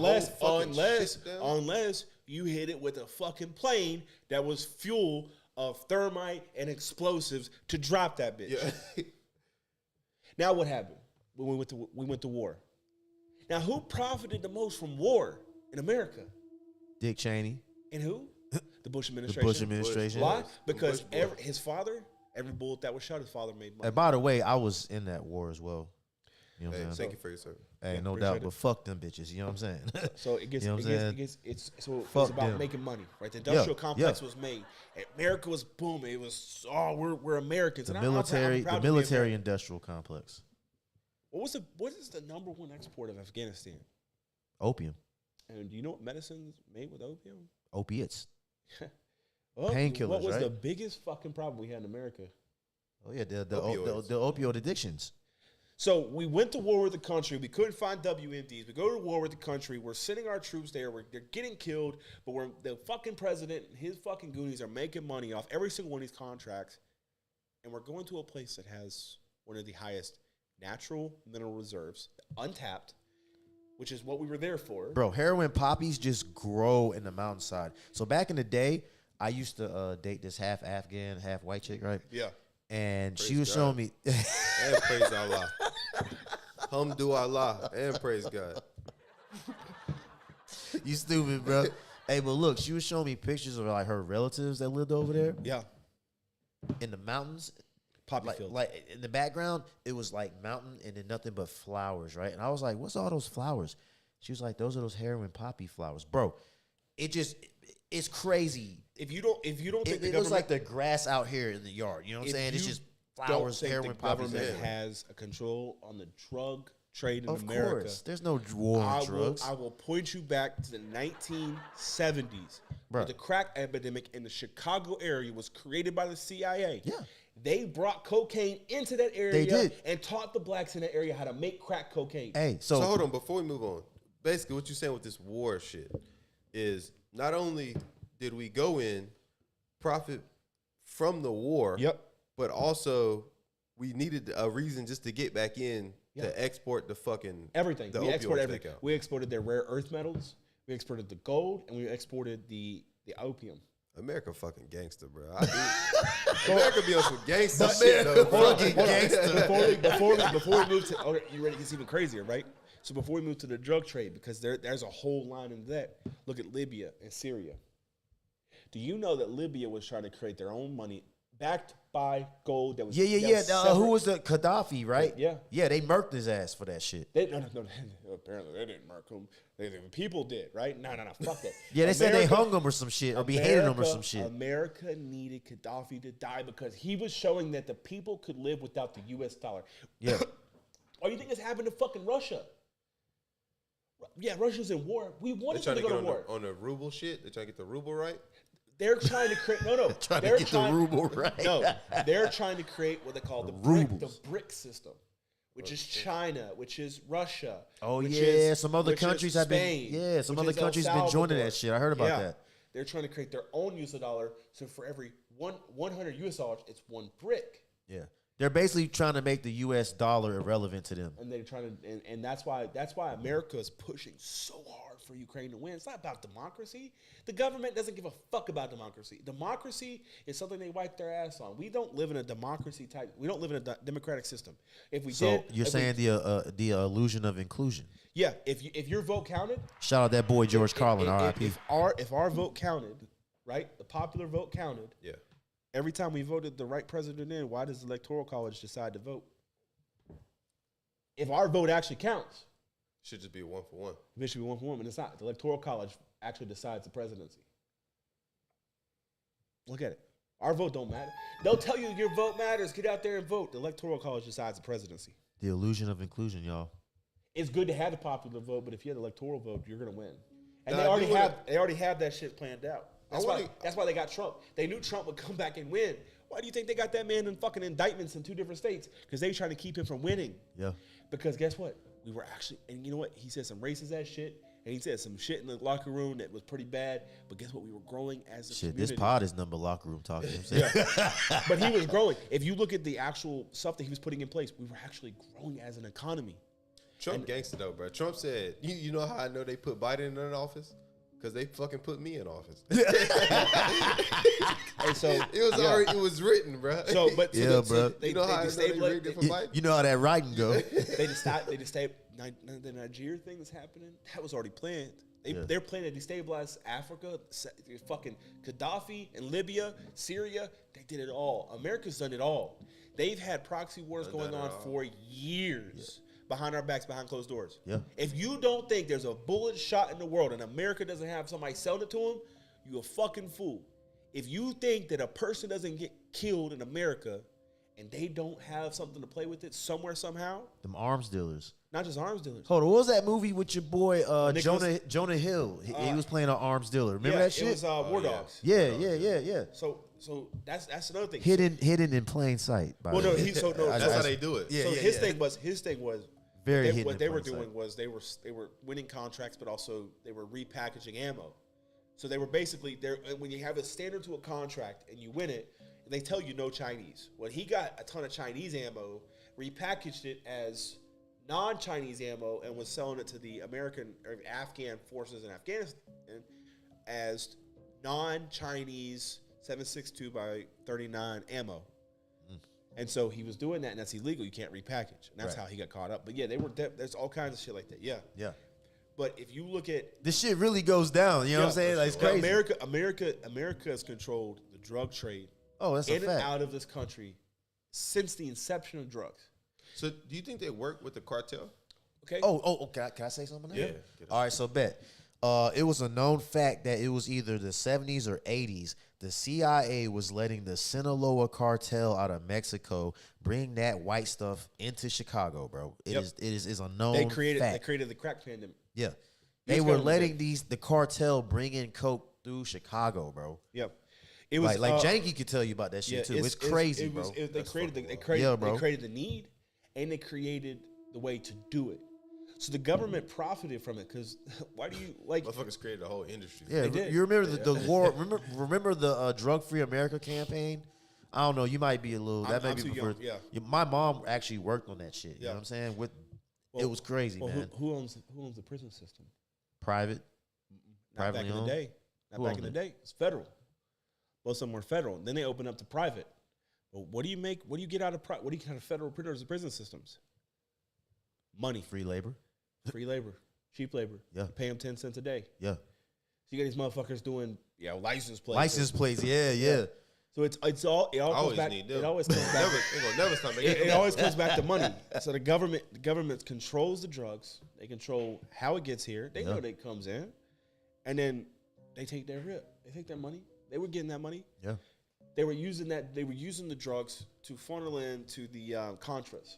unless you hit it with a fucking plane that was full of thermite and explosives to drop that bitch. Yeah. Now what happened when we went to war? Now who profited the most from war in America? Dick Cheney. And who? The Bush The administration. Bush administration. Why? Because Bush boy. his father, every bullet that was shot, his father made money. And by the way, I was in that war as well. You know what Hey, I'm saying? thank you for your service. Hey, Yeah, no appreciate doubt. it. But fuck them bitches. You know what I'm saying? So it gets, You know what I'm saying? it's Fuck about them. making money, right? The industrial Yeah, complex yeah. was made. America was booming. It was we're Americans. the And I'm proud military, to the be military American. industrial complex. What is the number one export of Afghanistan? Opium, And do you know what medicine's made with opium? opiates. Well, Painkillers, What was right? the biggest fucking problem we had in America? Oh yeah, the Opioids. opioid addictions. So we went to war with the country. We couldn't find WMDs. We go to war with the country. We're sending our troops there. They're getting killed, but the fucking president and his fucking goonies are making money off every single one of these contracts. And we're going to a place that has one of the highest natural mineral reserves, untapped, which is what we were there for. Bro, heroin poppies just grow in the mountainside. So back in the day, I used to date this half Afghan, half white chick, right? Yeah. And she Praise was God. showing me. And praise Allah. Hamdulillah. And praise God. You stupid, bro. Hey, but look, she was showing me pictures of like her relatives that lived over there Yeah. in the mountains. Poppy Like, fields. like in the background, it was like mountain and then nothing but flowers, right? And I was like, "What's all those flowers?" She was like, "Those are those heroin poppy flowers, bro." It's crazy. If you don't think It the looks government like the grass out here in the yard. You know what I'm If saying? It's you just don't flowers, think heroin the poppies. government everywhere. has a control on the drug trade in Of America. course, there's no war on drugs. I will point you back to the 1970s. Bruh. Where the crack epidemic in the Chicago area was created by the CIA. Yeah. They brought cocaine into that area They did. and taught the blacks in that area how to make crack cocaine. Hey, So hold on, before we move on. Basically, what you're saying with this war shit is not only did we go in, profit from the war, Yep. but also we needed a reason just to get back in Yeah. to export the fucking Everything. the We exported opioids back everything. out. We exported their rare earth metals. We exported the gold, and we exported the opium. America fucking gangster, bro. America be on some gangster shit, though. Hold on, Fucking hold on. Before we move to, okay, you ready? It's even crazier, right? So before we move to the drug trade, because there's a whole line in that. Look at Libya and Syria. Do you know that Libya was trying to create their own money backed by gold that was yeah. Who separate? was the Gaddafi, right? Yeah. Yeah, they murked his ass for that shit. No. Apparently they didn't mark him. The people did, right? No. Fuck that. Yeah, they said they America- hung him or some shit, or beheaded him or some shit. America needed Gaddafi to die because he was showing that the people could live without the U.S. dollar. Yeah. Or you think it's happened to fucking Russia? Yeah, Russia's in war. We They're wanted trying them to to get go to war. on the ruble shit. They're trying to get the ruble right. They're trying to create Trying to they're get the ruble right. No, they're trying to create what they call the rubles. BRIC system, which is China, which is Russia. Oh which yeah, is- some other which is countries have been. Spain, Yeah, some which other is El countries have been joining Salvador. that shit. I heard about Yeah. that. They're trying to create their own US dollar. So for every 100 US dollars, it's one brick. Yeah, they're basically trying to make the U.S. dollar irrelevant to them. And they're trying to, and that's why America is pushing so hard for Ukraine to win. It's not about democracy. The government doesn't give a fuck about democracy. Democracy is something they wipe their ass on. We don't live in a democracy type. We don't live in a democratic system. If we So did, you're if we- saying the illusion of inclusion. yeah, if your vote counted, Shout out that boy George Carlin, R.I.P. if our vote counted, right, the popular vote counted. Yeah. Every time we voted the right president in, why does the Electoral College decide to vote? If our vote actually counts, Should just be a 1-for-1. it should be 1-for-1, and it's not. The Electoral College actually decides the presidency. Look at it. Our vote don't matter. They'll tell you your vote matters. Get out there and vote. The Electoral College decides the presidency. The illusion of inclusion, y'all. It's good to have the popular vote, but if you have the electoral vote, you're gonna win. And Now, they I already do wanna- have that shit planned out. That's why they got Trump. They knew Trump would come back and win. Why do you think they got that man in fucking indictments in 2 different states? Because they trying to keep him from winning. Yeah. Because guess what? We were actually, and you know what? He said some racist ass shit, and he said some shit in the locker room that was pretty bad. But guess what? We were growing as a Shit, community. this pod is number locker room talk. You know what I'm saying? But he was growing. If you look at the actual stuff that he was putting in place, we were actually growing as an economy. Trump gangster though, bro. Trump said, you know how I know they put Biden in office? Because they fucking put me in office. And so It was written, bro. So, but Yeah, bro. they, you know how I know they rigged it for You, Biden? you know how that writing go. they just the Nigeria thing that's happening. That was already planned. They're planning to destabilize Africa, fucking Gaddafi and Libya, Syria. They did it all. America's done it all. They've had proxy wars going on for years behind our backs, behind closed doors. Yeah. If you don't think there's a bullet shot in the world and America doesn't have somebody selling it to them, you a fucking fool. If you think that a person doesn't get killed in America and they don't have something to play with it somewhere, somehow. Them arms dealers. Not just arms dealers. Hold on, what was that movie with your boy Jonah Hill? He was playing an arms dealer. Remember that shit? It was War Dogs. Yeah. So that's another thing. Hidden in plain sight. By the way. That's how they do it. Yeah, his thing was very what hidden. What they were in plain doing sight. was they were winning contracts, but also they were repackaging ammo. So they were basically there. When you have a standard to a contract and you win it, they tell you no Chinese. Well, he got a ton of Chinese ammo, repackaged it as non-Chinese ammo, and was selling it to the American or Afghan forces in Afghanistan as non-Chinese 7.62 by 39 ammo. And so he was doing that, and that's illegal. You can't repackage, and that's how he got caught up. But yeah, there's all kinds of shit like that. Yeah. But if you look at this shit really goes down. You know what I'm saying? Like, it's crazy. America has controlled the drug trade. Oh, that's a in fact. and out of this country since the inception of drugs. So do you think they work with the cartel? Okay. Oh, can I say something? Now? Yeah. All right, so bet. It was a known fact that it was either the 70s or 80s. The CIA was letting the Sinaloa cartel out of Mexico bring that white stuff into Chicago, bro. It is a known They created the crack pandemic. Yeah. They were letting the cartel bring in coke through Chicago, bro. Yep. It was like Janky could tell you about that shit too. It's crazy, bro. They created the need, and they created the way to do it. So the government profited from it because why do you like? Motherfuckers created a whole industry. Yeah, you remember the war? Remember the Drug Free America campaign? I don't know. You might be a little. That may be before. Yeah. My mom actually worked on that shit. You know what I'm saying? It was crazy, man. Who owns the prison system? Private. Not back in the day. Not back in the day. It's federal. Most of them were federal. Then they opened up to private. But what do you make? What do you get out of what do you get out of federal prison systems? Money. Free labor. Free labor. Cheap labor. Yeah. You pay them 10 cents a day. Yeah. So you got these motherfuckers doing license plates. License plates. Yeah. So it all comes back. It always comes back. Never stop making It always comes back to money. So the government controls the drugs. They control how it gets here. They know that it comes in, and then they take their rip. They take their money. They were getting that money. Yeah. They were using that. They were using the drugs to funnel into the Contras.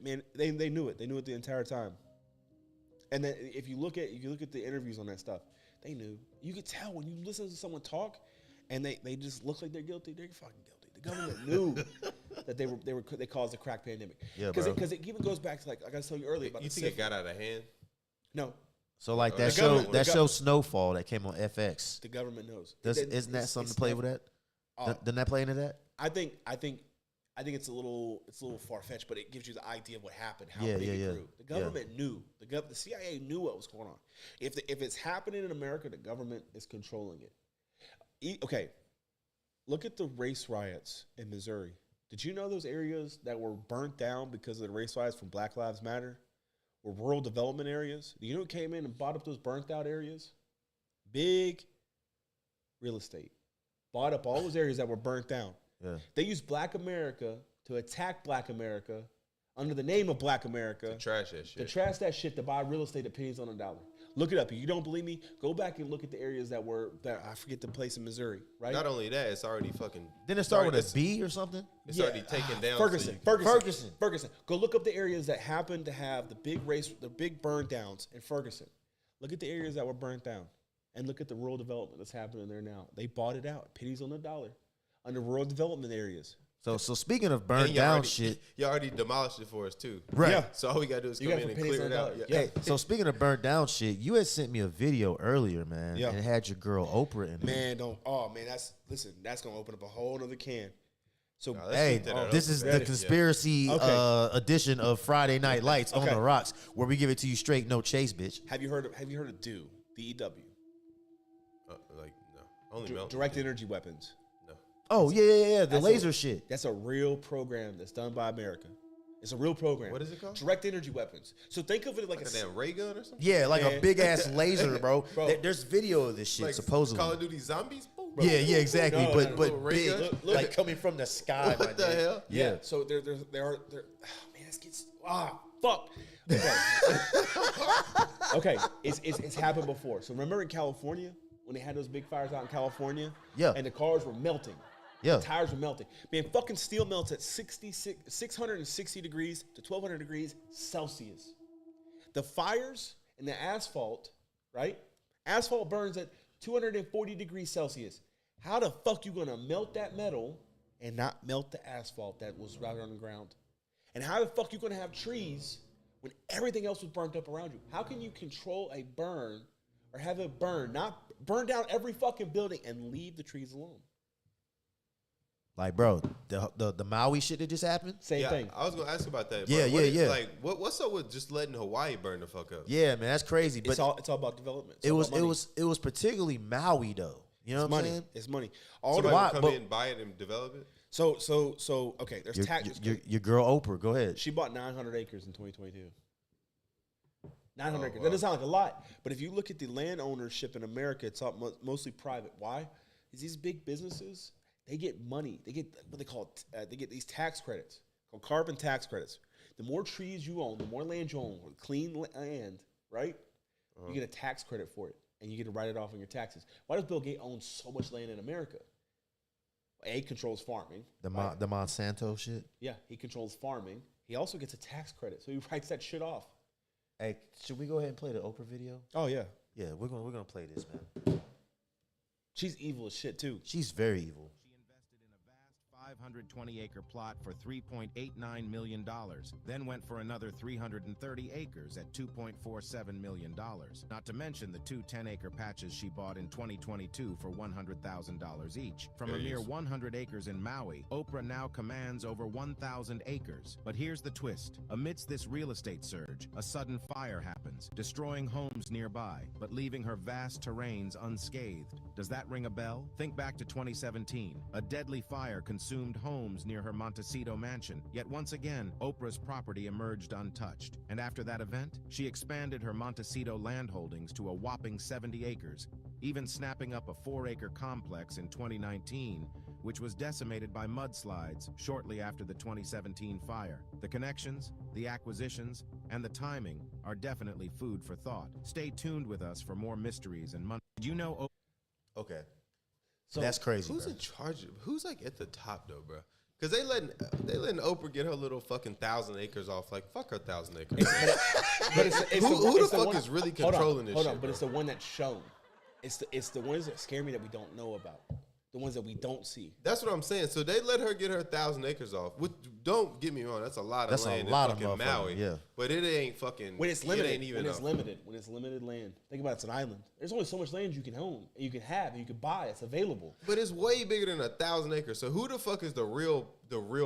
Man, they knew it. They knew it the entire time. And then if you look at the interviews on that stuff, they knew. You could tell when you listen to someone talk, and they just look like they're guilty. They're fucking guilty. The government knew that they caused the crack pandemic. Yeah, because it even goes back to like I was telling you earlier about. You think it got out of hand? No. So like that show Snowfall that came on FX. The government knows. Isn't that something to play with that? Doesn't that play into that? I think it's a little far fetched, but it gives you the idea of what happened, how big it grew. The government knew. The CIA knew what was going on. If it's happening in America, the government is controlling it. Okay, look at the race riots in Missouri. Did you know those areas that were burnt down because of the race riots from Black Lives Matter were rural development areas? Do you know who came in and bought up those burnt out areas? Big real estate. Bought up all those areas that were burnt down. Yeah. They used Black America to attack Black America under the name of Black America. To trash that shit. To trash that shit to buy real estate at pennies on the dollar. Look it up. If you don't believe me, go back and look at the areas that I forget the place in Missouri, right? Not only that, it's already fucking. Didn't it start with a B or something? It's already taken down. Ferguson. Go look up the areas that happened to have the big burn downs in Ferguson. Look at the areas that were burnt down. And look at the rural development that's happening there now. They bought it out, pennies on the dollar, under rural development areas. So speaking of burned down shit, you already demolished it for us too, right? Yeah. So all we gotta do is come in and clear it out. Yeah. Hey, so speaking of burned down shit, you had sent me a video earlier, man, and it had your girl Oprah in it. Man, that's gonna open up a whole other can. So this is the conspiracy edition of Friday Night Lights on the Rocks, where we give it to you straight, no chase, bitch. Have you heard of DEW? DEW. No, only direct energy weapons. Oh, yeah. The laser shit. That's a real program that's done by America. It's a real program. What is it called? Direct energy weapons. So think of it like a damn ray gun or something. Yeah, like a big ass laser, bro. Bro. There's video of this shit Like supposedly. Call of Duty Zombies. Boom, Yeah, exactly. No, but no, but no, ray big, gun. Look like at- coming from the sky. What the hell? Yeah. So there are. Oh man, this gets. Fuck. Okay. Okay. It's happened before. So remember in California when they had those big fires out in California? Yeah. And the cars were melting. Yeah. The tires were melting. Man, fucking steel melts at 660 degrees to 1200 degrees Celsius. The fires in the asphalt, right? Asphalt burns at 240 degrees Celsius. How the fuck you gonna melt that metal and not melt the asphalt that was right on the ground? And how the fuck you gonna have trees when everything else was burnt up around you? How can you control a burn or have it burn, not burn down every fucking building and leave the trees alone? Like, bro, the Maui shit that just happened. Same thing. I was gonna ask about that. Yeah, What yeah. Like, what's up with just letting Hawaii burn the fuck up? Yeah, man, that's crazy. But It's all about development. It's it all was about money. it was particularly Maui though. You know It's what I'm money. saying? It's money. All Somebody why- would come but- in, buy it, and develop it. so okay. There's Your, tax. your girl Oprah, go ahead. She bought 900 acres in 2022. 900 acres. wow. That doesn't sound like a lot, but if you look at the land ownership in America, it's all mostly private. Why? Is these big businesses, they get money. They get what they call they get these tax credits called carbon tax credits. The more trees you own, the more land you own, clean land, right? You get a tax credit for it, and you get to write it off on your taxes. Why does Bill Gates own so much land in America? A, controls farming. The right? the Monsanto shit. Yeah, he controls farming. He also gets a tax credit, so he writes that shit off. Hey, should we go ahead and play the Oprah video? Oh yeah, Yeah, we're gonna play this, man. she's evil as shit too. She's very evil. She invested in a vast 520-acre plot for $3.89 million, then went for another 330 acres at $2.47 million. Not to mention the two 10-acre patches she bought in 2022 for $100,000 each. From a There he mere is. 100 acres in Maui, Oprah now commands over 1,000 acres. But here's the twist. Amidst this real estate surge, a sudden fire happens, destroying homes nearby, but leaving her vast terrains unscathed. Does that ring a bell? Think back to 2017. A deadly fire consumed homes near her Montecito mansion, yet once again, Oprah's property emerged untouched. And after that event, she expanded her Montecito land holdings to a whopping 70 acres, even snapping up a 4-acre complex in 2019, which was decimated by mudslides shortly after the 2017 fire. The connections, the acquisitions, and the timing are definitely food for thought. Stay tuned with us for more mysteries and Did you know Okay, So that's crazy. Who's bro. in charge? Who's like at the top though, bro? Because they letting Oprah get her little fucking 1,000 acres off. Like fuck her 1,000 acres. But it's Who it's the fuck one- is really hold on, controlling this Hold shit, on, but bro? it's the one that's shown. It's the ones that scare me that we don't know about. The ones that we don't see. That's what I'm saying. So they let her get her 1,000 acres off. Which, don't get me wrong, that's a lot of That's a land lot in of fucking motherfuckers, Maui. yeah. But it ain't fucking. When it's It limited, ain't even when it's limited land. Think about it, it's an island. There's only so much land you can own, and you can have, and you can buy. It's available. But it's way bigger than 1,000 acres. So who the fuck is the real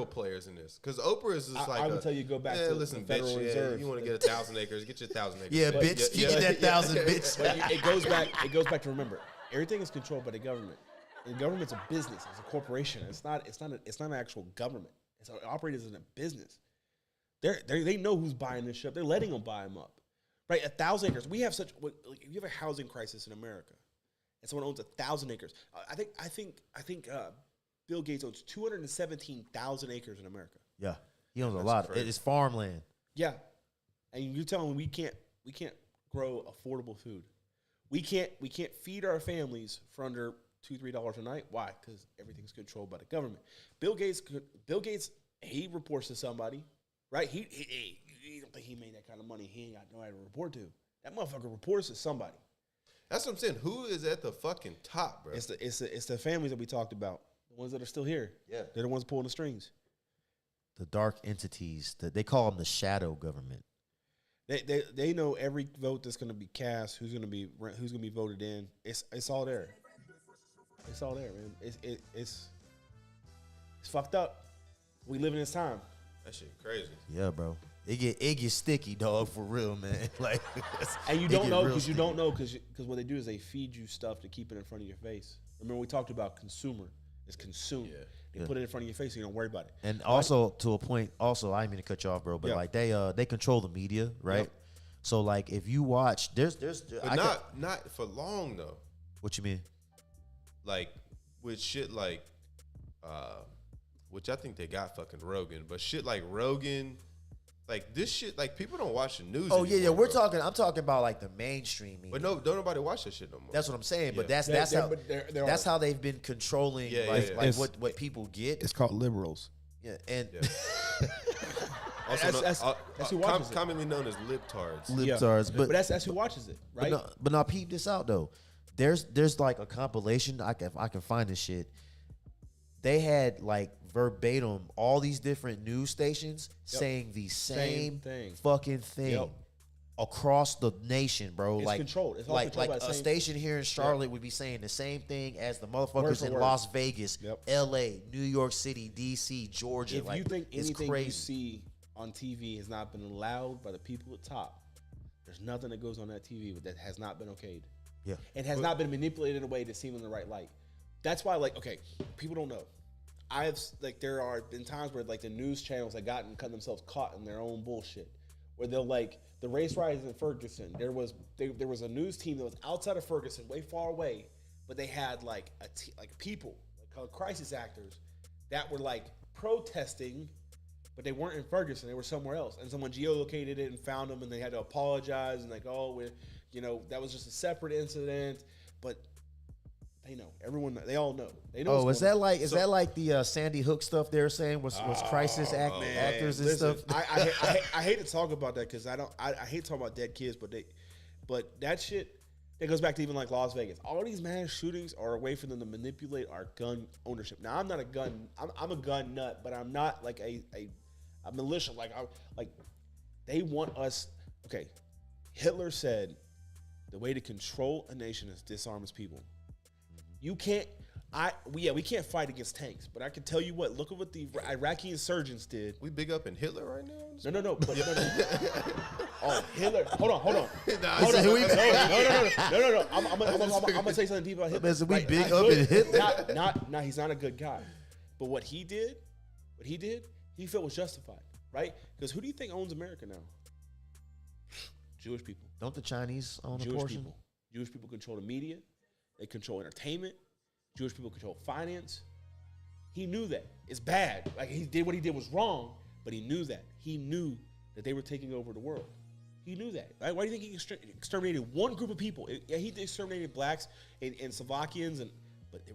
players in this? Because Oprah is just I would tell you go back yeah, to listen, the Federal bitch, Reserve. you want to get 1,000 acres? Get your 1,000 acres. Yeah, But- bitch, you get that 1,000, bitch. But it goes back. It goes back to remember, everything is controlled by the government. And the government's a business. It's a corporation. It's not an actual government. It's operated as a business. They know who's buying this shit. They're letting them buy them up. Right, 1,000 acres. We have you have a housing crisis in America, and someone owns 1,000 acres. I think Bill Gates owns 217,000 acres in America. Yeah, he owns a That's lot. crazy. It's farmland. Yeah, and you're telling me we can't grow affordable food. We can't feed our families for under $2-3 a night. Why? Because everything's controlled by the government. Bill Gates, he reports to somebody, right? He don't think he made that kind of money. He ain't got nobody to report to. That motherfucker reports to somebody. That's what I'm saying. Who is at the fucking top, bro? It's the families that we talked about, the ones that are still here. Yeah. They're the ones pulling the strings. The dark entities that they call them the shadow government. They know every vote that's going to be cast, who's going to be voted in. It's all there. It's all there, man. It's fucked up. We live in this time. That shit crazy. Yeah, bro. It get sticky, dog, for real, man. Like, And you it don't get know real because you sticky. don't know because what they do is they feed you stuff to keep it in front of your face. Remember we talked about consumer. It's consumed. Yeah. They put it in front of your face so you don't worry about it. And also to a point, also I didn't mean to cut you off, bro, but Yeah. like they control the media, right? Yep. So like if you watch, there's But not for long though. what you mean? Like with shit like, which I think they got fucking Rogan, but shit like Rogan, like this shit, like people don't watch the news. Oh yeah, anymore, yeah. bro. I'm talking about like the mainstream media. But no, don't nobody watch that shit no more. That's what I'm saying. But Yeah. that's how they've been controlling Yeah, like, yeah. like what people get. It's called liberals. Yeah, and Yeah. Also, That's who watches it. commonly known as libtards. libtards. But that's who watches it, right? But now peep this out though. There's like a compilation. I can find this shit. They had like verbatim all these different news stations saying the same thing. fucking thing. Yep. Across the nation, bro. It's like controlled. It's all like controlled by the a same- station here in Charlotte would be saying the same thing as the Word motherfuckers for in word. Las Vegas, Yep. L.A., New York City, D.C., Georgia. If like, you think it's anything crazy. you see on TV has not been allowed by the people at top, there's nothing that goes on that TV that has not been okayed. Yeah. And has not been manipulated in a way to seem in the right light. That's why, like, okay, people don't know. There are been times where, like, the news channels have gotten themselves caught in their own bullshit. Where they'll, like, the race riots in Ferguson, there was a news team that was outside of Ferguson, way far away, but they had, like, people, like, called crisis actors, that were, like, protesting, but they weren't in Ferguson, they were somewhere else. And someone geolocated it and found them, and they had to apologize, and like, that was just a separate incident. But they know. They all know. They know. Oh, is that like the Sandy Hook stuff they were saying was crisis actors and Listen, stuff? I hate to talk about that because I hate talking about dead kids, but that shit that goes back to even like Las Vegas. All these mass shootings are a way for them to manipulate our gun ownership. Now I'm not a gun. I'm a gun nut, but I'm not like a militia. Like they want us. Okay, Hitler said the way to control a nation is disarm its people. You can't. We can't fight against tanks, but I can tell you what. Look at what the Iraqi insurgents did. We big up in Hitler right now. No. Oh, Hitler. Hold on. Nah, Hold on. we- No. I'm gonna say something deep about Hitler. Listen, we Like, big not up good. in Hitler. Not. He's not a good guy. But what he did, he felt was justified, right? Because who do you think owns America now? Jewish people. Don't the Chinese own a Jewish portion? people. Jewish people control the media. They control entertainment. Jewish people control finance. He knew that. It's bad. Like, he did what he did was wrong, but he knew that. He knew that they were taking over the world. He knew that. Right? Why do you think he exterminated one group of people? Yeah, he exterminated blacks and Slovakians, but the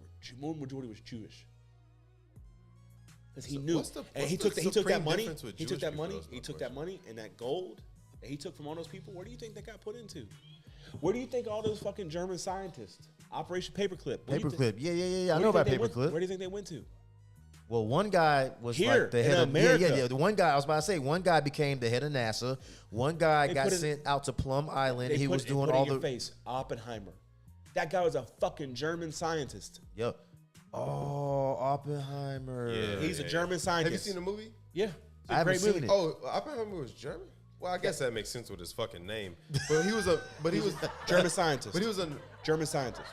majority was Jewish. Because he knew. And he took that money. He took that money and that gold that he took from all those people. Where do you think that got put into? Where do you think all those fucking German scientists, Operation Paperclip? Paperclip. Yeah. I know about Paperclip. Where do you think they went to? Well, one guy was Here, like the in head of America. Yeah. The one guy I was about to say, one guy became the head of NASA. One guy They got put it- sent out to Plum Island. They He put was it- doing put it in all your the face. Oppenheimer. That guy was a fucking German scientist. Yep. Oh, Oppenheimer. Yeah. He's a German Have scientist. you seen the movie? Yeah, it's a I haven't great seen movie. it. Oh, Oppenheimer was German. Well, I guess that makes sense with his fucking name. But he was German scientist. But he was a. German scientist.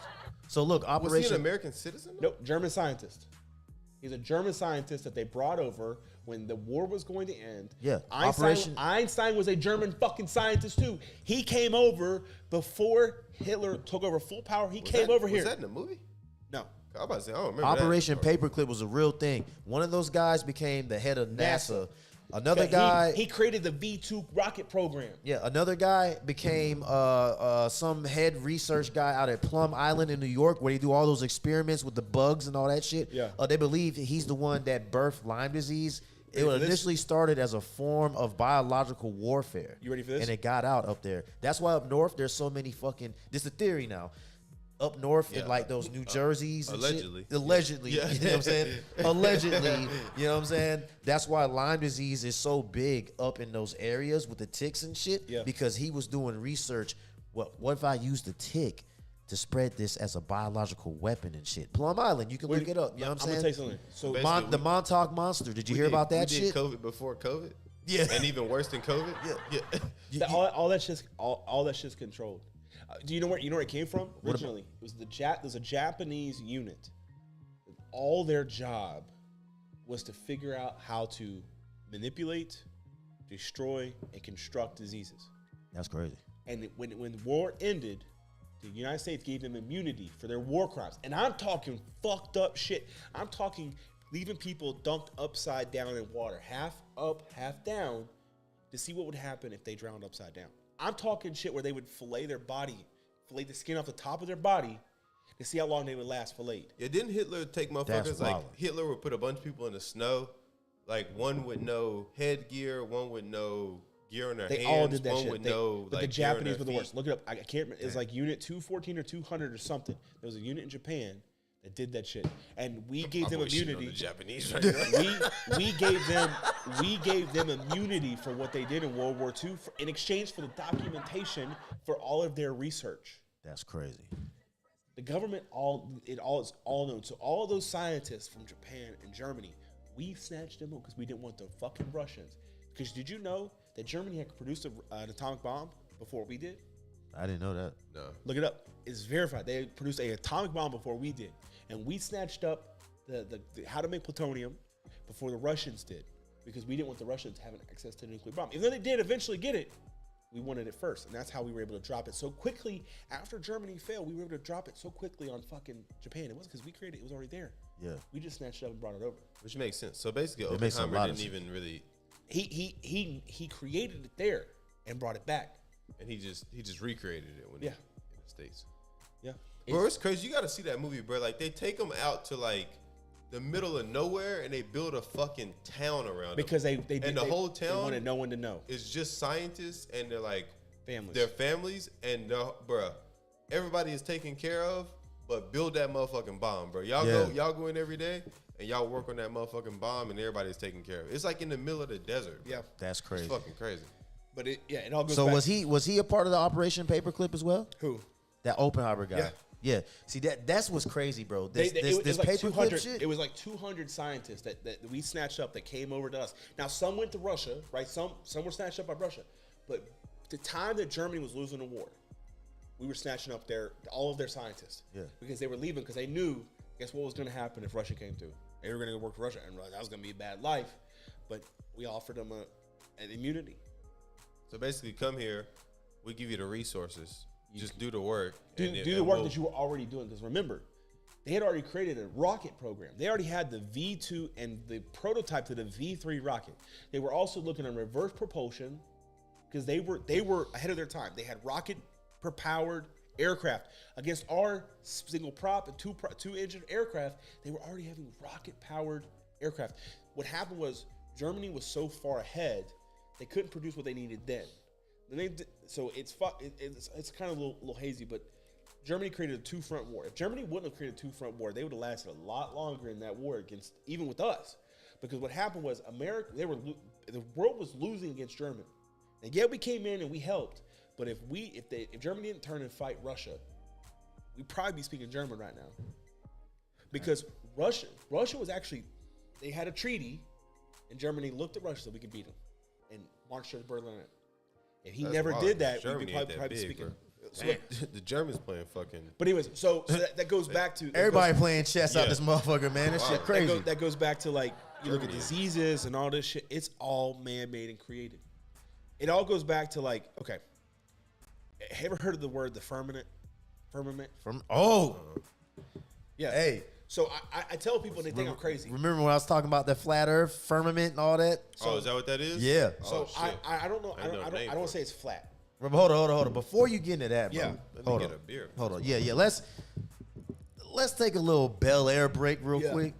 So look, Was he an Operation. American citizen? Nope, German scientist. He's a German scientist that they brought over when the war was going to end. Yeah, Operation- Einstein was a German fucking scientist too. He came over before Hitler took over full power. He came over here. Was that in the movie? No. I was about to say, I don't remember Operation that. Paperclip was a real thing. One of those guys became the head of NASA. NASA. Another He- guy. He created the V2 rocket program. Yeah, another guy became some head research guy out at Plum Island in New York, where they do all those experiments with the bugs and all that shit. Yeah. They believe he's the one that birthed Lyme disease. It Ready for this? initially started as a form of biological warfare. You ready for this? And it got out up there. That's why up north there's so many fucking. This is the theory now. Up north in Yeah. like those New Jerseys and Allegedly. shit. Allegedly. Yeah. You know what I'm saying? Allegedly. You know what I'm saying? That's why Lyme disease is so big up in those areas with the ticks and shit. Yeah. Because he was doing research. What if I use the tick to spread this as a biological weapon and shit? Plum Island, you can look it up. You know what I'm I'm saying? gonna tell you something. So Basically, The Montauk Monster. Did you hear about that we shit? did COVID before COVID. Yeah. And even worse than COVID. Yeah. all that shit's controlled. Do you know where it came from originally? It was there's a Japanese unit. all their job was to figure out how to manipulate, destroy, and construct diseases. That's crazy. And when the war ended, the United States gave them immunity for their war crimes. And I'm talking fucked up shit. I'm talking leaving people dunked upside down in water, half up, half down, to see what would happen if they drowned upside down. I'm talking shit where they would fillet their body, fillet the skin off the top of their body to see how long they would last filleted. Yeah, didn't Hitler take motherfuckers? Like, Hitler would put a bunch of people in the snow. Like, one with no headgear, one with no gear on their hands. They all did that one shit. with no, but like, the Japanese were the feet. worst. Look it up. I can't remember. It was like Unit 214 or 200 or something. There was a unit in Japan that did that shit. And we gave them immunity. The Japanese right now. we gave them immunity for what they did in World War II in exchange for the documentation for all of their research. That's crazy. The government is all known. So all of those scientists from Japan and Germany, we snatched them up because we didn't want the fucking Russians. Because did you know that Germany had produced an atomic bomb before we did? I didn't know that. No. Look it up. It's verified. They produced an atomic bomb before we did. And we snatched up the how to make plutonium before the Russians did. Because we didn't want the Russians having access to the nuclear bomb. Even though they did eventually get it, we wanted it first. And that's how we were able to drop it so quickly. After Germany failed, we were able to drop it so quickly on fucking Japan. It wasn't because we created it. It was already there. Yeah. We just snatched it up and brought it over. Which makes sense. So basically, It makes a Oppenheimer lot of didn't even really, He created it there and brought it back. and he just recreated it when he in the States. Yeah. Bro, it's crazy. You got to see that movie, bro. Like, they take them out to, like, the middle of nowhere, and they build a fucking town around Because them. they and the whole they town wanted no one to know. is just scientists and they're like Families. their families, and bro, everybody is taken care of. But build that motherfucking bomb, bro. Y'all go in every day and y'all work on that motherfucking bomb, and everybody's taken care of. It's like in the middle of the desert. Bro. Yeah. That's crazy. It's fucking crazy. But it all goes So back. was he a part of the Operation Paperclip as well? Who? That Oppenheimer guy. Yeah. Yeah. See that's what's crazy, bro. This It was like paperclip 200. shit. It was like 200 scientists that we snatched up that came over to us. Now some went to Russia, right? Some were snatched up by Russia, but the time that Germany was losing the war, we were snatching up all of their scientists. Yeah. Because they were leaving because they knew, guess what was going to happen if Russia came through? They were going to go work for Russia, and that was going to be a bad life. But we offered them an immunity. So basically, come here. We give you the resources. Just do the work. Do the work that you were already doing. Because remember, they had already created a rocket program. They already had the V2 and the prototype to the V3 rocket. They were also looking at reverse propulsion because they were ahead of their time. They had rocket-powered aircraft against our single prop and two-engine aircraft. They were already having rocket-powered aircraft. What happened was Germany was so far ahead they couldn't produce what they needed then. So it's kind of a little hazy, but Germany created a two-front war. If Germany wouldn't have created a two-front war, they would have lasted a lot longer in that war even with us. Because what happened was the world was losing against Germany. And yeah, we came in and we helped, but if Germany didn't turn and fight Russia, we'd probably be speaking German right now. Because Russia was actually, they had a treaty, and Germany looked at Russia so we could beat them and marched to Berlin. If he never did that, we'd be probably speaking. So the Germans playing fucking. But anyways, so that goes back to Everybody playing chess out this motherfucker, man. This shit crazy. That goes back to like you look at diseases and all this shit. It's all man-made and created. It all goes back to like, okay, have you ever heard of the word the firmament? Yeah. Hey. So I tell people they think I'm crazy. Remember when I was talking about the flat Earth firmament and all that? So is that what that is? Yeah. So I don't know. I don't want to say it's flat. Hold on. Before you get into that, bro. Yeah. Let me get a beer. Hold on. Yeah. Let's take a little Bel Air break real quick,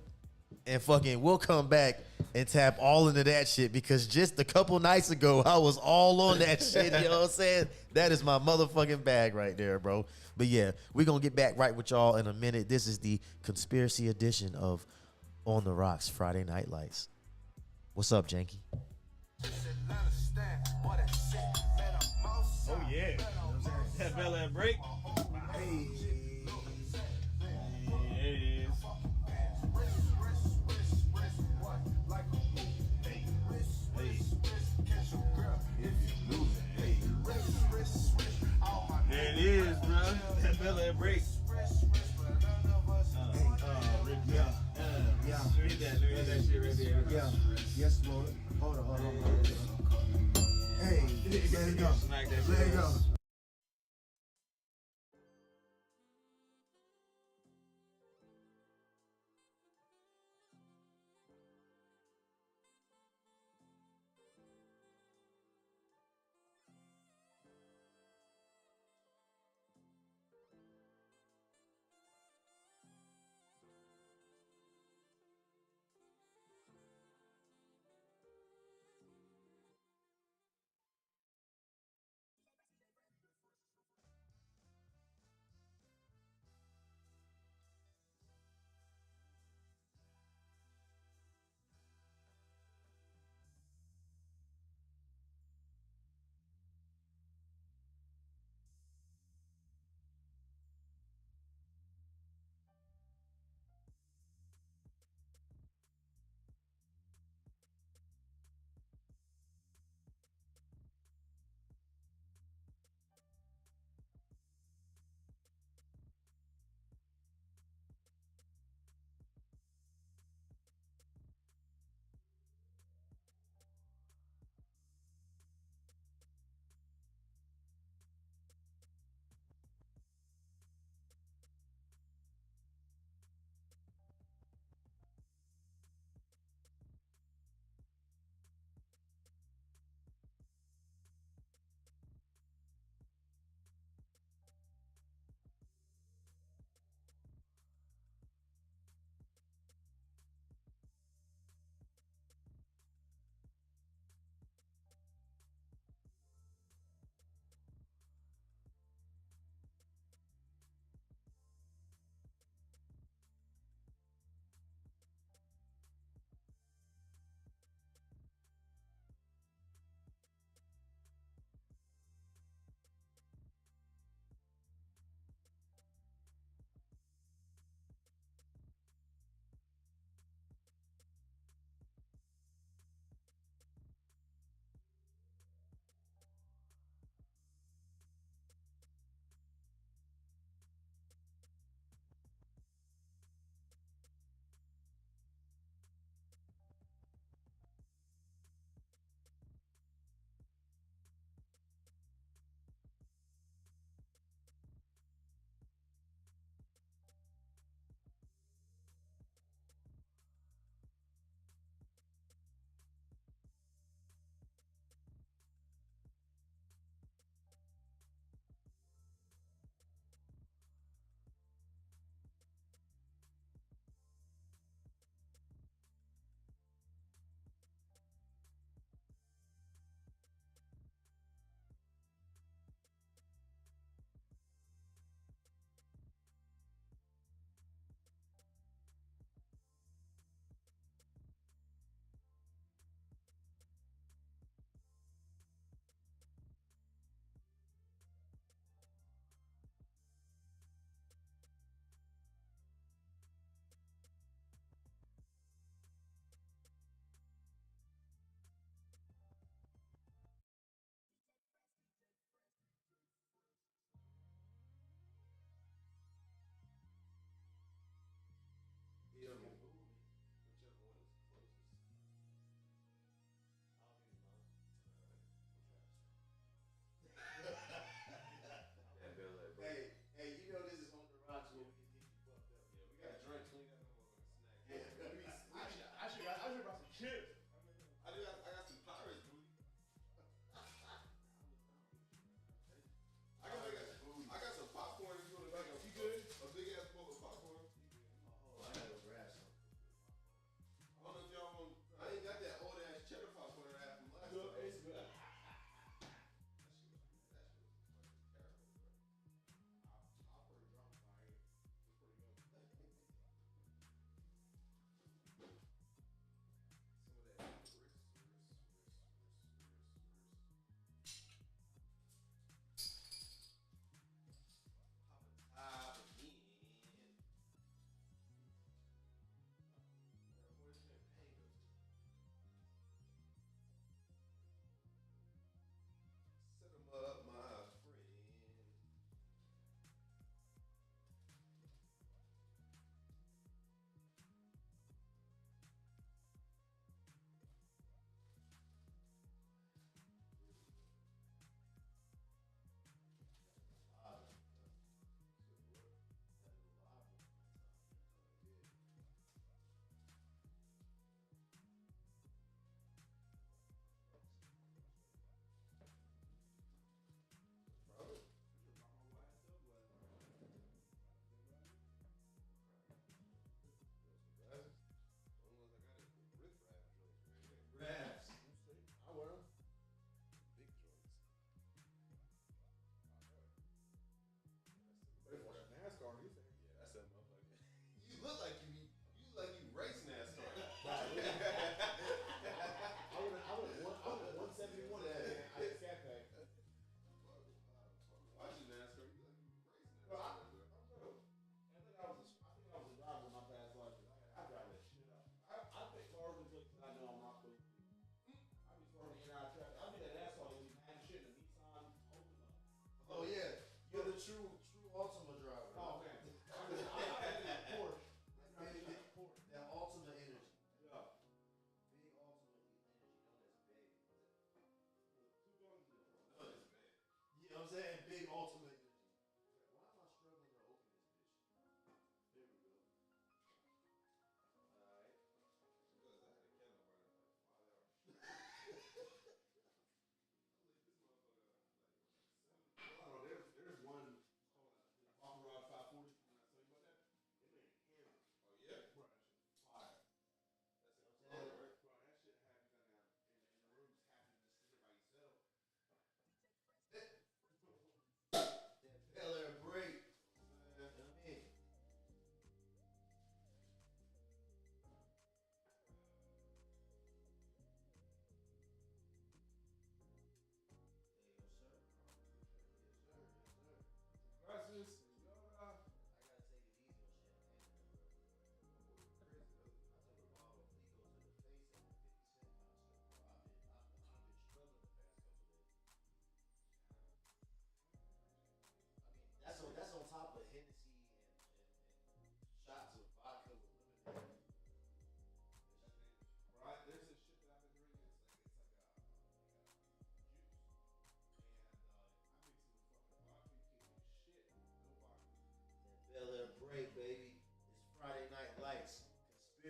and we'll come back and tap all into that shit because just a couple nights ago I was all on that shit. You know what I'm saying? That is my motherfucking bag right there, bro. But yeah, we're gonna get back right with y'all in a minute. This is the conspiracy edition of On the Rocks Friday Night Lights. What's up, Janky? Oh yeah, that Bel Air break. Hey. There it is. There it is, bro. That Bel Air break. Rick, yeah. Yeah. Yes, Lord. Hold on. Hey, let it go. Let it go.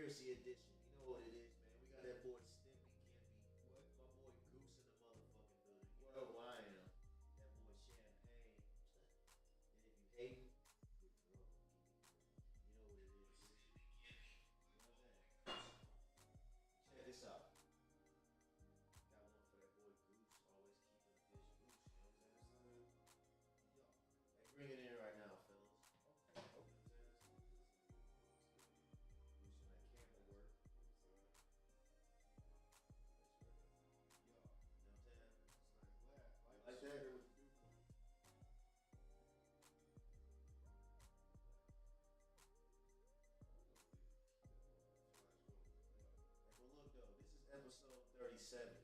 conspiracy edition. You know what it is, man. We got that boy Stimpy Gimpy. What? My boy Goose in the motherfucking building. You know who I am. That boy Champagne. And if you hate him, good girl. You know what it is. You know what I'm saying? Check this out. Got one for that boy Goose. Always keeping the bitch loose. You know what I'm saying? Yo. Hey, bring it in right now, fellas. Like that. Hey, well, look though, this is episode 37, right?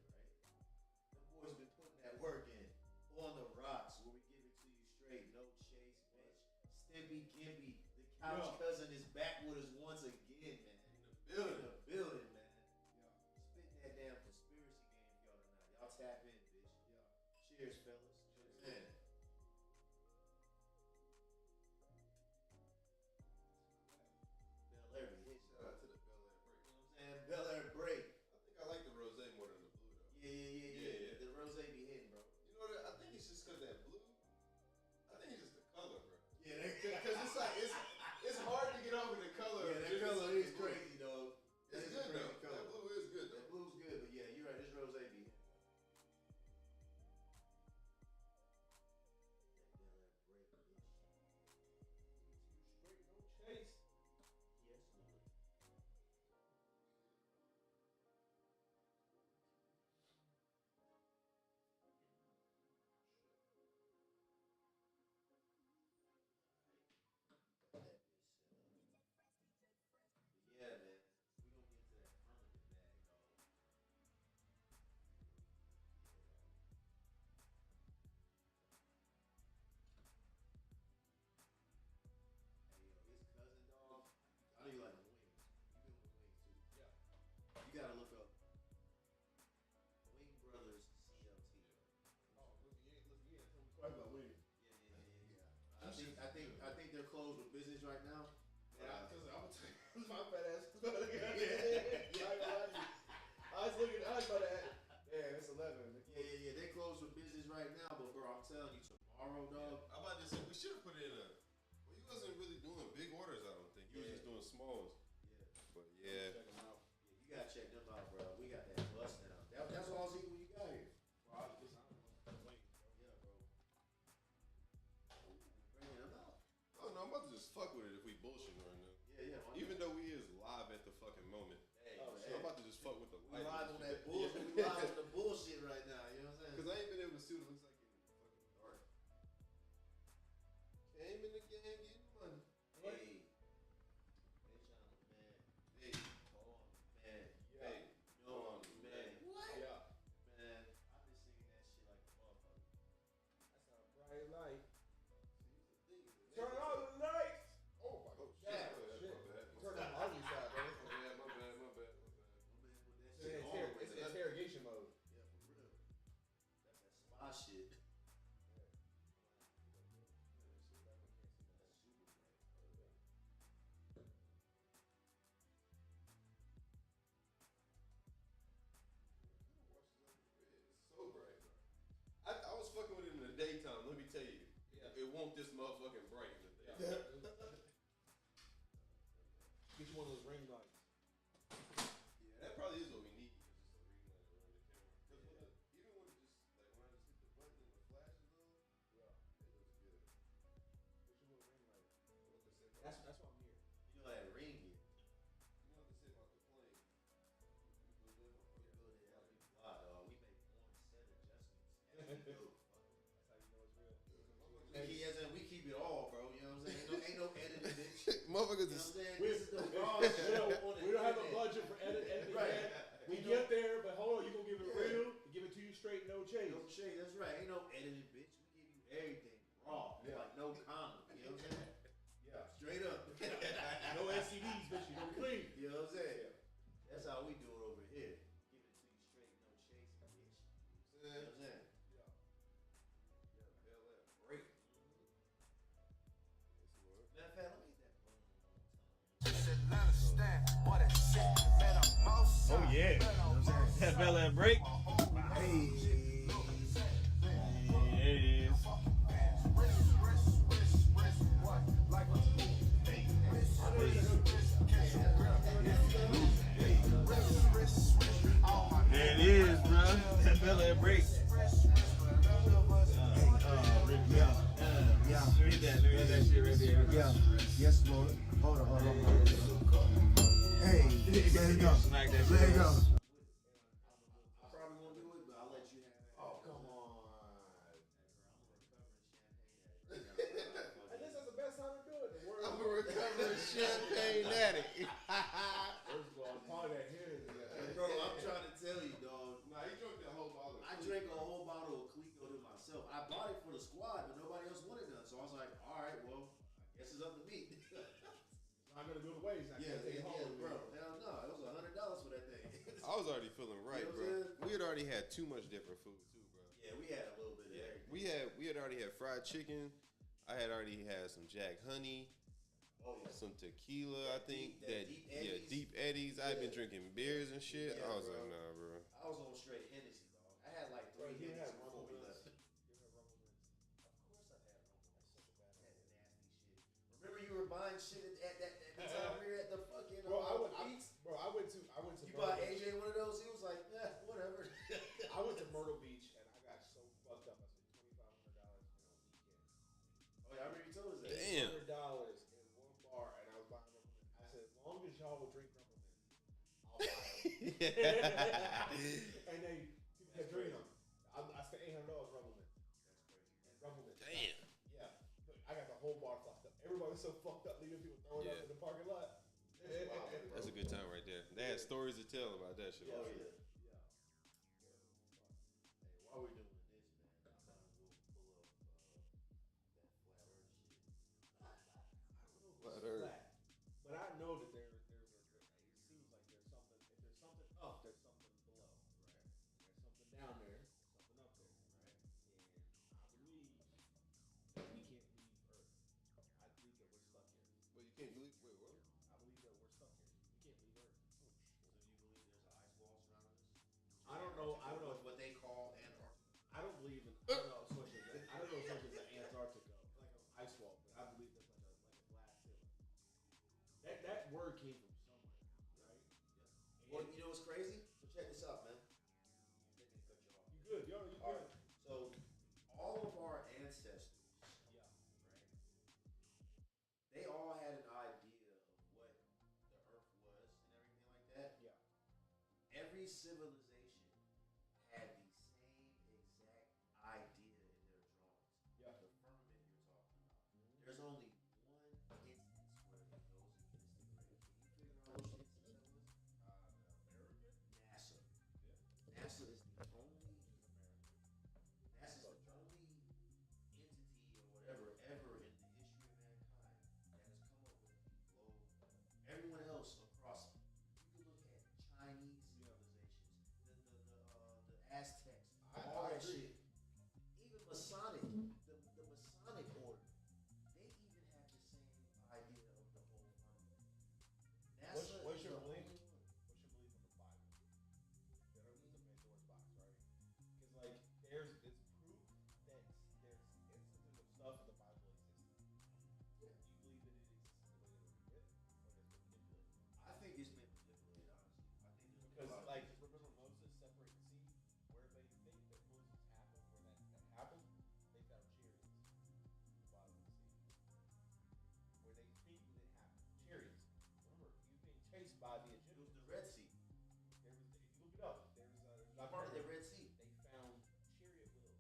The boys been putting that work in on the rocks, where we give it to you straight, no chase, bitch. Stimpy Gimpy, the couch cousin, is back with us once again, man. In the building, man. Spitting that damn conspiracy game for y'all tonight. Y'all tap in, bitch. Cheers, fellas. Cheers. Bel Air hit. Shout out to the Bel Air break. You know what I'm saying? Bel Air break. I think I like the rose more than the blue though. Yeah. The rose be hitting, bro. You know what? I think it's just cause that blue. I think it's just the color, bro. Yeah, because it's like it's hard to get over the color. Yeah, that color is crazy, though. It's good though. That blue is good though. That blue's good, but yeah, you're right. This rose be hitting. Chase. Yes, Lord. Yeah, man. We gonna get to that condiment bag, dog. Cousin, dog. I know you like the wings. You been with wings too. Yeah. You gotta look up Wing Brothers CLT. Oh, look, talk about wings. Yeah. I think they're closed with business right now. Yeah, because I'm gonna tell you, my fat ass. I was about to add. Yeah, it's 11. Yeah. They closed with business right now, but bro, I'm telling you, tomorrow, dog. I'm about to say we should have put it in a. Well, he wasn't really doing big orders, I don't think. He was just doing smalls. Yeah. But yeah. Check them out. Yeah, you gotta check them out, bro. We got that bust now. That's all I see when you got here. Bro, Yeah, bro. Bringing them out. Oh no, I'm about to just fuck with it if we bullshit right now. Yeah. Even though we is live at the fucking moment. Hey, so I'm about to just fuck with the we light. live on that bullshit. We live on the bullshit right now. You know what I'm saying? Because I ain't been able to see what it looks like in the fucking dark. Came in the game getting money. Hey. Hey, John, man. Hey. Hold on, man. Yeah. Hey. No, man. What? Yeah. Man, I've been singing that shit like a motherfucker. That's not a bright light. See, Turn on the lights. Oh my god. Yeah, shit. Turn on the ugly side, bro. My bad. It's interrogation mode. Yeah, for real. That's that spy shit. It's so bright, bro. I was fucking with it in the daytime, let me tell you. Yeah. It won't this motherfucking bright in the daytime. Get you one of those ring lights. Yeah, that probably is what we need. Just a ring light around the camera. Because even when it just like when I just hit the button and the flash is on, it looks good. Get you one ring light. What they say about That's why I'm here. You know that ring here. you know what they say about the plane? You build it up. We build it how we fly, dog. We make one set adjustments as we go. That's how you know it's real. We keep it all, bro. You know what I'm saying? Ain't no editing, bitch. Motherfuckers You know what I'm is saying? This is the raw show on the We don't have a internet. budget for editing. Right. We get there, but hold on, you gonna give it real? We give it to you straight, no chase. No shade, that's right. Ain't no editing, bitch. We give you everything raw. Yeah. Like no comment. You know what I'm saying? Yeah. Straight up. No SCDs, bitch. You know we clean. You know what I'm saying? That's how we do it over here. Give it to you straight, no chase, bitch. You know what I'm saying? Break. Matter of fact, let me hit that phone one more time. Just understand what it says. a break. Hey. There it is. There it is, bro. That fella a break. Read that shit right there. Yeah. Yes, Lord. Hold on. Hey, let it go. Smack that shit. Let it go. I probably won't do it, but I'll let you have it. Oh, come on. And this is the best time to do it. I'm a recovering champagne addict. First of all, probably that here. Bro, I'm trying to tell you, dog. Nah, he drank that whole bottle. I drank a whole bottle of Clico to myself. I bought it for the squad, but nobody else wanted none. So I was like, all right, well, I guess it's up to me. I'm gonna go to waste. Yeah, bro. Hell no. It was $100 for that thing. I was already feeling right, You know what I'm bro. We had already had too much different food too, bro. Yeah, we had a little bit of everything. We had already had fried chicken. I had already had some Jack Honey, some tequila. I think Deep Eddies. I've been drinking beers and shit. Yeah, I was bro. like, nah, bro. I was on straight Hennessy, dog. I had like 3 Hennessy before we left. Of course I had rum. That's such a bad nasty shit. Remember you were buying shit at the time we were at the fucking beach? I went to You Myrtle bought Beach. AJ one of those? He was like, whatever. I went to Myrtle Beach and I got so fucked up. I spent $2,500 on a weekend. Oh, yeah, I remember you told us that. Damn. $100 in one bar, and I was buying Rumpleman. I said, as long as y'all will drink Rumpleman, I'll buy it. And they people kept drinking them. I spent $800 Rumpleman. That's crazy. Rumpleman. Damn. Yeah, but I got the whole bar fucked up. Everybody was so fucked up, leaving people throwing up Yeah. in the parking lot. That's a good time right there. They had stories to tell about that shit. Oh, I'm sure. yeah. Hey, while we're doing this, man, I might as well pull up that flat earth shit. Flat Earth. Flat. But I know that it seems like there's something. If there's something up, there's something below. Right. There's something down there, something up there. Right. And I believe that we can't leave Earth. I believe that we're stuck here. Well, you can't believe. Wait, what? I believe that we're stuck here. We can't leave Earth. So you believe there's an ice wall surrounding us? I don't know. I don't know What they call Antarctica. I don't believe in. I don't know so much as I don't know so much as an Antarctica, like an ice wall, but I believe there's like a glass ceiling. That word came from somewhere, right? Yeah. Well, you know what's crazy? So check this out, man. Didn't mean to cut you off. You good? Yo, you All good? right. So all of our ancestors, Yeah. right? They all had an idea of what the Earth was and everything like that. Yeah. Every civilization had the same exact idea in their drawings. Yeah. The firmament you're talking about. There's only one instance where it goes against the grain. Can you figure out which instance that was? NASA. NASA is the only NASA's the only entity or whatever ever in the history of mankind that has come up with the globe. Everyone else across, you can look at Chinese civilizations, the Aztecs, all that shit. Even Masonic, the Masonic order, they even have the same idea of the whole firmament. NASA What's is your the belief? only one. What's your belief on the Bible? That Earth is a Pandora's box, right? Because like there's proof that there's instances of stuff in the Bible existed. Do you believe that it exists in the way that we written, or has been manipulated? I think it's been manipulated, honestly. I think there's Because a lot of like things. remember Moses separating the sea, where they think that Moses happened, where that happened, they found chariots at the bottom of the sea. Where they think that it happened. Chariots. Remember, he was being chased by the It was Egyptians. the Red Sea. There was, if you look it up, there's It's part of the Red Sea. they found chariot wheels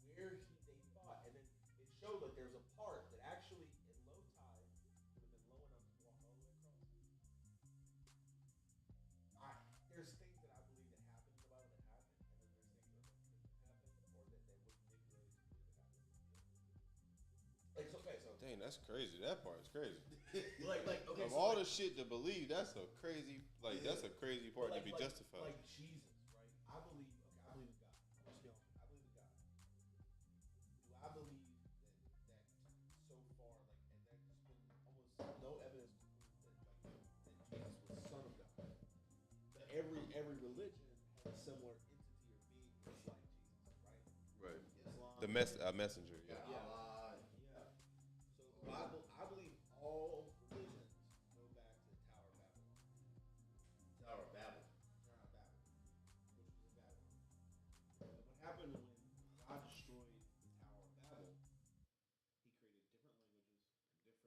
where they thought, and then it showed that there's a part that actually in low tide would have been low enough to walk all the way across. There's things that I believe that happened in the Bible that happened, and then there's things that didn't happen or that they were manipulated to believe that happened. Like, okay, so Dang, that's crazy. That part is crazy. okay, Of so all like, the shit to believe, that's a crazy, that's a crazy part to be justified. Like Jesus, right? I believe in God. I'm just be honest with you. I believe in God. Do I believe that so far, like, and there's been almost no evidence to prove that Jesus was the Son of God. But every religion has a similar The messenger. Yeah. So I believe all religions go back to the Tower of Babel. Tower of Babel, which was in Babylon. What happened when God destroyed the Tower of Babel? He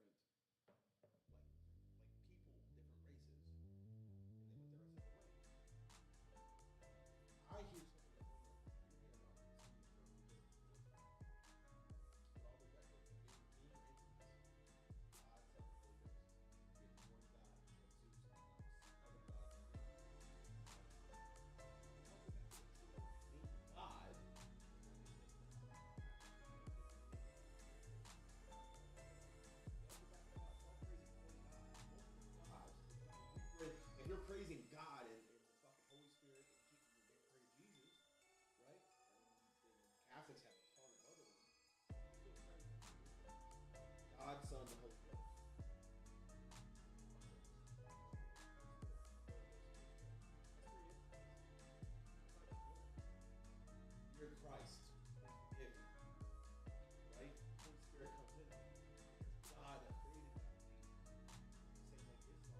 created different languages and different like people, different races, and they went their separate ways. I hear something that's going on. You're hearing about some of these different religions. It all goes back to being entities. God, Son, and Holy Ghost. We have one God, Zeus, and other gods. God. If you're praising God and the fucking Holy Spirit and praise Jesus, right? And Catholics have a ton of other ones. God, Son, and Holy Ghost. You're Christ. Forgiven. Right? Holy Spirit comes in. It's God that created that. Same like Islam.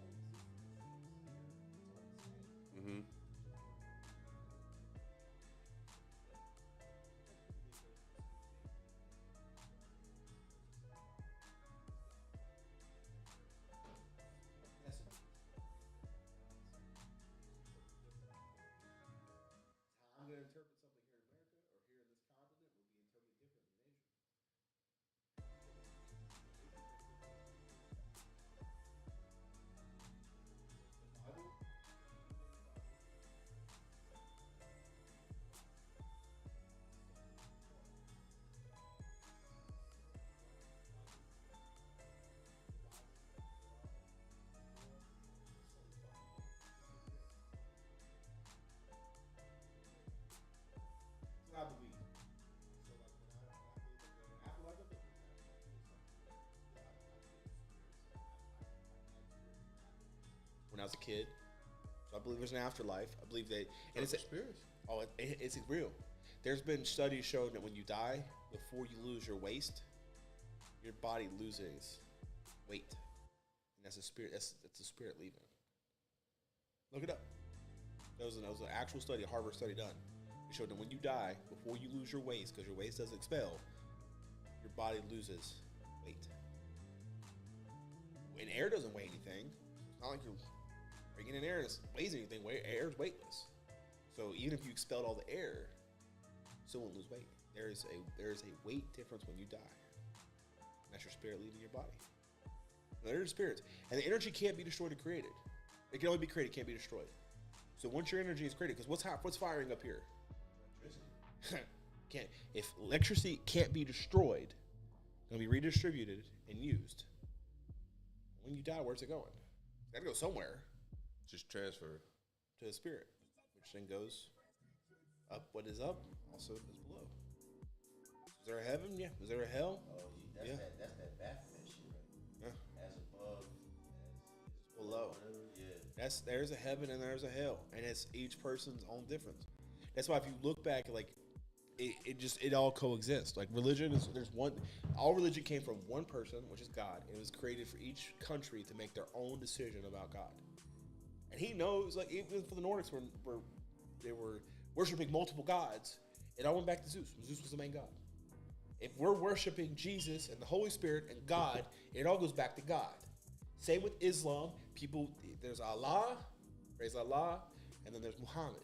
And all these other religions. Mm-hmm. How I'm going to interpret something here in America or here in this continent will be interpreted different in Asia. The Bible. That's what I believe. So like when I believe that there's an afterlife, I believe when I was a kid. So I believe there's an afterlife. I believe that, and it's spirits. Oh, it's real. There's been studies showing that when you die, before you lose your waist, your body loses weight, and that's a spirit. That's a spirit leaving. Look it up. That was an actual study, a Harvard study done. It showed that when you die, before you lose your waist, because your waist doesn't expel, your body loses weight. And air doesn't weigh anything. It's not like you're bringing in air that weighs anything. Air is weightless. So even if you expelled all the air, you still won't lose weight. There is a weight difference when you die. And that's your spirit leaving your body. There are spirits. And the energy can't be destroyed or created. It can only be created, can't be destroyed. So once your energy is created, because what's firing up here? Electricity. If electricity can't be destroyed, it's going to be redistributed and used. When you die, where's it going? It's got to go somewhere. Just transferred to the spirit, which then goes up. What is up also is below. Is there a heaven? Yeah. Is there a hell? Oh, that's Yeah. that's that Baphomet shit, right? Yeah. As above, as Below. whatever. Yeah. There's a heaven and there's a hell, and it's each person's own difference. That's why if you look back, like it all coexists. Like religion all religion came from one person, which is God. It was created for each country to make their own decision about God. And he knows, like even for the Nordics, where they were worshiping multiple gods, it all went back to Zeus. Zeus was the main god. If we're worshiping Jesus and the Holy Spirit and God, it all goes back to God. Same with Islam. There's Allah, praise Allah, and then there's Muhammad,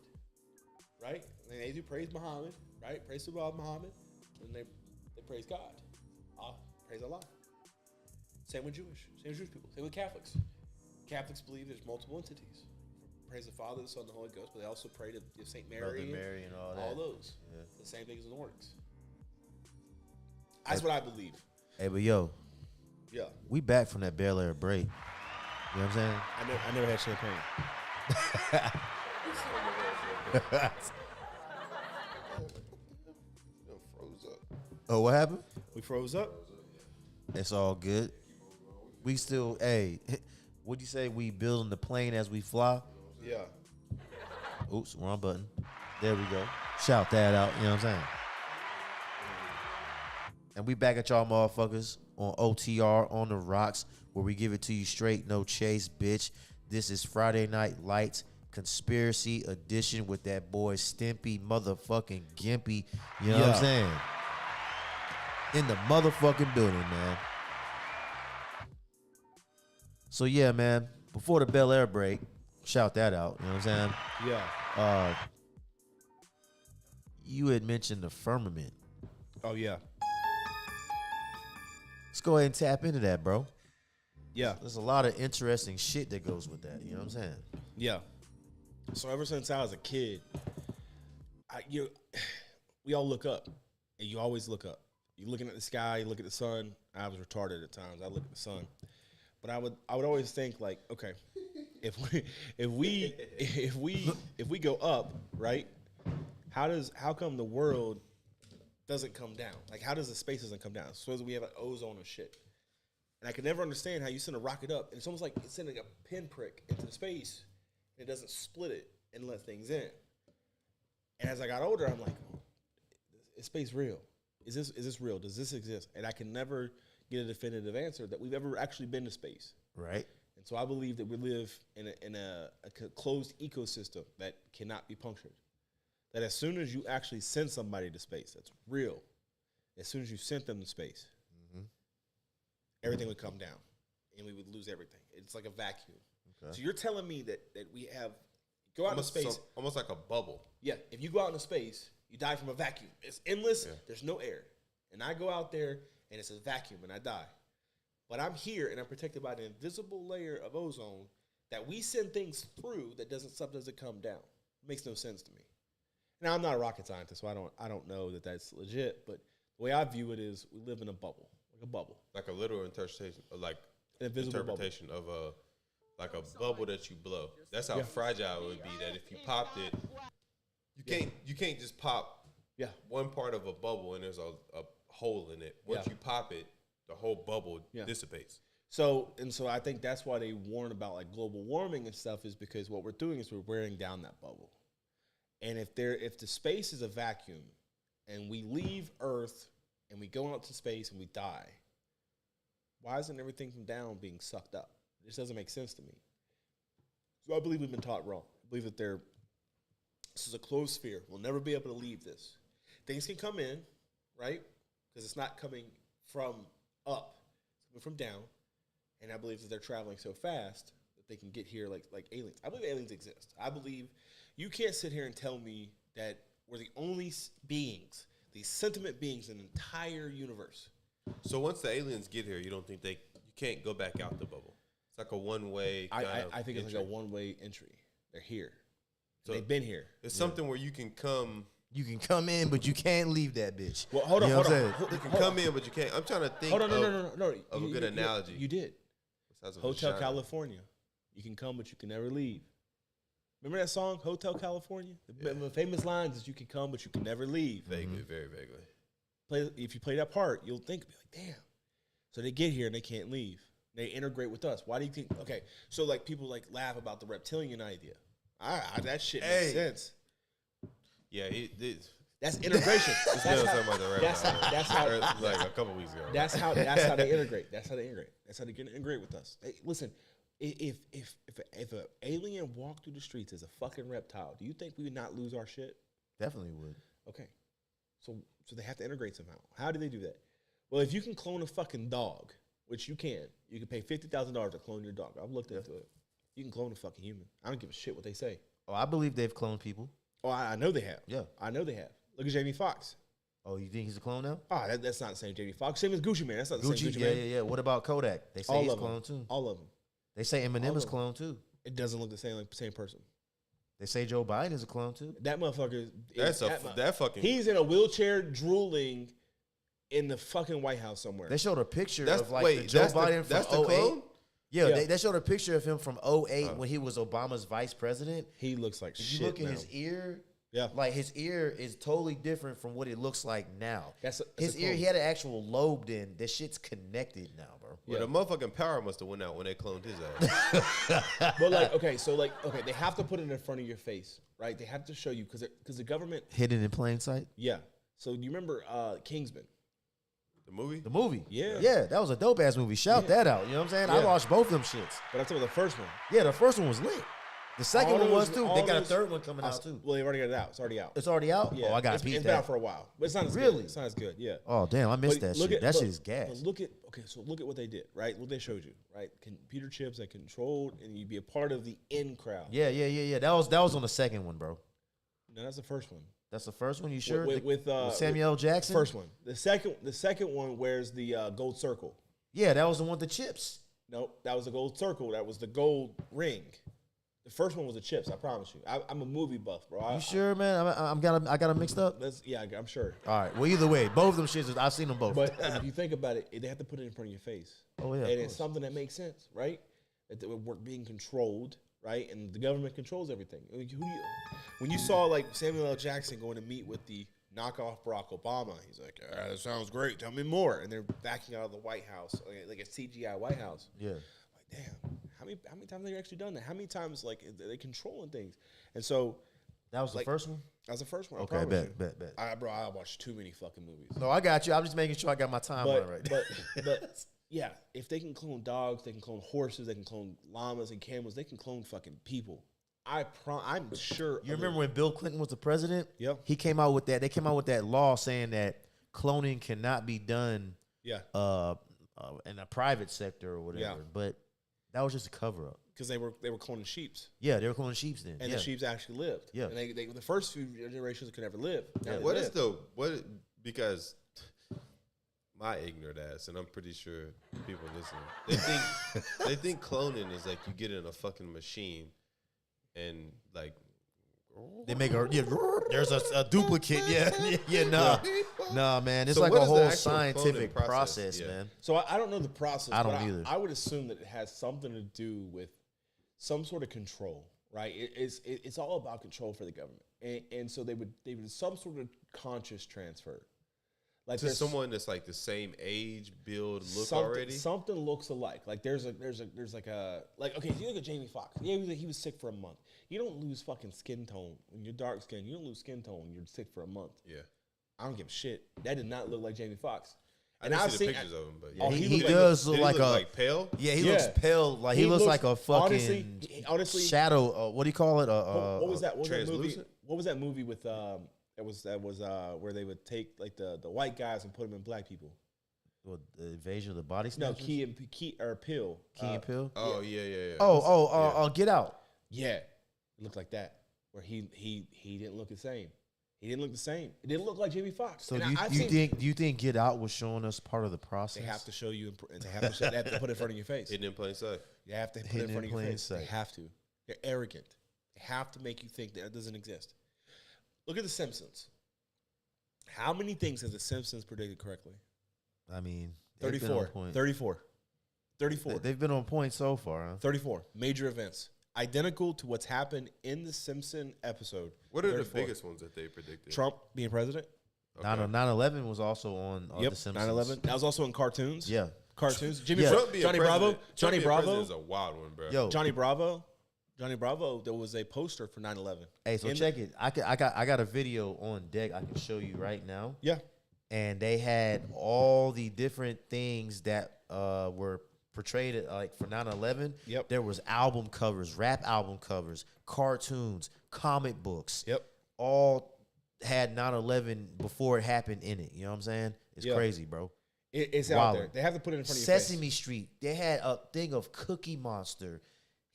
right? And they do praise Muhammad, right? Praise to God, Muhammad, and they praise God. Praise Allah. Same with Jewish people. Same with Catholics. Catholics believe there's multiple entities. Praise the Father, the Son, and the Holy Ghost, but they also pray to Saint Mary, Mother Mary and all that. All those. Yeah. The same thing as the Nordics. That's what I believe. Hey, but yo, Yeah. we back from that Bel Air break. You know what I'm saying? I never had champagne. Froze up. Oh, what happened? We froze up. It's all good. We still, hey, what'd you say? We building the plane as we fly? Yeah. Oops, wrong button. There we go. Shout that out, you know what I'm saying? And we back at y'all motherfuckers on OTR on the rocks, where we give it to you straight, no chase, bitch. This is Friday Night Lights Conspiracy Edition with that boy Stimpy motherfucking Gimpy. You know what I'm saying? In the motherfucking building, man. So yeah, man, before the Bel Air break, shout that out, you know what I'm saying? Yeah. You had mentioned the firmament. Oh yeah. Let's go ahead and tap into that, bro. Yeah. There's a lot of interesting shit that goes with that, you know what I'm saying? Yeah. So ever since I was a kid, we all look up, and you always look up. You're looking at the sky, you look at the sun. I was retarded at times. I look at the sun, but I would always think like, okay, if we go up, right? How come the world doesn't come down? Like, how does the space doesn't come down? Suppose we have an ozone and shit. And I could never understand how you send a rocket up, and it's almost like it's sending a pinprick into the space, and it doesn't split it and let things in. And as I got older, I'm like, oh, is space real? Is this real? Does this exist? And I can never get a definitive answer that we've ever actually been to space. Right. And so I believe that we live in a closed ecosystem that cannot be punctured. That as soon as you actually send somebody to space, that's real. As soon as you sent them to space, everything would come down, and we would lose everything. It's like a vacuum. Okay. So you're telling me that we have go out into space, almost like a bubble. Yeah, if you go out into space, you die from a vacuum. It's endless. Yeah. There's no air, and I go out there, and it's a vacuum, and I die. But I'm here, and I'm protected by an invisible layer of ozone that we send things through that doesn't come down. It makes no sense to me. Now, I'm not a rocket scientist, so I don't know that that's legit, but the way I view it is we live in a bubble, like a bubble. Like a literal interpretation, like an invisible interpretation bubble. Of a bubble that you blow. That's how fragile it would be, that if you popped it, you can't just pop one part of a bubble and there's a hole in it. Once you pop it, the whole bubble dissipates. So I think that's why they warn about like global warming and stuff, is because what we're doing is we're wearing down that bubble. And if the space is a vacuum and we leave Earth and we go out to space and we die, why isn't everything from down being sucked up? This doesn't make sense to me. So I believe we've been taught wrong. I believe that this is a closed sphere. We'll never be able to leave this. Things can come in, right? Because it's not coming from up. It's coming from down. And I believe that they're traveling so fast that they can get here like aliens. I believe aliens exist. I believe you can't sit here and tell me that we're the only beings, these sentient beings in the entire universe. So once the aliens get here, you don't think you can't go back out the bubble? It's like a one-way I think it's like a one-way entry. They're here. So they've been here. It's something where you can come. You can come in, but you can't leave that bitch. Well, hold on. You can come in, but you can't. I'm trying to think of a good analogy. You did. Hotel California. You can come, but you can never leave. Remember that song, Hotel California? The famous lines is you can come, but you can never leave. Vaguely, very vaguely. If you play that part, you'll think, be like, damn. So they get here and they can't leave. They integrate with us. Why do you think? Okay, so like people like laugh about the reptilian idea. That shit makes sense. Yeah, that's integration. That's how like a couple weeks ago. That's how they integrate. That's how they integrate with us. Hey, listen, if an alien walked through the streets as a fucking reptile, do you think we would not lose our shit? Definitely would. Okay, so they have to integrate somehow. How do they do that? Well, if you can clone a fucking dog, which you can pay $50,000 to clone your dog. I've looked into it. You can clone a fucking human. I don't give a shit what they say. Oh, I believe they've cloned people. Oh, I know they have. Yeah. I know they have. Look at Jamie Foxx. Oh, you think he's a clone now? Oh, that's not the same Jamie Foxx. Same as Gucci Mane. That's not the same Gucci Mane. Yeah. What about Kodak? They say he's cloned too. All of them. They say Eminem is cloned too. It doesn't look the same like the same person. They say Joe Biden is a clone too. That motherfucker is he's in a wheelchair drooling in the fucking White House somewhere. They showed a picture of like Joe Biden from 08. Yeah, they showed a picture of him from 2008 when he was Obama's vice president. He looks like shit. You look at now. his ear. Yeah. Like his ear is totally different from what it looks like now. That's his ear, he had an actual lobe in. That shit's connected now, bro. Yeah, the motherfucking power must have went out when they cloned his ass. But they have to put it in front of your face, right? They have to show you because the government Hidden in plain sight. Yeah. So you remember Kingsman? The movie? The movie. Yeah. Yeah, that was a dope ass movie. Shout that out. You know what I'm saying? I Yeah. watched both them shits. But I'm talking about the first one. Yeah, the first one was lit. The second All one was those- too. all They got a those- third one coming out too. Well, they've already got it out. It's already out. It's already out. Yeah. Oh, I got to it's beat been out that. for a while, but it's not as Really? good. It's not as good. Yeah. Oh damn, I missed But that look shit. at- That but- shit is gas. but look at what they did, right? What they showed you, right? Computer chips that controlled, and you'd be a part of the in crowd. Yeah. That was on the second one, bro. No, that's the first one. That's the first one. You sure? With Samuel L. Jackson. First one. The second one wears the gold circle. Yeah, that was the one with the chips. Nope, that was the gold circle. That was the gold ring. The first one was the chips. I promise you. I'm a movie buff, bro. You sure, man? I got them mixed up. I'm sure. All right. Well, either way, both of them shits. I've seen them both. But if you think about it, they have to put it in front of your face. Oh, yeah, of and it's course. something that makes sense, right? That we're being controlled, right? And the government controls everything. When you saw like Samuel L. Jackson going to meet with the knockoff Barack Obama, he's like, "That sounds great. Tell me more." And they're backing out of the White House, like a CGI White House. Yeah. Like, damn, how many times have they actually done that? How many times like they controlling things? And so That was the like, first one. that was the first one. I Okay, promise you. bet. I watched too many fucking movies. No, I got you. I'm just making sure I got my timeline right. But yeah, if they can clone dogs, they can clone horses, they can clone llamas and camels, they can clone fucking people. I'm sure. You remember when Bill Clinton was the president? Yep. He came out with that. They came out with that law saying that cloning cannot be done Yeah, in a private sector or whatever. Yeah. But that was just a cover up. because they were cloning sheeps, Yeah, they were cloning sheep then. and yeah. the sheeps actually lived. Yeah. and they the first few generations could never live. Now they What is live. because my ignorant ass, and I'm pretty sure people listening, they think cloning is like you get in a fucking machine and like They make a there's a duplicate. Nah, man. It's So like what a is the whole actual scientific cloning process? process, Yeah. man. So I don't know the process. I don't but either. I would assume that it has something to do with some sort of control, right? It's all about control for the government, and so they would some sort of conscious transfer, like to there's someone that's like the same age, build, look something, already. something looks alike. Like there's like okay, if you look at Jamie Foxx, yeah, he was sick for a month. You don't lose fucking skin tone when you're dark skinned. You don't lose skin tone when you're sick for a month. Yeah, I don't give a shit. That did not look like Jamie Foxx. I didn't see the pictures of him, but yeah. Oh, He looked does Did look he like look a like pale. yeah. He Yeah. looks pale. Like he looks like a fucking honestly, shadow. What do you call it? what was that? What was that movie? translucent? What was that movie with? That was where they would take like the white guys and put them in black people. What, the invasion of the body No, snatchers? Key or Pill. Key and Peele. Oh yeah. Get Out. Yeah, it looked like that. Where he didn't look the same. He didn't look the same. It didn't look like Jamie Foxx. So And do you think Get Out was showing us part of the process? they have to show you, and they have to put it in front of your face. Hidden in plain sight. They have to put it Hidden in front in of your plain face. They sight. have to. They're arrogant. They have to make you think that it doesn't exist. Look at The Simpsons. How many things has The Simpsons predicted correctly? I mean, they've been on 34. point. 34. 34. They've been on point so far. Huh? 34. Major events. Identical to what's happened in the Simpson episode. What are 34. the biggest ones that they predicted? Trump being president. Okay. 9/11 was also on Yep. The Simpsons. 9/11. That was also in cartoons. Yeah. Cartoons. Jimmy Yeah. Trump being Johnny president- Bravo. Trump Johnny being Bravo. president is a wild one, bro. Yo, Johnny Bravo. Johnny Bravo. There was a poster for 9/11. hey, so In- check it. I got a video on deck I can show you right now. Yeah. And they had all the different things that were portrayed like for 9/11. Yep. There was album covers, rap album covers, cartoons, comic books. Yep. All had 9/11 before it happened in it. You know what I'm saying? It's Yeah. crazy, bro. It's out there. They have to put it in front of your face. Sesame Street. They had a thing of Cookie Monster.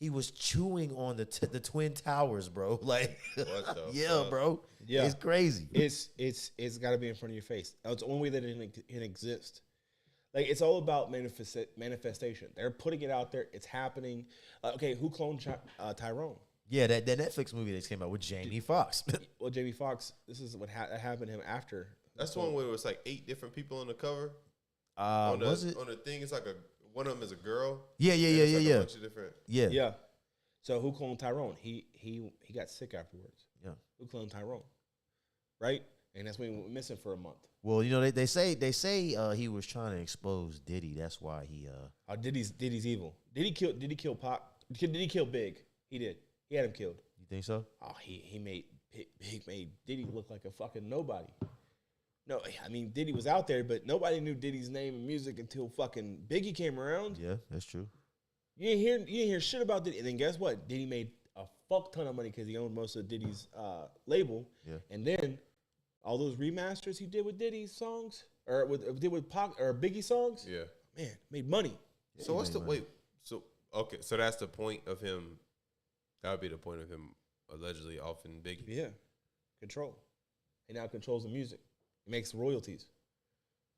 He was chewing on the Twin Towers, bro. Like, What the yeah, fuck? bro. Yeah. It's crazy. It's got to be in front of your face. That's the only way that it can exist. Like it's all about manifestation. They're putting it out there. It's happening. Okay, who cloned Tyrone? Yeah, that Netflix movie that just came out with Jamie Foxx. Well, Jamie Foxx. This is what happened to him after. That's the one where it was like 8 different people on the cover. Was it? On the thing? It's like one of them is a girl. Yeah. A bunch of different. Yeah. So who cloned Tyrone? He got sick afterwards. Yeah. Who cloned Tyrone? Right? And that's when he went missing for a month. Well, you know, they say he was trying to expose Diddy. That's why he Oh, Diddy's evil. Did he kill Pac? Did he kill Big? He did. He had him killed. You think so? Oh, he made Diddy look like a fucking nobody. No, I mean Diddy was out there, but nobody knew Diddy's name and music until fucking Biggie came around. Yeah, that's true. You didn't hear shit about Diddy. And then guess what? Diddy made a fuck ton of money because he owned most of Diddy's label. Yeah. And then all those remasters he did with Diddy's songs, or did with Pac or Biggie songs. Yeah. Man, made money. Yeah, So what's the wait? So okay, so that's the point of him. That would be the point of him allegedly offing Biggie. Yeah, control. He now controls the music. He makes royalties.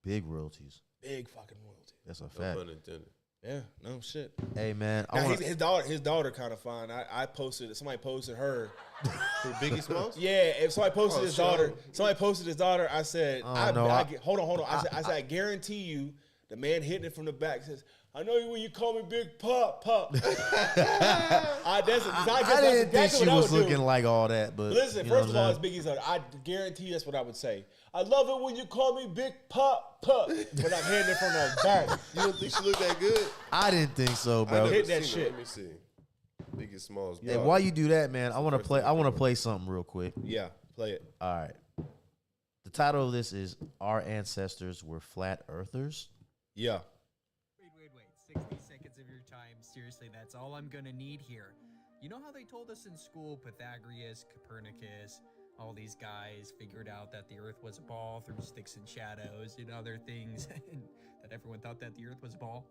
Big royalties. Big fucking royalties. That's a No fact. pun intended. Yeah, no shit. Hey man, Now, his daughter kind of fine. I posted it. Somebody posted her. Who, Biggie Smalls? Yeah, if somebody posted his sure. daughter, I said, hold on. I said, I guarantee you, the man hitting it from the back says, "I know you when you call me Big Pop." I didn't think she was looking like all that, but Listen, you know first of all, what it's Biggie's daughter. I guarantee you that's what I would say. I love it when you call me Big Pop, but I'm hitting it from the back. You don't think she looked that good? I didn't think so, I bro. never hit that seen shit. Let me see. Biggie Smalls. Hey, while you do that, man, I want to play something real quick. Yeah, play it. All right. The title of this is "Our Ancestors Were Flat Earthers." Yeah. Wait. 60 seconds of your time. Seriously, that's all I'm gonna need here. You know how they told us in school Pythagoras, Copernicus, all these guys figured out that the earth was a ball through sticks and shadows and other things, and that everyone thought that the earth was a ball?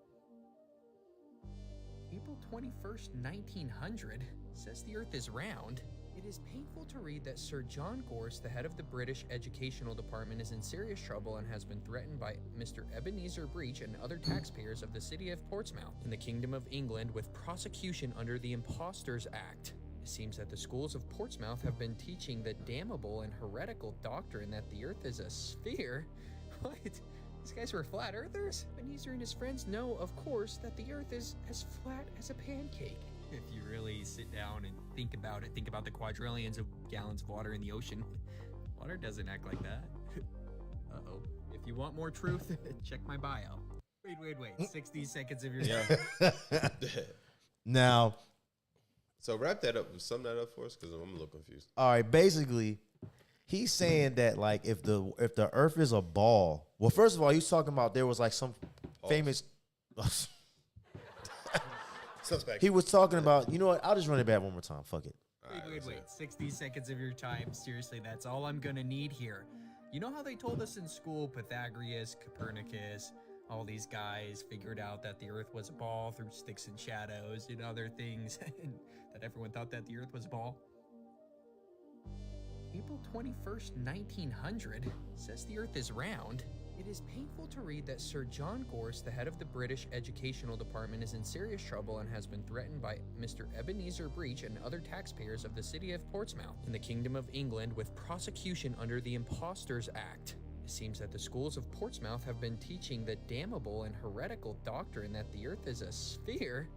April 21st, 1900 says the earth is round. It is painful to read that Sir John Gorse, the head of the British Educational Department, is in serious trouble and has been threatened by Mr. Ebenezer Breach and other taxpayers of the city of Portsmouth in the Kingdom of England with prosecution under the Impostors Act. It seems that the schools of Portsmouth have been teaching the damnable and heretical doctrine that the earth is a sphere. What? These guys were flat earthers? Ebenezer and his friends know, of course, that the earth is as flat as a pancake. If you really sit down and think about it, think about the quadrillions of gallons of water in the ocean. Water doesn't act like that. Uh-oh. If you want more truth, check my bio. Wait. 60 seconds of your time. Now, So wrap that up. Sum that up for us, because I'm a little confused. all right, basically, he's saying that like if the Earth is a ball. Well, first of all, he's talking about there was like some famous. Suspect. He was talking about. You know what? I'll just run it back one more time. Fuck it. Wait. 60 seconds of your time. Seriously, that's all I'm gonna need here. You know how they told us in school Pythagoras, Copernicus, all these guys figured out that the earth was a ball through sticks and shadows and other things, and that everyone thought that the earth was a ball? April 21st, 1900 says the earth is round. It is painful to read that Sir John Gorse, the head of the British Educational Department, is in serious trouble and has been threatened by Mr. Ebenezer Breach and other taxpayers of the city of Portsmouth in the Kingdom of England with prosecution under the Impostors Act. It seems that the schools of Portsmouth have been teaching the damnable and heretical doctrine that the earth is a sphere.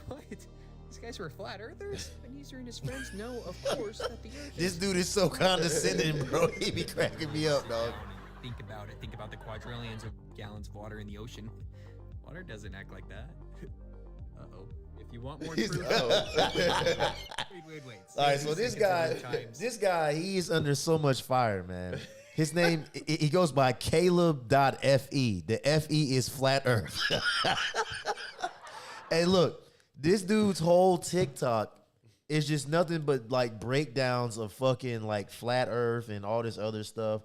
What? These guys were flat earthers? Ebenezer and his friends know, of course, that the earth This is... dude is so condescending, bro. He be cracking me up, dog. Think about it. Think about the quadrillions of gallons of water in the ocean. Water doesn't act like that. Uh-oh. If you want more proof... Wait. All right, so this 60 seconds guy, of your time. he is under so much fire, man. His name, he goes by Caleb.fe. The FE is flat earth. Hey, look, this dude's whole TikTok is just nothing but like breakdowns of fucking like flat earth and all this other stuff.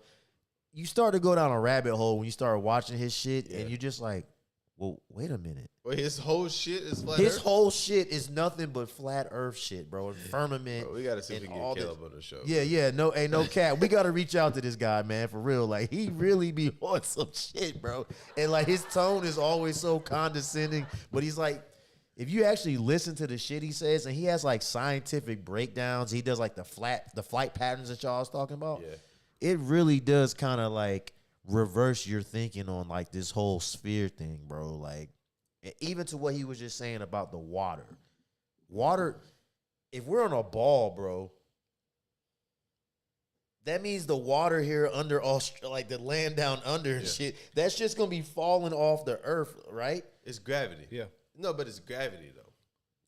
You start to go down a rabbit hole when you start watching his shit, and you're just like, well, wait a minute. Wait, his whole shit is flat His earth? whole shit is nothing but flat earth shit, bro. And firmament. Bro, we got to see if we and can all get this- Caleb on the show. Yeah, no, ain't no cap. We gotta reach out to this guy, man, for real. Like, he really be on some shit, bro. And like his tone is always so condescending. But he's like, if you actually listen to the shit he says, and he has like scientific breakdowns, he does like the flight patterns that y'all was talking about. Yeah. It really does kind of like reverse your thinking on like this whole sphere thing, bro. Like, And even to what he was just saying about the water. Water, if we're on a ball, bro, that means the water here under like the land down under and shit, that's just gonna be falling off the earth, right? It's gravity. Yeah. No, but it's gravity though.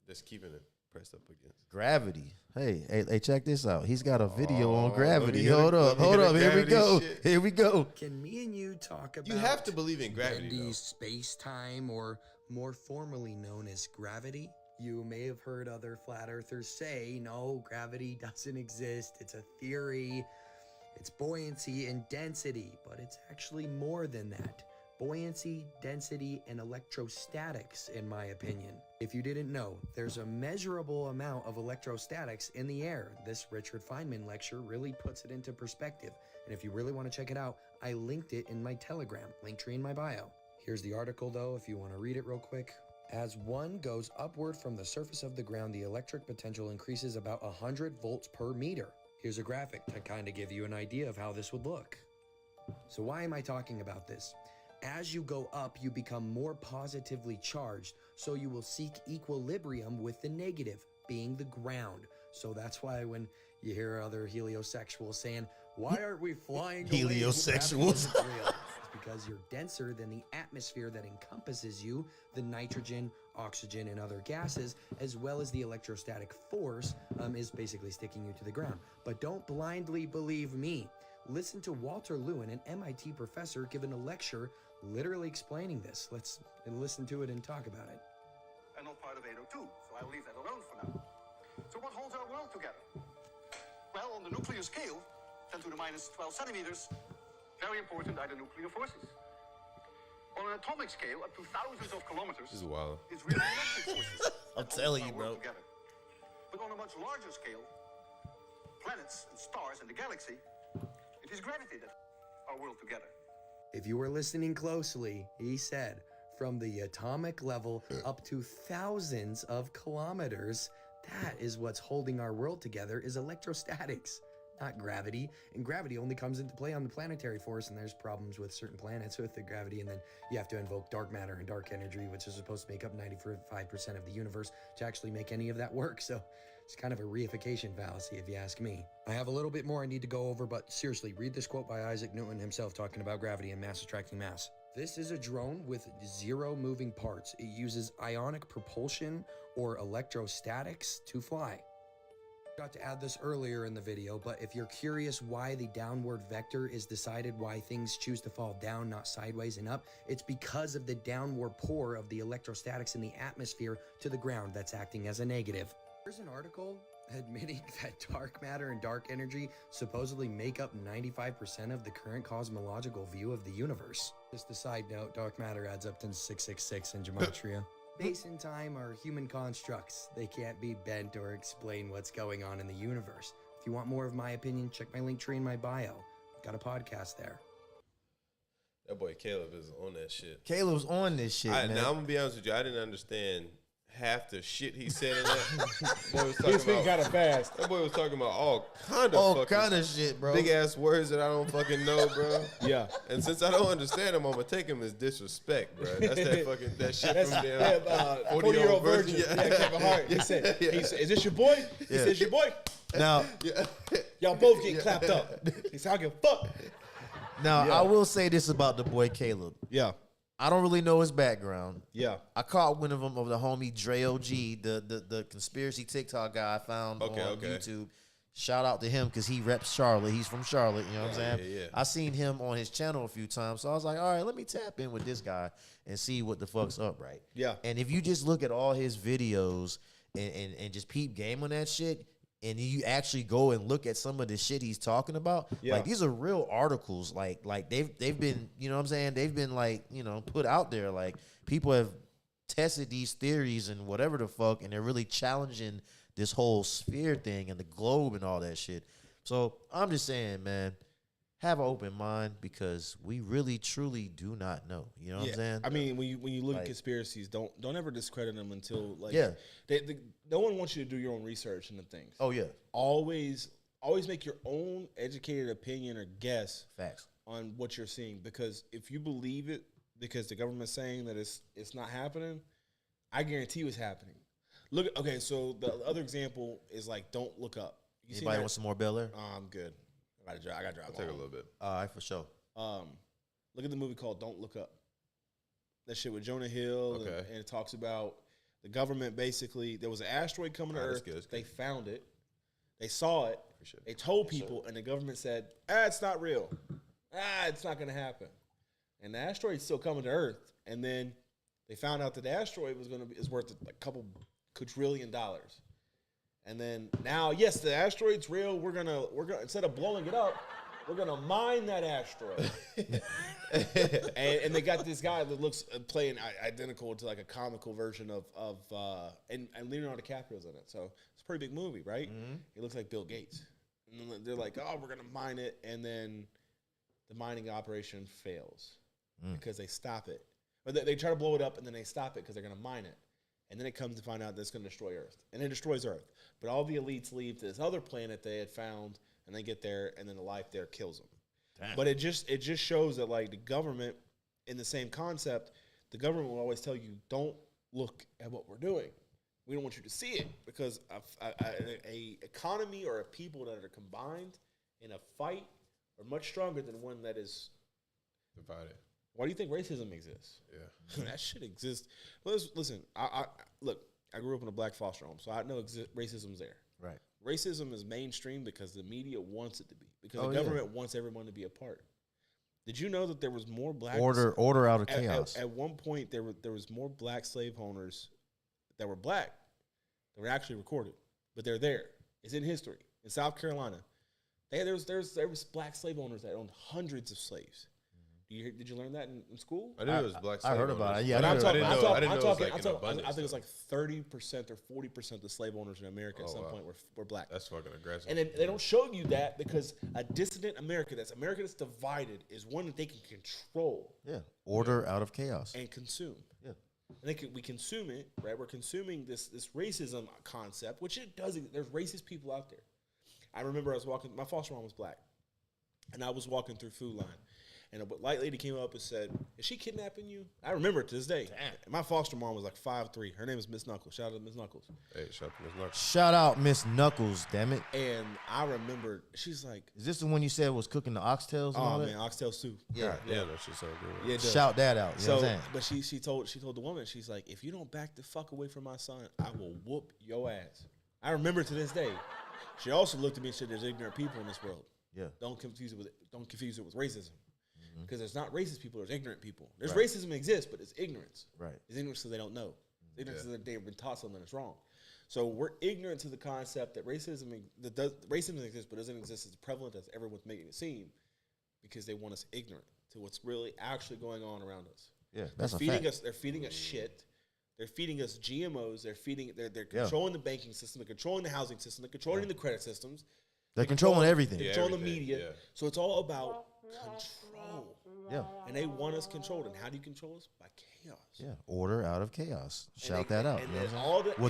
That's keeping it pressed up against. Gravity. Hey, check this out. He's got a video on let gravity. me get Hold up. Here we gravity go. shit. Here we go. Can me and you talk about You have to believe in gravity though. space-time, or more formally known as gravity? You may have heard other flat earthers say, no, gravity doesn't exist. It's a theory. It's buoyancy and density, but it's actually more than that. Buoyancy, density, and electrostatics, in my opinion. If you didn't know, there's a measurable amount of electrostatics in the air. This Richard Feynman lecture really puts it into perspective. And if you really want to check it out, I linked it in my Telegram, link tree in my bio. Here's the article though, if you want to read it real quick. As one goes upward from the surface of the ground, the electric potential increases about 100 volts per meter. Here's a graphic to kind of give you an idea of how this would look. So why am I talking about this? As you go up, you become more positively charged, so you will seek equilibrium with the negative, being the ground. So that's why when you hear other heliosexuals saying, why aren't we flying away? Heliosexuals. It's real. It's because you're denser than the atmosphere that encompasses you, the nitrogen, oxygen, and other gases, as well as the electrostatic force is basically sticking you to the ground. But don't blindly believe me. Listen to Walter Lewin, an MIT professor, giving a lecture literally explaining this. Let's listen to it and talk about it. And not part of 802, so I'll leave that alone for now. So what holds our world together? Well, on the nuclear scale, 10 to the minus 12 centimeters, very important are the nuclear forces. On an atomic scale, up to thousands of kilometers, This is wild. it's really electric forces. I'm telling you, Our world bro. together. But on a much larger scale, planets and stars and the galaxy, it is gravity that our world together. If you were listening closely, he said, from the atomic level up to thousands of kilometers, that is what's holding our world together, is electrostatics, not gravity. And gravity only comes into play on the planetary force, and there's problems with certain planets with the gravity, and then you have to invoke dark matter and dark energy, which is supposed to make up 95% of the universe, to actually make any of that work. So it's kind of a reification fallacy, if you ask me. I have a little bit more I need to go over, but seriously, read this quote by Isaac Newton himself talking about gravity and mass attracting mass. This is a drone with 0 moving parts. It uses ionic propulsion or electrostatics to fly. Got to add this earlier in the video, but if you're curious why the downward vector is decided why things choose to fall down, not sideways and up, it's because of the downward pour of the electrostatics in the atmosphere to the ground that's acting as a negative. There's an article admitting that dark matter and dark energy supposedly make up 95% of the current cosmological view of the universe. Just a side note, dark matter adds up to 666 in gematria. Space and time are human constructs. They can't be bent or explain what's going on in the universe. If you want more of my opinion, check my link tree in my bio. I've got a podcast there. That boy Caleb is on that shit. Caleb's on this shit, man. Now I'm gonna be honest with you. I didn't understand half the shit he said in that. Boy was He talking was speaking kind about. of fast. That boy was talking about all kind of shit, bro. Big ass words that I don't fucking know, bro. Yeah. And since I don't understand them, I'm gonna take him as disrespect, bro. That's that shit That's from them. 40-year-old virgin. Yeah, Kevin Hart. He said, "Is this your boy?" He says, "Your boy." Now, Y'all both get clapped up. He said, "I give a fuck." I will say this about the boy Caleb. Yeah. I don't really know his background. Yeah. I caught one of them of the homie Dre OG, the conspiracy TikTok guy I found on YouTube. Shout out to him because he reps Charlotte. He's from Charlotte, you know what I'm saying? Yeah. I seen him on his channel a few times, so I was like, all right, let me tap in with this guy and see what the fuck's up, right? Yeah. And if you just look at all his videos and just peep game on that shit, and you actually go and look at some of the shit he's talking about, like these are real articles. Like they've been, you know what I'm saying? They've been like, you know, put out there. Like people have tested these theories and whatever the fuck, and they're really challenging this whole sphere thing and the globe and all that shit. So I'm just saying, man, have an open mind because we really truly do not know. You know what I'm saying? I mean, when you look at conspiracies, don't ever discredit them until no one wants you to do your own research into things. Oh yeah. Always make your own educated opinion or guess Facts on what you're seeing, because if you believe it because the government's saying that it's not happening, I guarantee you it's happening. Look, okay, so the other example is like Don't Look Up. You Anybody want some more Bel Air? I'm good. I got to drive. I'll take a little bit. All right, for sure. Look at the movie called Don't Look Up. That shit with Jonah Hill, and it talks about the government basically. There was an asteroid coming to Earth. Good. They found it. They saw it. They told people, and the government said, it's not real. It's not going to happen. And the asteroid's still coming to Earth. And then they found out that the asteroid is worth a couple quadrillion dollars. And then now, yes, the asteroid's real. We're gonna instead of blowing it up, we're gonna mine that asteroid. and they got this guy that looks playing identical to like a comical version of and Leonardo DiCaprio's in it. So it's a pretty big movie, right? Mm-hmm. He looks like Bill Gates. And they're like, we're gonna mine it, and then the mining operation fails because they stop it. But they try to blow it up, and then they stop it because they're gonna mine it. And then it comes to find out that it's going to destroy Earth. And it destroys Earth. But all the elites leave to this other planet they had found, and they get there, and then the life there kills them. Damn. But it just shows that, like, the government, in the same concept, the government will always tell you, don't look at what we're doing. We don't want you to see it. Because a economy or a people that are combined in a fight are much stronger than one that is divided. Why do you think racism exists? Yeah. That shit exists. Listen, I grew up in a black foster home, so I know racism's there. Right. Racism is mainstream because the media wants it to be. Because the government wants everyone to be a part. Did you know that there was more black... Order out of chaos. At one point, there was more black slave owners that were black that were actually recorded. But they're there. It's in history. In South Carolina, there was black slave owners that owned hundreds of slaves. Did you learn that in school? I knew it was black slave I heard about it. Yeah, I didn't know it was like I in think abundance. it was like 30% or 40% of the slave owners in America at some point were black. That's fucking aggressive. And they don't show you that because a dissident America that's divided is one that they can control. Yeah. Order out of chaos. And consume. Yeah. And we consume it, right? We're consuming this racism concept, which it does. There's racist people out there. I remember I was walking, my foster mom was black, and I was walking through Food Line. And a white lady came up and said, "Is she kidnapping you?" I remember it to this day. Damn. My foster mom was like 5'3". Her name is Miss Knuckles. Shout out to Miss Knuckles. Hey, shout out to Miss Knuckles. Shout out Miss Knuckles, damn it. And I remember, she's like... Is this the one you said was cooking the oxtails and all that? Oh, man, oxtail soup. Yeah. Yeah, that shit's so good. Yeah, shout that out. You know what I'm saying? But she told the woman, she's like, "If you don't back the fuck away from my son, I will whoop your ass." I remember to this day. She also looked at me and said, "There's ignorant people in this world. Yeah. Don't confuse it with racism. Because there's not racist people, there's ignorant people. There's racism exists, but it's ignorance. Right. It's ignorance because they don't know. It's ignorance because they've been taught something that's wrong. So we're ignorant to the concept that racism exists, but doesn't exist as prevalent as everyone's making it seem, because they want us ignorant to what's really actually going on around us. Yeah, that's they're feeding us. They're feeding us shit. They're feeding us GMOs. They're controlling the banking system. They're controlling the housing system. They're controlling the credit systems. They're controlling everything. They're controlling the media. Yeah. So it's all about control. Yeah. And they want us controlled. And how do you control us? By chaos. Yeah. Order out of chaos. Shout that out.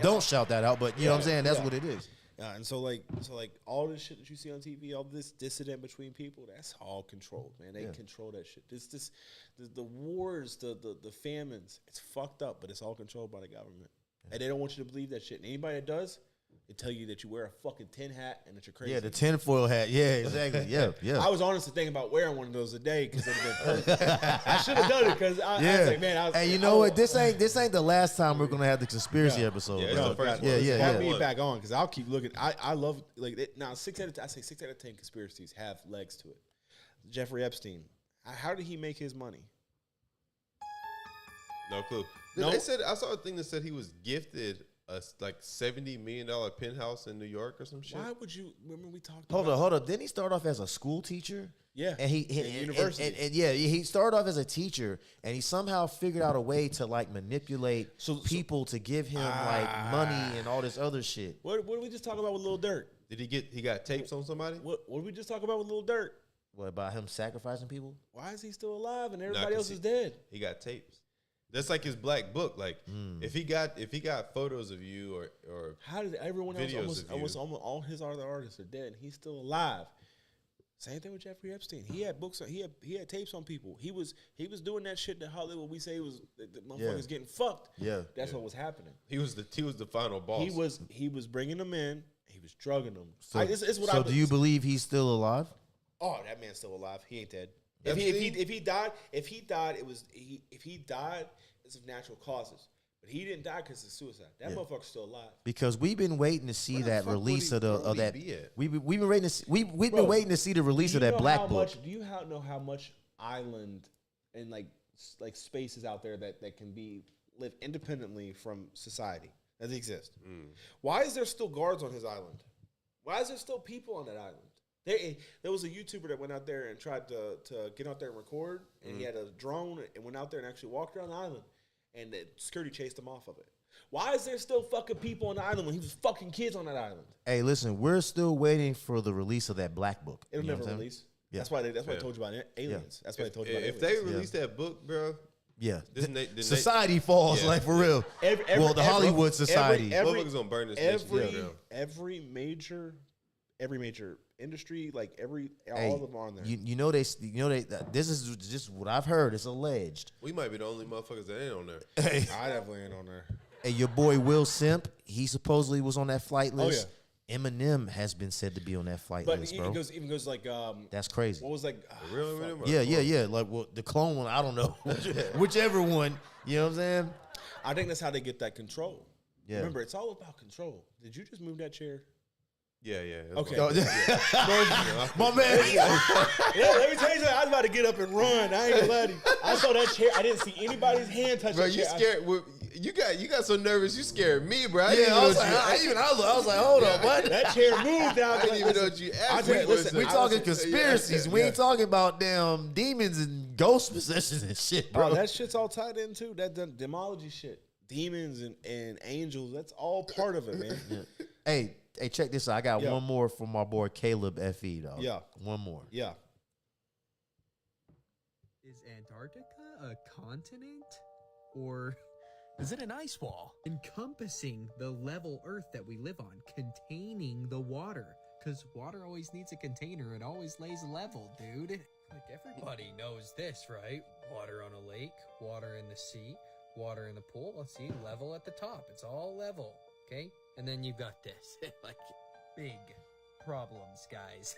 Don't shout that out, but you know what I'm saying? That's what it is. And so all this shit that you see on TV, all this dissident between people, that's all controlled, man. They control that shit. The wars, the famines, it's fucked up, but it's all controlled by the government. And they don't want you to believe that shit. And anybody that does, they tell you that you wear a fucking tin hat and that you're crazy. Yeah, the tinfoil hat. Yeah, exactly. Yeah. I was honestly thinking about wearing one of those today because it would have been perfect. I should have done it because I was like, man. And you know what? This ain't the last time we're gonna have the conspiracy episode. Yeah, it's the first one. Have me back on because I'll keep looking. I love now 6 out of 10 conspiracies have legs to it. Jeffrey Epstein, how did he make his money? No clue. They said I saw a thing that said he was gifted a like $70 million penthouse in New York or some shit. Why would you? Remember we talked. Hold up. Didn't he start off as a school teacher? Yeah, and university. He started off as a teacher, and he somehow figured out a way to like manipulate people to give him like money and all this other shit. What did we just talk about with Lil Durk? Did he got tapes on somebody? What did we just talk about with Lil Durk? What about him sacrificing people? Why is he still alive and everybody else is dead? He got tapes. That's like his black book. Like if he got photos of you or how did everyone else almost all his other artists are dead and he's still alive? Same thing with Jeffrey Epstein. He had books. He had tapes on people. He was doing that shit that Hollywood we say was the motherfuckers getting fucked. Yeah, that's what was happening. He was the final boss. He was bringing them in. He was drugging them. So, do you believe he's still alive? Oh, that man's still alive. He ain't dead. If he died, it's of natural causes. But he didn't die because of suicide. That motherfucker's still alive. Because we've been waiting to see that release of that. We've been waiting to see, we've been Bro, waiting to see the release of that Black Book. Do you know how much island and like spaces out there that can live independently from society that exist? Why is there still guards on his island? Why is there still people on that island? There was a YouTuber that went out there and tried to get out there and record, and he had a drone and went out there and actually walked around the island. And the security chased him off of it. Why is there still fucking people on the island when he was fucking kids on that island? Hey, listen, we're still waiting for the release of that Black Book. It'll never release. Yeah. That's why I told you about aliens. That's why I told you about aliens. If they release that book, bro. Yeah, society falls like for real. The Hollywood society. Motherfuckers gonna burn this bitch. Every major industry, all of them are on there. You know this is just what I've heard. It's alleged. We might be the only motherfuckers that ain't on there. Hey, I definitely ain't on there. Hey, your boy Will Simp, he supposedly was on that flight list. Oh, yeah. Eminem has been said to be on that flight list, bro. But even goes like that's crazy. What was like real Eminem? Yeah. Like the clone one, I don't know. Whichever one, you know what I'm saying? I think that's how they get that control. Yeah. Remember, it's all about control. Did you just move that chair? Yeah. Okay. My man. Let me tell you something. I was about to get up and run. I ain't gonna lie to you. I saw that chair. I didn't see anybody's hand touch bro, that chair. You scared? You got so nervous. You scared me, bro. I was like, hold up, what? That chair moved out. I didn't even know what you asked me. Listen, we talking conspiracies. We ain't talking about damn demons and ghost possessions and shit, bro. That shit's all tied in too. That demology shit. Demons and angels. That's all part of it, man. Hey, check this out. I got one more from my boy Caleb Fe, dog. Yeah. One more. Yeah. Is Antarctica a continent? Or is it an ice wall encompassing the level Earth that we live on, containing the water? Because water always needs a container. It always lays level, dude. Like, everybody knows this, right? Water on a lake, water in the sea, water in the pool. Let's see, level at the top. It's all level, okay? And then you got this. Like, big problems, guys.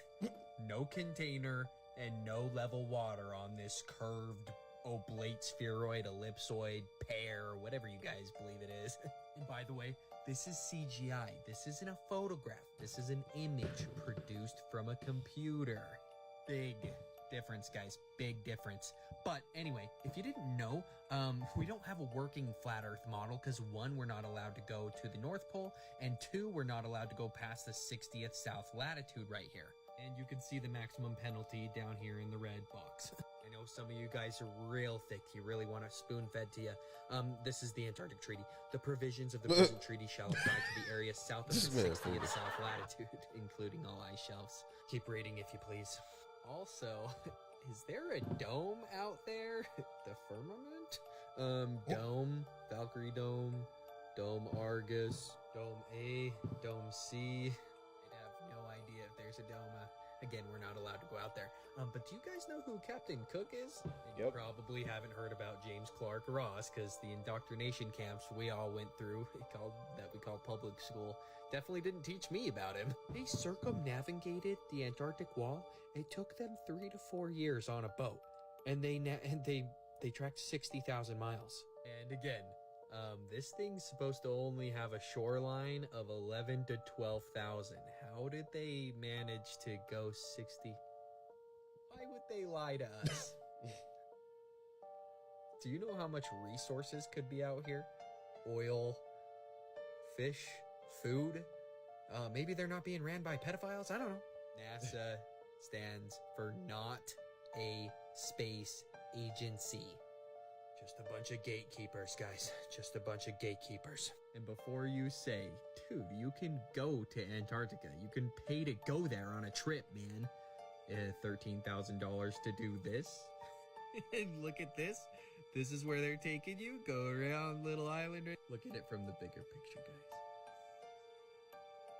No container and no level water on this curved oblate spheroid, ellipsoid, pear, whatever you guys believe it is. And by the way, this is CGI. This isn't a photograph. This is an image produced from a computer. Big difference, guys. Big difference. But anyway, if you didn't know, we don't have a working flat Earth model because 1, we're not allowed to go to the North Pole, and 2, we're not allowed to go past the 60th south latitude right here. And you can see the maximum penalty down here in the red box. I know some of you guys are real thick. You really want a spoon-fed to you. This is the Antarctic Treaty. The provisions of the present treaty shall apply to the area south of the 60th south latitude, including all ice shelves. Keep reading if you please. Also, is there a dome out there? The firmament? Dome, Valkyrie Dome, Dome Argus, Dome A, Dome C. I have no idea if there's a dome. Again, we're not allowed to go out there. But do you guys know who Captain Cook is? And you probably haven't heard about James Clark Ross, because the indoctrination camps we all went through, we call public school, definitely didn't teach me about him. They circumnavigated the Antarctic wall. It took them 3 to 4 years on a boat, and they tracked 60,000 miles. And again, this thing's supposed to only have a shoreline of 11 to 12,000. How did they manage to go 60? Why would they lie to us? Do you know how much resources could be out here? Oil, fish, food. Maybe they're not being ran by pedophiles. I don't know. NASA stands for not a space agency. Just a bunch of gatekeepers, guys. Just a bunch of gatekeepers. And before you say, dude, you can go to Antarctica. You can pay to go there on a trip, man. $13,000 to do this. And look at this. This is where they're taking you. Go around little island. Look at it from the bigger picture, guys.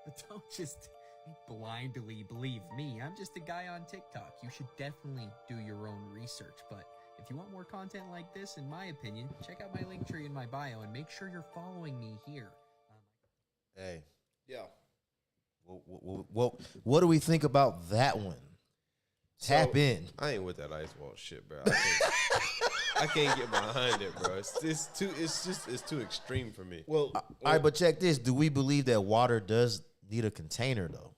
But blindly believe me. I'm just a guy on TikTok. You should definitely do your own research. But if you want more content like this, in my opinion, check out my link tree in my bio and make sure you're following me here. Hey. Yeah. What do we think about that one? Tap in. I ain't with that ice wall shit, bro. I can't get behind it, bro. It's too extreme for me. Well, all right, but check this. Do we believe that water does need a container, though?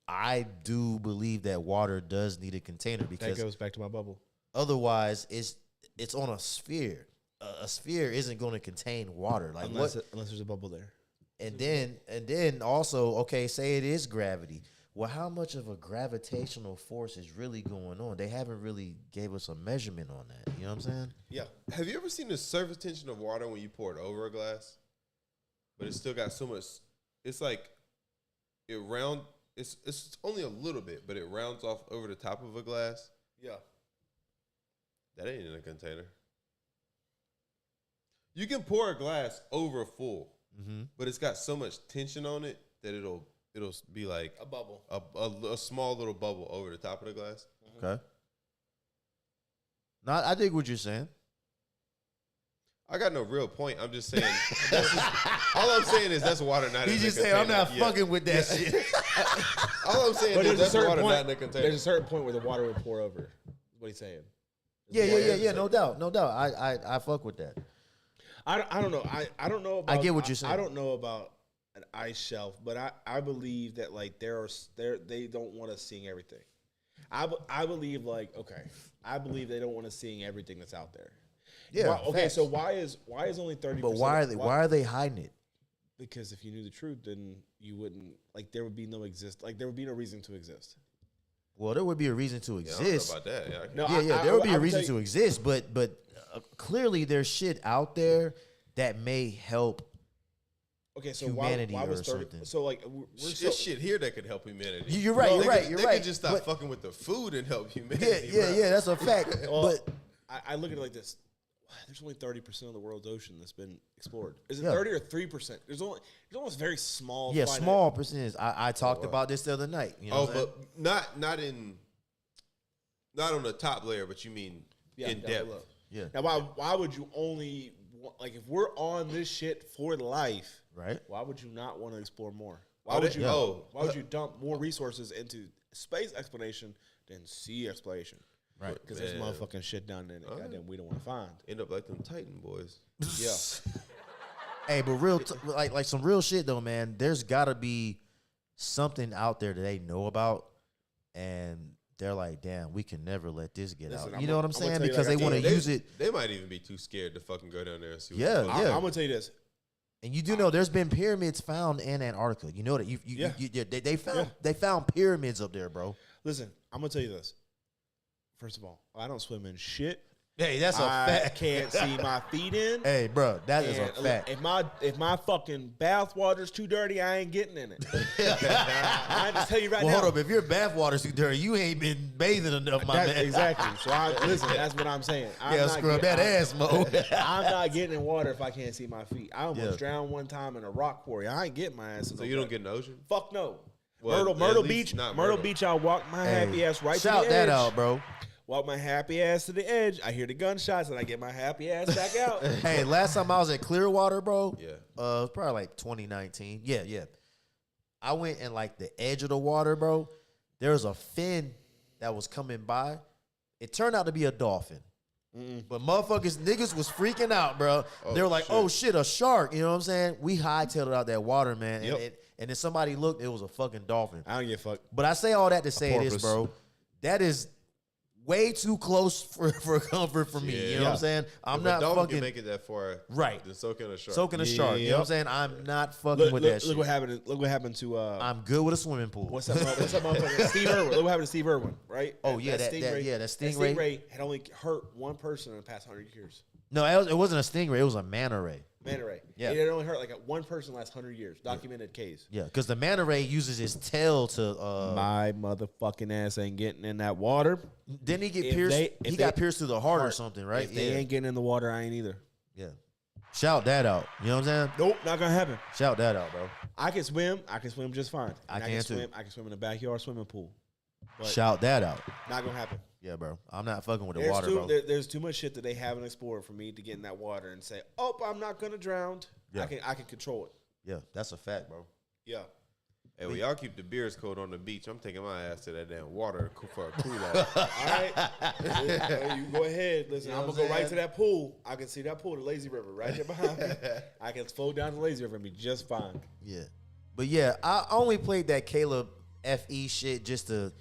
I do believe that water does need a container because that goes back to my bubble. Otherwise, it's on a sphere. A sphere isn't going to contain water, like unless there's a bubble there. And then also, okay, say it is gravity. Well, how much of a gravitational force is really going on? They haven't really gave us a measurement on that. You know what I'm saying? Yeah. Have you ever seen the surface tension of water when you pour it over a glass? But it's still got so much. It's like It's only a little bit, but it rounds off over the top of a glass. Yeah. That ain't in a container. You can pour a glass over full, but it's got so much tension on it that it'll be like a bubble, a small little bubble over the top of the glass. Okay. No, I dig what you're saying. I got no real point. I'm just saying. All I'm saying is that's water not in a container. He just saying I'm not fucking with that shit. All I'm saying is that's water not in a container. There's a certain point where the water would pour over. What he's saying. Yeah. No doubt. I fuck with that. I don't know. I don't know about. I get what you're saying. I don't know about an ice shelf, but I believe that like they don't want us seeing everything. I believe I believe they don't want us seeing everything that's out there. Yeah. Okay. So why is only 30%? But why are they hiding it? Because if you knew the truth, then you wouldn't there would be no reason to exist. Well, there would be a reason to exist. I don't know about that. There would be a reason to exist, but clearly there's shit out there that may help. Okay, so humanity why was 30? Something. So there's shit here that could help humanity. You're right. They could just stop fucking with the food and help humanity. Yeah. That's a fact. But I look at it like this. There's only 30% of the world's ocean that's been explored. Is it 30 or 3%? There's almost very small. Yeah, small percentage. I talked about this the other night. You know but not on the top layer, but you mean in depth. Below. Yeah. Now, why would you only if we're on this shit for life, right? Why would you not want to explore more? Why would you dump more resources into space exploration than sea exploration? Right. Because there's motherfucking shit down there that goddamn we don't want to find. End up like them Titan boys. Yeah. Hey, but like some real shit though, man. There's gotta be something out there that they know about, and they're like, damn, we can never let this get out. You know what I'm saying? Because they want to use it. They might even be too scared to fucking go down there and see. Yeah. I'm gonna tell you this. And you do know there's been pyramids found in Antarctica. You know that they found pyramids up there, bro. Listen, I'm gonna tell you this. First of all, I don't swim in shit. Hey, that's a fact. I can't see my feet in. Hey, bro, that is a fact. If my fucking bath water's too dirty, I ain't getting in it. I just tell you right now. Hold up. If your bath water's too dirty, you ain't been bathing enough, my man. Exactly. So listen, that's what I'm saying. Scrub that ass, Mo. I'm not getting in water if I can't see my feet. I almost drowned one time in a rock quarry. I ain't getting my ass in So you don't get in the ocean? Fuck no. Well, Myrtle Beach. Myrtle Beach, I'll walk my happy ass right to the edge. Shout that out, bro. Walk my happy ass to the edge. I hear the gunshots and I get my happy ass back out. Hey, last time I was at Clearwater, bro. Yeah. It was probably like 2019. Yeah. I went in like the edge of the water, bro. There was a fin that was coming by. It turned out to be a dolphin. But niggas was freaking out, bro. They were like, oh shit, a shark. You know what I'm saying? We hightailed it out that water, man. Yep. And then somebody looked, it was a fucking dolphin. I don't give a fuck. But I say all that to say this, bro. That is way too close for comfort for me. You know what I'm saying? I'm not fucking can make it that far. Right. Then soaking a shark. Soaking a shark. You know what I'm saying? I'm not fucking with that shit. Look what happened to I'm good with a swimming pool. What's that motherfucker? Steve Irwin. Look what happened to Steve Irwin, right? Oh yeah, that stingray. That stingray had only hurt one person in the past 100 years. No, it wasn't a stingray. It was a manta ray. Manta ray. Yeah. It had only hurt like one person in the last 100 years. Documented case. Yeah, because the manta ray uses his tail to. My motherfucking ass ain't getting in that water. Didn't he get pierced? He got pierced through the heart or something, right? If they ain't getting in the water, I ain't either. Yeah. Shout that out. You know what I'm saying? Nope, not gonna happen. Shout that out, bro. I can swim. I can swim just fine. I And can too. swim. I can swim in the backyard swimming pool. But Shout that out. not gonna happen. Yeah, bro. I'm not fucking with the water, bro. There's too much shit that they haven't explored for me to get in that water and say, "Oh, I'm not gonna drown." Yeah. I can control it. Yeah, that's a fact, bro. Yeah. Hey, when y'all keep the beers cold on the beach, I'm taking my ass to that damn water for a cool off. All right. You go ahead. Listen, You know I'm what gonna I'm go right saying? to that pool. I can see that pool, the lazy river, right there behind me. I can flow down the lazy river and be just fine. Yeah. But yeah, I only played that Caleb FE shit just to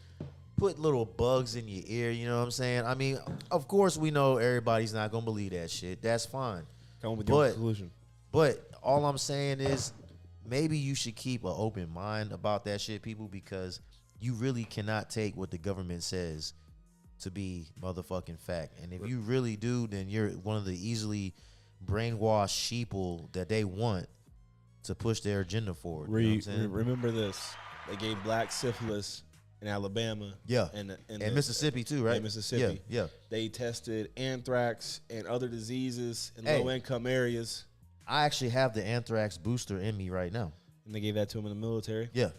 put little bugs in your ear, you know what I'm saying? I mean, of course we know everybody's not gonna believe that shit. That's fine. Come with your conclusion. But all I'm saying is maybe you should keep an open mind about that shit, people, because you really cannot take what the government says to be motherfucking fact. And if you really do, then you're one of the easily brainwashed sheeple that they want to push their agenda forward. You know what I'm saying? Remember this. They gave black syphilis in Alabama. Yeah. And Mississippi too, right? And Mississippi. Yeah. They tested anthrax and other diseases in Hey. low-income areas. I actually have the anthrax booster in me right now. And they gave that to them in the military. Yeah.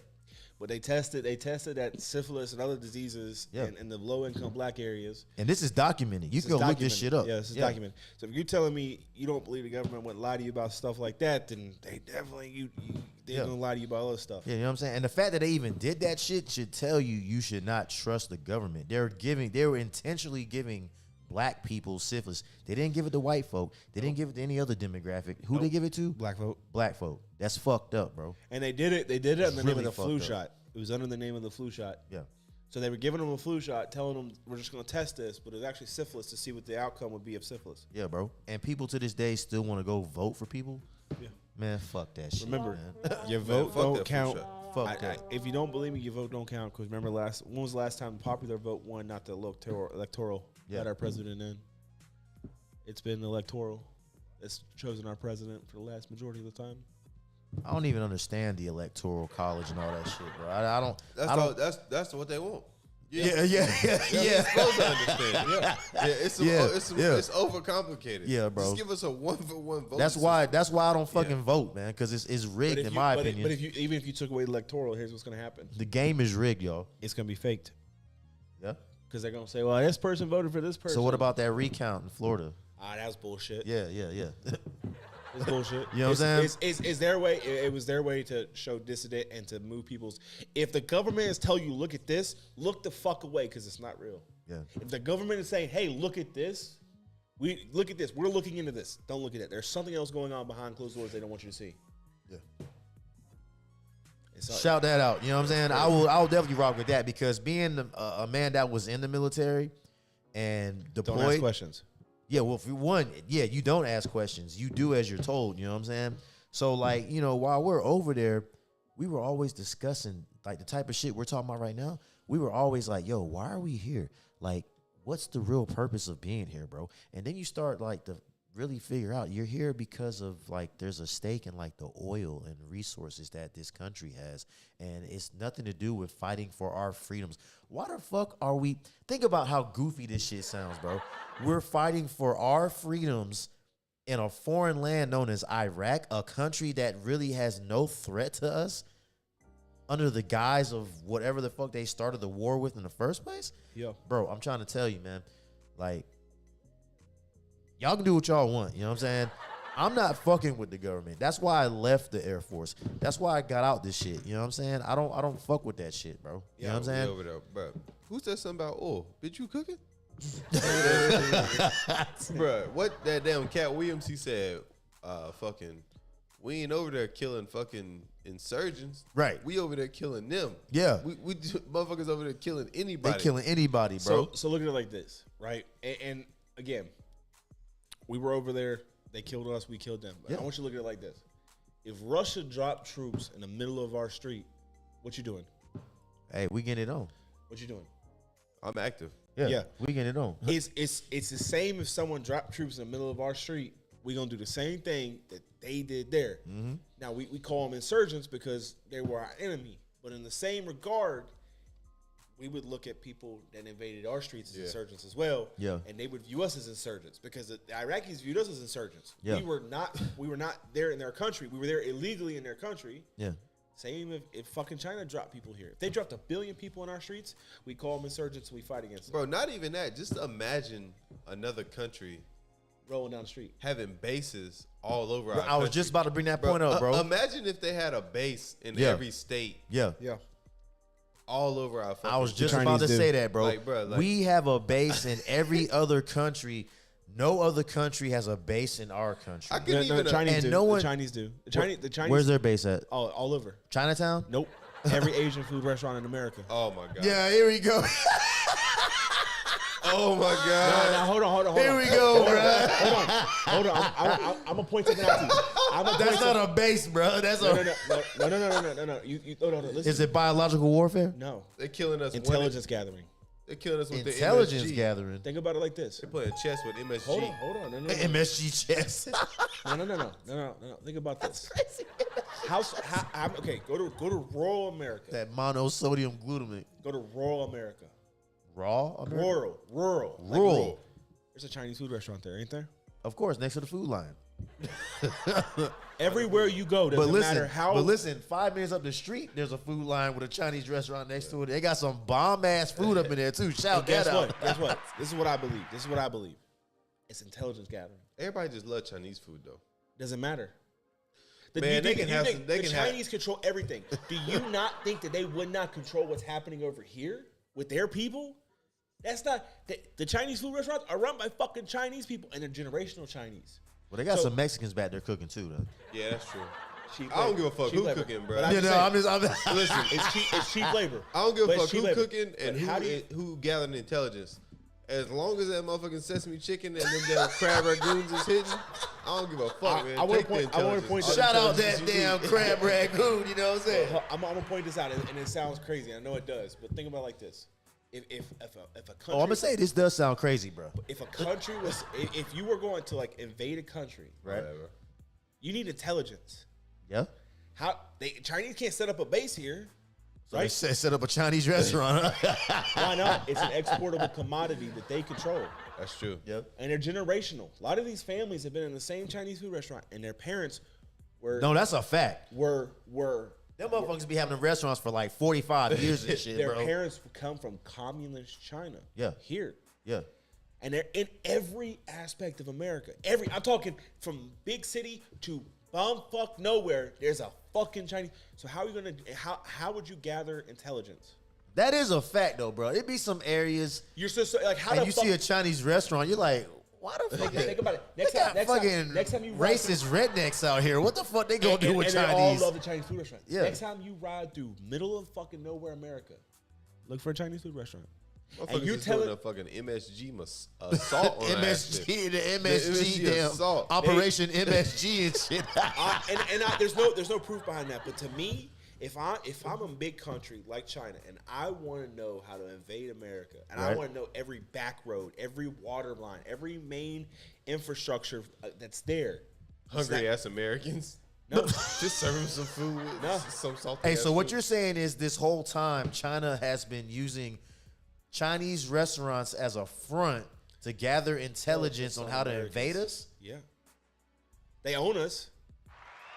But they tested that syphilis and other diseases Yeah. in the low-income black areas. And this is documented. You This can is go look this documented. shit up. Yeah, this is documented. So if you're telling me you don't believe the government wouldn't lie to you about stuff like that, then they definitely they're Yeah. gonna lie to you about other stuff. Yeah, you know what I'm saying? And the fact that they even did that shit should tell you you should not trust the government. They were intentionally giving black people syphilis. They didn't give it to white folk. They didn't give it to any other demographic. Who they give it to? Black folk. Black folk. That's fucked up, bro. And they did it under the name really of the flu fucked up. shot. It was under the name of the flu shot. Yeah. So they were giving them a flu shot, telling them we're just gonna test this, but it was actually syphilis to see what the outcome would be of syphilis. Yeah, bro. And people to this day still want to go vote for people. Yeah. Man, fuck that shit. Remember, man. your Man, vote fuck that don't flu count. shot. Fuck that. If you don't believe me, your vote don't count. Because remember, when was the last time the popular vote won, not the electoral? Yeah. Got our president in. It's been electoral. It's chosen our president for the last majority of the time. I don't even understand the electoral college and all that shit, bro. I don't. That's I don't. all. That's what they want. Yeah. You're supposed to understand. It's overcomplicated. Yeah, bro. Just give us a one-for-one vote. That's why I don't fucking vote, man, because it's rigged in my opinion. But even if you took away the electoral, here's what's gonna happen. The game is rigged, y'all. It's gonna be faked. Yeah. Because they're gonna say, well, this person voted for this person. So what about that recount in Florida? Ah, that's bullshit. Yeah. It's bullshit. You know what I'm saying? It's their way. It was their way to show dissident and to move people's. If the government is telling you, look at this, look the fuck away because it's not real. Yeah. If the government is saying, hey, look at this, look at this. We're looking into this. Don't look at it. There's something else going on behind closed doors they don't want you to see. Yeah. It's Shout that out. You know what I'm saying? I will definitely rock with that because being a man that was in the military and deployed. don't ask questions. Yeah, well, you don't ask questions. You do as you're told, you know what I'm saying? So, like, while we're over there, we were always discussing, like, the type of shit we're talking about right now. We were always like, yo, why are we here? Like, what's the real purpose of being here, bro? And then you start, like, to really figure out you're here because of, like, there's a stake in, like, the oil and resources that this country has. And it's nothing to do with fighting for our freedoms. Why the fuck are we? Think about how goofy this shit sounds, bro. We're fighting for our freedoms in a foreign land known as Iraq, a country that really has no threat to us under the guise of whatever the fuck they started the war with in the first place? Yeah. Bro, I'm trying to tell you, man. Like, y'all can do what y'all want, you know what I'm saying? I'm not fucking with the government. That's why I left the Air Force. That's why I got out this shit. You know what I'm saying? I don't fuck with that shit, bro. You know what I'm saying? Over there, bro. Who said something about oil? Bitch, you cooking? Bro, what that damn Cat Williams, he said, fucking, we ain't over there killing fucking insurgents. Right. We over there killing them. Yeah. We motherfuckers over there killing anybody. They killing anybody, bro. So look at it like this, right? And again, we were over there. They killed us. We killed them. But Yeah. I want you to look at it like this. If Russia dropped troops in the middle of our street, what you doing? Hey, we getting it on. What you doing? I'm active. Yeah. We getting it on. It's the same if someone dropped troops in the middle of our street. We're going to do the same thing that they did there. Mm-hmm. Now, we call them insurgents because they were our enemy. But in the same regard, we would look at people that invaded our streets as insurgents as well. Yeah. And they would view us as insurgents because the Iraqis viewed us as insurgents. Yeah. We were not there in their country. We were there illegally in their country. Yeah. Same if fucking China dropped people here. If they dropped 1 billion people in our streets, we call them insurgents and we fight against them. Bro, not even that. Just imagine another country rolling down the street, having bases all over our I was country. just about to bring that point up, bro. Imagine if they had a base in Yeah. every state. Yeah. Yeah. All over our fucking I was just Chinese about to do. say that, bro. Like, bro, like- we have a base in every other country. No other country has a base in our country. I couldn't even. the Chinese and do. no one- the Chinese do. The Chinese. Where's their base at? all over? Chinatown? Nope. Every Asian food restaurant in America. Oh my god. Yeah, here we go. Oh my god. Now hold on. Here we go, bro. Hold on. I'm gonna point something out to you. That's not a base, bro. That's No. You no. Listen. Is it biological warfare? No. They're killing us. Intelligence gathering. They're killing us with Intelligence the MSG. gathering. Think about it like this. They're playing chess with MSG. Hold on. No. MSG chess. No. Think about this. Okay, go to rural America. That monosodium glutamate. Go to rural America. Raw? America? Rural. Like Rural. There's a Chinese food restaurant there, ain't there? Of course, next to the food line. Everywhere you go, doesn't matter how. But listen, 5 minutes up the street, there's a food line with a Chinese restaurant next to it. They got some bomb ass food up in there too. Shout Guess that what? out. Guess what? This is what I believe. It's intelligence gathering. Everybody just love Chinese food though. Doesn't matter. Man, they can have some- they the can have- Chinese control everything. Do you not think that they would not control what's happening over here with their people? That's not the Chinese food restaurants are run by fucking Chinese people, and they're generational Chinese. Well, they got some Mexicans back there cooking too, though. Yeah, that's true. Cheap I don't labor. give a fuck Cheap who labor. cooking, bro. But I'm just Listen, It's cheap labor. I don't give But a fuck it's cheap who labor. cooking and But how do you- who gathering intelligence. As long as that motherfucking sesame chicken and them damn crab ragoons is hitting, I don't give a fuck, man. I wanna Take the point- I wanna intelligence. point to- Shout out that Intelligence you damn need. crab ragoon, you know what I'm saying? I'm gonna point this out, and it sounds crazy. I know it does, but think about it like this: if a country, Oh, I'm gonna say this does sound crazy, bro. if a country was, if you were going to like invade a country, Right? Whatever. you need intelligence. Yeah. How Chinese can't set up a base here, So they right? set up a Chinese restaurant. Huh? Why not? It's an exportable commodity that they control, That's true. Yep. and they're generational. A lot of these families have been in the same Chinese food restaurant, and their parents were No, that's a fact. were Them motherfuckers be having restaurants for like 45 years and shit, their bro. parents come from communist China. Yeah. Here. Yeah. And they're in every aspect of America. I'm talking from big city to bumfuck nowhere. There's a fucking Chinese. So how are you gonna? How would you gather intelligence? That is a fact, though, bro. It be some areas, You're so like how and the you fuck? see a Chinese restaurant, you're like, why the fuck? Think about it. They got fucking next time you ride racist rednecks out here. What the fuck they gonna do with and they all Chinese? love the Chinese food restaurant. Yeah. Next time you ride through middle of fucking nowhere America, look for a Chinese food restaurant. Motherfuckers you just tell doing it- a fucking MSG assault on our shit. MSG, the MSG, damn assault. Operation MSG and shit. There's no proof behind that. But to me, if I'm a big country like China and I want to know how to invade America and I Right. want to know every back road, every water line, every main infrastructure that's there. Hungry ass Americans. No. Just serve them some food. No. Some salty Hey, ass so what food. you're saying is this whole time China has been using Chinese restaurants as a front to gather intelligence on how to invade us? Yeah. They own us.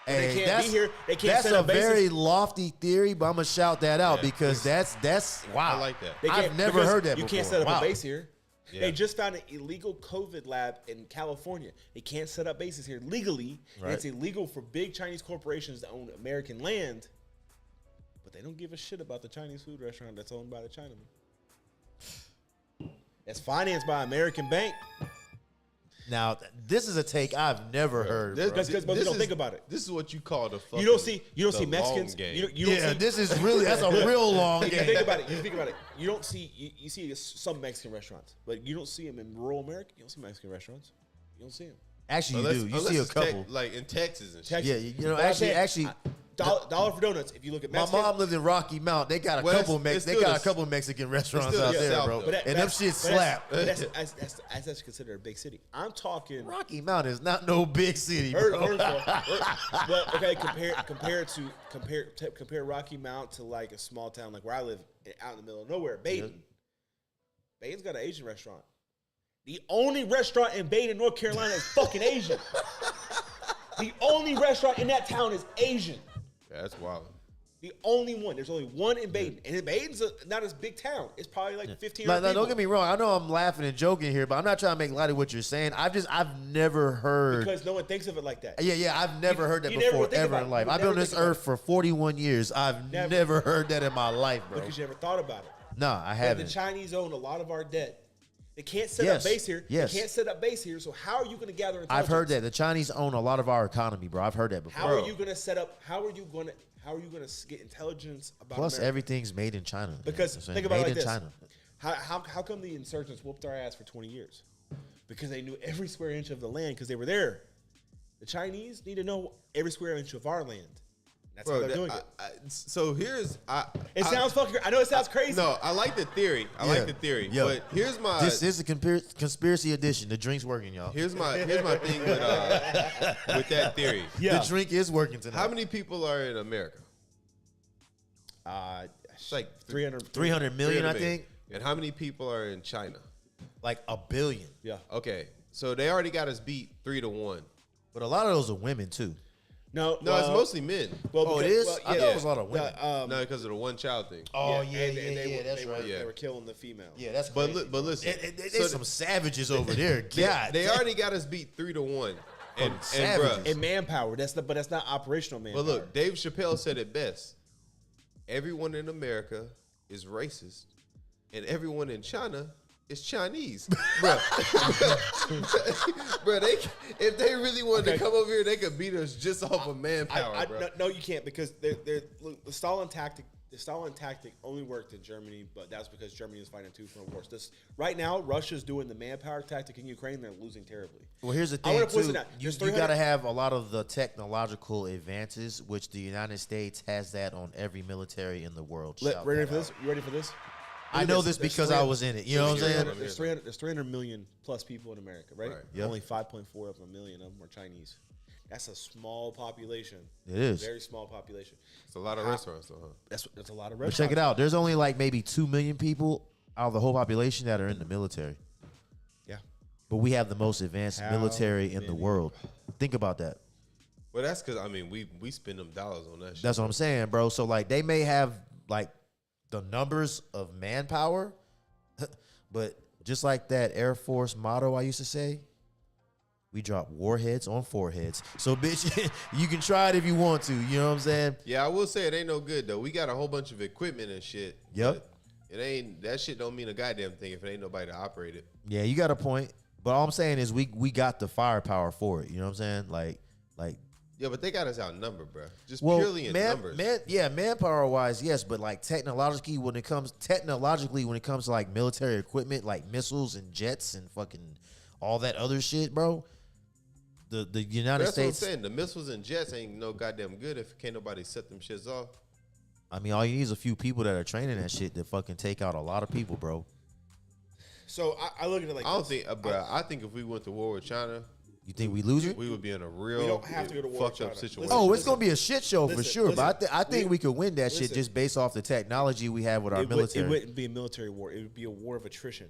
Hey, They can't that's, be here. They can't that's set a up bases. very lofty theory, but I'm gonna shout that out Yeah, because that's wow. I like that. They I've can't- never because heard that You before. can't set up Wow. a base here. Yeah. They just found an illegal COVID lab in California. They can't set up bases here legally. And Right. it's illegal for big Chinese corporations to own American land. But they don't give a shit about the Chinese food restaurant that's owned by the Chinaman. That's financed by American Bank. Now, this is a take I've never heard. This- bro. Because most this people don't is- think about it. This is what you call the fucking. You don't see the Mexicans. long game. You don't Yeah, see, this is really that's a real long you game. think about it. You think about it. You don't see you see some Mexican restaurants, but you don't see them in rural America. You don't see Mexican restaurants. You don't see them. Actually, Unless- you do. You unless see a it's couple. like in Texas and shit. Texas. Yeah, you know, But I'm saying, actually, dollar for donuts. If you look at my Mexican, mom lived in Rocky Mount. They got a Well, couple it's they still got a the- couple Mexican restaurants still out the there, South, bro. though. And them shit slap. That's considered a big city. I'm talking. Rocky Mount is not no big city, Heard- bro. heard of- But okay, compare Rocky Mount to like a small town like where I live, out in the middle of nowhere, Baden. Baden's got an Asian restaurant. The only restaurant in Baden, North Carolina, is fucking Asian. The only restaurant in that town is Asian. Yeah, that's wild. The only one. There's only one in Baden, and Baden's not as big town. It's probably like 1,500 people. Don't get me wrong. I know I'm laughing and joking here, but I'm not trying to make light of what you're saying. I've never heard. Because no one thinks of it like that. Yeah, I've never heard that you never before think ever about in it. life. You I've been on never this think about earth for 41 years. I've never heard that in my life, bro. Because you never thought about it. Nah, I But haven't. the Chinese own a lot of our debt. They can't set Yes, up base here. yes. They can't set up base here. So how are you going to gather intelligence? I've heard that the Chinese own a lot of our economy, bro. I've heard that before. How are you going to set up? How are you going to get intelligence about? Plus, America? everything's made in China. Because You know what I'm saying? think about it made like in this. China. How come the insurgents whooped our ass for 20 years? Because they knew every square inch of the land because they were there. The Chinese need to know every square inch of our land. That's how they're doing it. So here's It sounds fucking. I know it sounds crazy. No, I like the theory. I like the theory. Yo, but here's my This is a conspiracy edition. The drink's working, y'all. here's my thing with that theory. Yeah. The drink is working tonight. How many people are in America? It's like 300. 300 million, I 300 think. And how many people are in China? Like a billion. Yeah. Okay, so they already got us beat 3-1. But a lot of those are women, too. No, No, it's mostly men. Well, Oh, it because- is? well, I thought it was a lot of women. No, because of the one child thing. Oh, and they were, Yeah. They were killing the female. Yeah, that's But crazy. but listen, There's some savages over there. God. they already got us beat 3-1. And savages. bruh, And manpower. But that's not operational manpower. but look, Dave Chappelle said it best. Everyone in America is racist, and everyone in China is Chinese. Bro, if they really wanted to come over here, they could beat us just off of manpower, bro. No, you can't because look, the Stalin tactic. The Stalin tactic only worked in Germany, but that's because Germany is fighting two front wars. Right now, Russia's doing the manpower tactic in Ukraine. They're losing terribly. Well, here's the I thing, wanna point too. it out. You There's 300 got to have a lot of the technological advances, which the United States has that on every military in the world. Shout Ready that for this? out. You ready for this? I know this because I was in it. You know what I'm saying? There's 300 million plus people in America, right? Right. Yep. Only 5.4 of a million of them are Chinese. That's a small population. It is. Very small population. It's a lot of restaurants, though, huh? That's a lot of But restaurants. check it out. There's only like maybe 2 million people out of the whole population that are in the military. Yeah. But we have the most advanced How military in the many? world. Think about that. Well, that's because we spend them dollars on that shit. That's what I'm saying, bro. So like they may have like the numbers of manpower, but just like that Air Force motto I used to say, we drop warheads on foreheads. So bitch, you can try it if you want to. You know what I'm saying? Yeah, I will say it ain't no good though. We got a whole bunch of equipment and shit. Yep. but it ain't that shit don't mean a goddamn thing if it ain't nobody to operate it. Yeah, you got a point. But all I'm saying is we got the firepower for it. You know what I'm saying? Like Yeah, but they got us outnumbered, bro. Just well, purely in numbers. manpower wise, yes, but like technologically when it comes to like military equipment, like missiles and jets and fucking all that other shit, bro. The United That's States. what I'm saying. The missiles and jets ain't no goddamn good if can't nobody set them shits off. I mean, all you need is a few people that are training that shit to fucking take out a lot of people, bro. So I look at it like I don't this. think, bro. I think if we went to war with China, You think we lose it? we would be in a real We don't have to go to war with fucked up China. situation. Oh, it's gonna be a shit show for listen, sure. But listen. I think we could win that shit Listen. just based off the technology we have with our it military. wouldn't be a military war. It would be a war of attrition.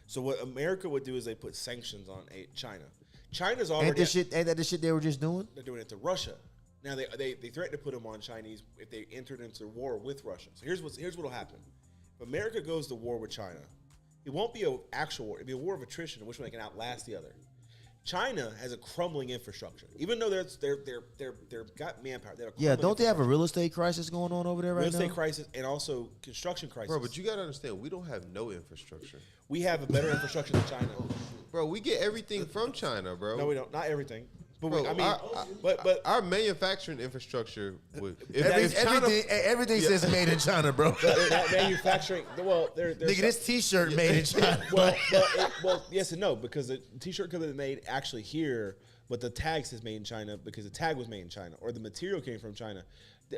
So what America would do is they put sanctions on China. China's already Ain't that the shit they were just doing? they're doing it to Russia. Now they threatened to put them on Chinese if they entered into war with Russia. So here's what'll happen. If America goes to war with China, it won't be an actual war. It'll be a war of attrition in which one they can outlast the other. China has a crumbling infrastructure. Even though they're got manpower. They have a Yeah, crumbling don't they have a infrastructure. real estate crisis going on over there right real estate now? crisis and also construction crisis? Bro, but you gotta understand, we don't have no infrastructure. We have a better infrastructure than China. Bro, we get everything from China, bro. No, we don't. Not everything. But Bro, I mean, but our manufacturing infrastructure would if China, Everything says made in China, bro. that manufacturing. Well, there's Nigga, this T-shirt made in China. well, yes and no, because the T-shirt could have been made actually here, but the tag says made in China because the tag was made in China or the material came from China.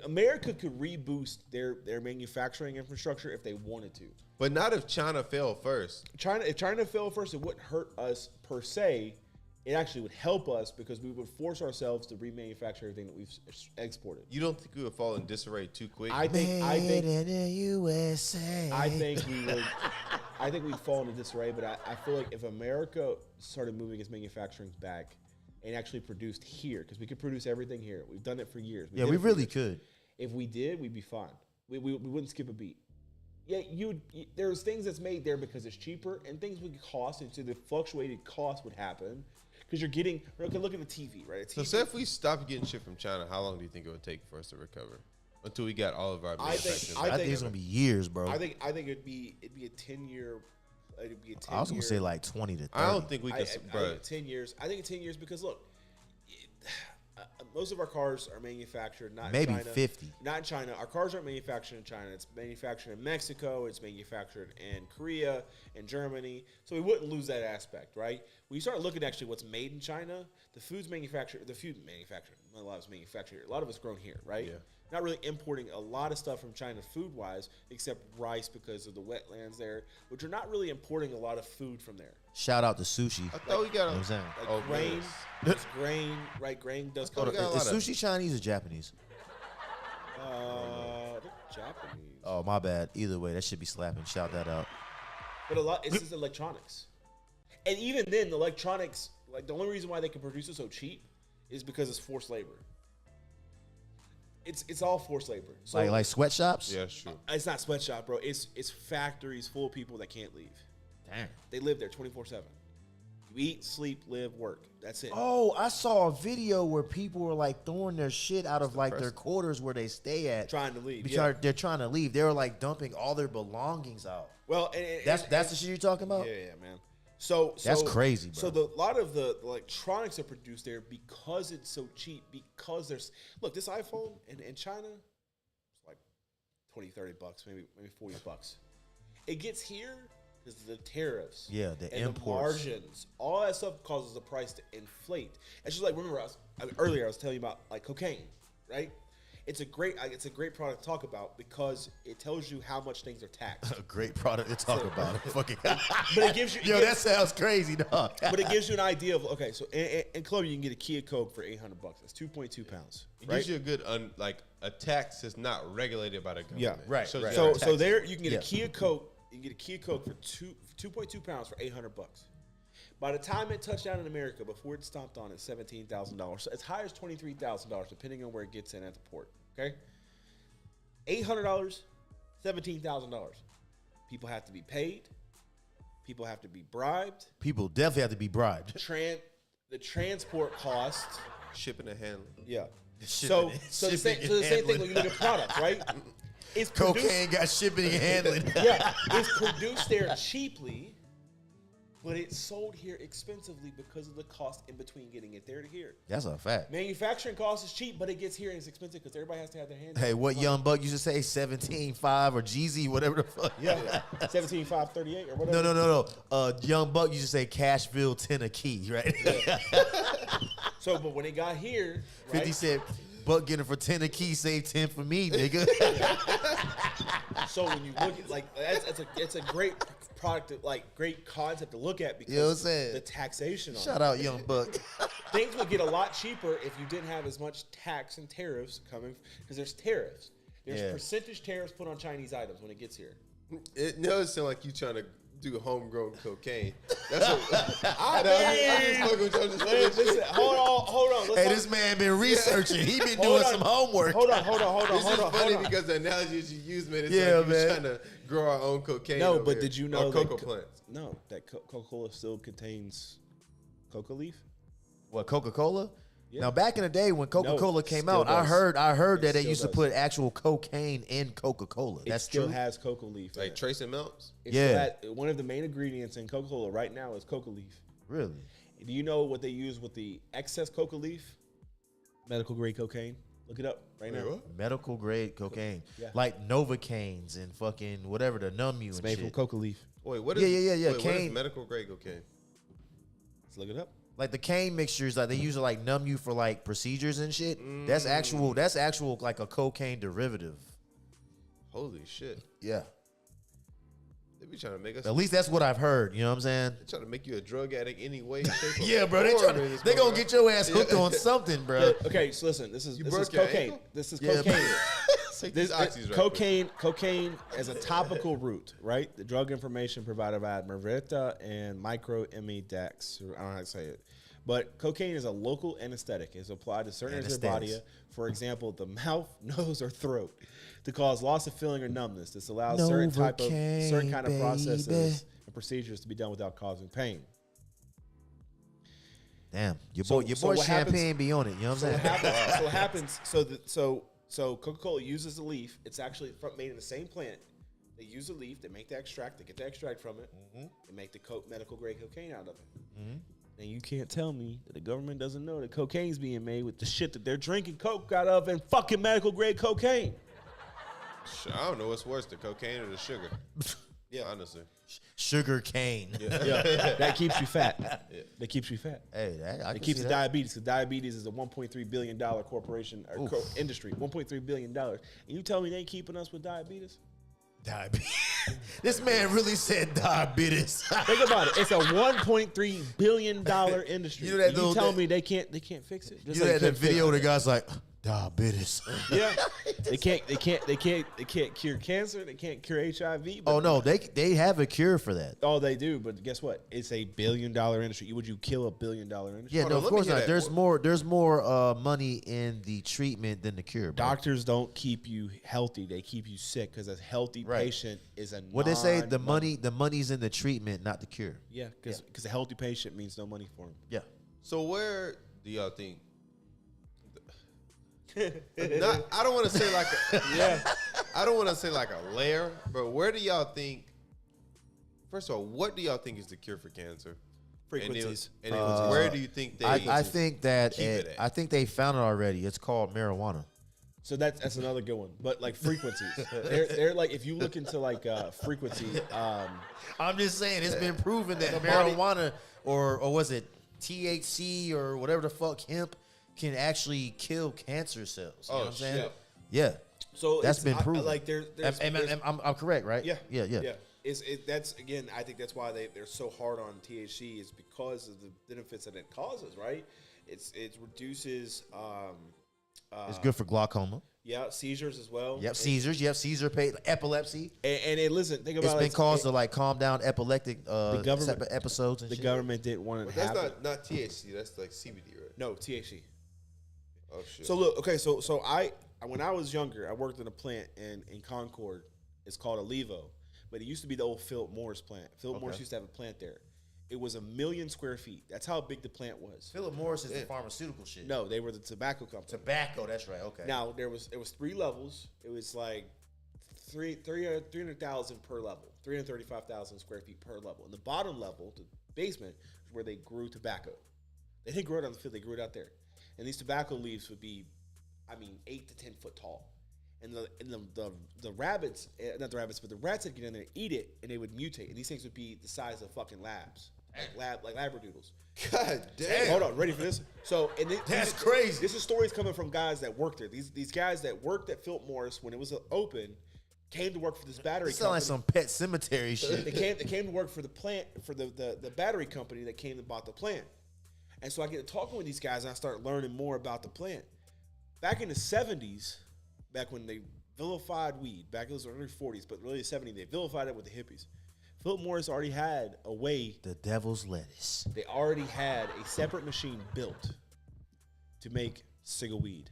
America could reboost their manufacturing infrastructure if they wanted to. But not if China failed first. If China failed first, it wouldn't hurt us per se. It actually would help us because we would force ourselves to remanufacture everything that we've exported. You don't think we would fall in disarray too quick? I think in the USA. I think we'd fall into disarray, but I feel like if America started moving its manufacturing back and actually produced here, because we could produce everything here. We've done it for years. We really could. If we did, we'd be fine. We wouldn't skip a beat. Yeah, there's things that's made there because it's cheaper, and things would cost, and so the fluctuated cost would happen. Because you're getting, okay, look at the TV, right? So say if we stopped getting shit from China, how long do you think it would take for us to recover? Until we got all of our manufacturing. I think it's gonna be years, bro. I think it'd be a 10-year. It'd be a 10 I was gonna say like 20 to 30. I don't think we could, bro. 10 years. I think 10 years because look, most of our cars are manufactured not maybe in China. 50. Not in China. Our cars aren't manufactured in China. It's manufactured in Mexico. It's manufactured in Korea and Germany. So we wouldn't lose that aspect, right? When you start looking at actually what's made in China, the food manufactured, a lot of it's manufactured here. A lot of it's grown here, right? Yeah. Not really importing a lot of stuff from China food-wise, except rice because of the wetlands there, which are not really importing a lot of food from there. Shout out to sushi. I thought we got I'm saying. Grain, it's grain, right? Grain does come. Is sushi Chinese or Japanese? Japanese. Oh, my bad. Either way, that should be slapping. Shout that out. But it's just electronics. And even then, the electronics, like the only reason why they can produce it so cheap is because it's forced labor. It's all forced labor. So like sweatshops? Yeah, sure. It's not sweatshop, bro. It's factories full of people that can't leave. Damn. They live there 24/7. You eat, sleep, live, work. That's it. Oh, I saw a video where people were like throwing their shit out of like their quarters where they stay at. Trying to leave. They're trying to leave. They were like dumping all their belongings out. Well, that's the shit you're talking about? Yeah, man. So that's crazy, bro. So a lot of the electronics are produced there because it's so cheap. Because look, this iPhone in China, it's like $20-30, maybe $40. It gets here because of the tariffs. Yeah, the and imports. the margins. All that stuff causes the price to inflate. It's just like, remember, earlier I was telling you about like cocaine, right? It's a great product to talk about because it tells you how much things are taxed. A great product to talk about. Fucking. But it gives you. That sounds crazy, dog. But it gives you an idea of okay. So in Colombia, you can get a Kia Coke for $800. That's 2.2 pounds. It gives you a good a tax that's not regulated by the government. Yeah, right. So there you can get a Kia Coke. You can get a Kia Coke for 2.2 pounds for $800. By the time it touched down in America, before it stomped on, it's $17,000. So as high as $23,000, depending on where it gets in at the port. Okay, $800, $17,000. People have to be paid. People have to be bribed. People definitely have to be bribed. The transport cost, shipping and handling. Yeah. So the same thing when you look at product, right? It's cocaine got shipping and handling. Yeah, it's produced there cheaply. But it's sold here expensively because of the cost in between getting it there to here. That's a fact. Manufacturing cost is cheap, but it gets here and it's expensive because everybody has to have their hands. Hey, what Young Buck used to say, 17.5 or Jeezy, whatever the fuck. Yeah, 17.538 or whatever. No. Young Buck used to say Cashville 10 a key, right? Yeah. So, but when it got here, 50 said, Buck getting for 10 a key, save 10 for me, nigga. So when you look at it's a great product, great concept to look at because you know what I'm saying? The taxation on Shout out Young Buck. Things would get a lot cheaper if you didn't have as much tax and tariffs coming because there's tariffs. There's percentage tariffs put on Chinese items when it gets here. It does sound like you trying to do homegrown cocaine. That's what I'm just Listen, hold on. Hey, this man been researching. He been doing some homework. Hold on. It's just funny because the analogies you use, man, it's like we're trying to grow our own cocaine. No, but did you know cocoa plants? No, that Coca-Cola still contains coca leaf. What, Coca-Cola? Yeah. Now, back in the day when Coca-Cola came out, I heard that they used to put actual cocaine in Coca-Cola. That's still true. Has coca leaf. Like trace amounts? One of the main ingredients in Coca-Cola right now is coca leaf. Really? Do you know what they use with the excess coca leaf? Medical grade cocaine. Look it up right now. What? Medical grade cocaine. Yeah. Like Novocaines and fucking whatever, the Numu and made shit. from coca leaf. Wait, what is Yeah. Wait, what is medical grade cocaine? Let's look it up. Like the cane mixtures, like they use to like numb you for like procedures and shit. That's actual like a cocaine derivative. Holy shit. Yeah. They be trying to make us. At least that's what I've heard. You know what I'm saying? They trying to make you a drug addict any way, shape, or Yeah, bro. form They gonna get your ass hooked on something, bro. Okay, so listen. This is broke your cocaine. ankle? This is Yeah, cocaine. Take these oxys right Cocaine as a topical root, right? The drug information provided by Mervita and microimidax. I don't know how to say it. But cocaine is a local anesthetic. It's applied to certain areas of the body, for example, the mouth, nose, or throat, to cause loss of feeling or numbness. This allows certain kind of processes and procedures to be done without causing pain. Damn, your So boy what Champagne happens- be on it. You know what I'm So saying? what happens? So Coca-Cola uses the leaf. It's actually made in the same plant. They use the leaf. They make the extract. They get the extract from it. They make the medical grade cocaine out of it. And you can't tell me that the government doesn't know that cocaine's being made with the shit that they're drinking coke out of and fucking medical grade cocaine. I don't know what's worse, the cocaine or the sugar. Yeah, honestly. Sugar cane. Yeah, that keeps you fat. That keeps you fat. Hey, I It can keeps see the that. diabetes, because diabetes is a $1.3 billion corporation or industry. $1.3 billion. And you tell me they ain't keeping us with diabetes? Diabetes. This man really said diabetes. Think about it. It's a $1.3 billion industry. You know that You little- tell me they can't fix it. Just You like had they that can't fix video. it. The guy's like diabetes. Yeah, they can't cure cancer. They can't cure HIV. But Oh no, they have a cure for that. Oh, they do. But guess what? It's a $1 billion industry. Would you kill a $1 billion industry? Yeah, Hold no, on, of let me course hear not. that. There's more money in the treatment than the cure. Bro. Doctors don't keep you healthy. They keep you sick, because a healthy patient is a What they say, the non-money- money's in the treatment, not the cure. Yeah, because a healthy patient means no money for him. Yeah. So where do y'all think? I don't want to say like I don't want to say like a layer, but where do y'all think? First of all, what do y'all think is the cure for cancer? Frequencies. And where do you think they? I think that keep it at? I think they found it already. It's called marijuana. So that's another good one. But like frequencies, they're like, if you look into like frequency, I'm just saying it's been proven that marijuana or was it THC or whatever the fuck hemp can actually kill cancer cells. You know what I'm saying? shit. Yeah. so That's it's- been proven. Like there's I'm correct, right? Yeah, Yeah. That's again. I think that's why they're so hard on THC, is because of the benefits that it causes. Right? It reduces. It's good for glaucoma. Yeah, seizures as well. Yep, seizures. Yep, seizure pain, epilepsy. Listen, think It's about been caused to like calm down epileptic government- episodes and the shit. government didn't want it But to that's happen. not THC. That's like CBD, right? No, THC. Oh shit. So look, okay, so I when I was younger, I worked in a plant in Concord. It's called Alivo, but it used to be the old Philip Morris plant. Philip Morris used to have a plant there. It was 1 million square feet. That's how big the plant was. Philip Morris is the pharmaceutical shit. No, they were the tobacco company. Tobacco, that's right. Okay. Now it was 3 levels. It was like 300,000 per level, 335,000 square feet per level. And the bottom level, the basement, is where they grew tobacco. They didn't grow it on the field; they grew it out there. And these tobacco leaves would be, 8 to 10 foot tall. And the rabbits, not the rabbits, but the rats that get in there eat it, and they would mutate. And these things would be the size of fucking labs, like labradoodles. God damn. Hold on, ready for this? So, That's crazy. This is stories coming from guys that worked there. These guys that worked at Philip Morris when it was open came to work for this battery It sound like company. some pet cemetery shit. They came to work for the plant, for the battery company that came and bought the plant. And so I get to talking with these guys, and I start learning more about the plant. Back in the 70s, back when they vilified weed, back in the early 40s, but really the 70s, they vilified it with the hippies. Philip Morris already had a way. The devil's lettuce. They already had a separate machine built to make weed.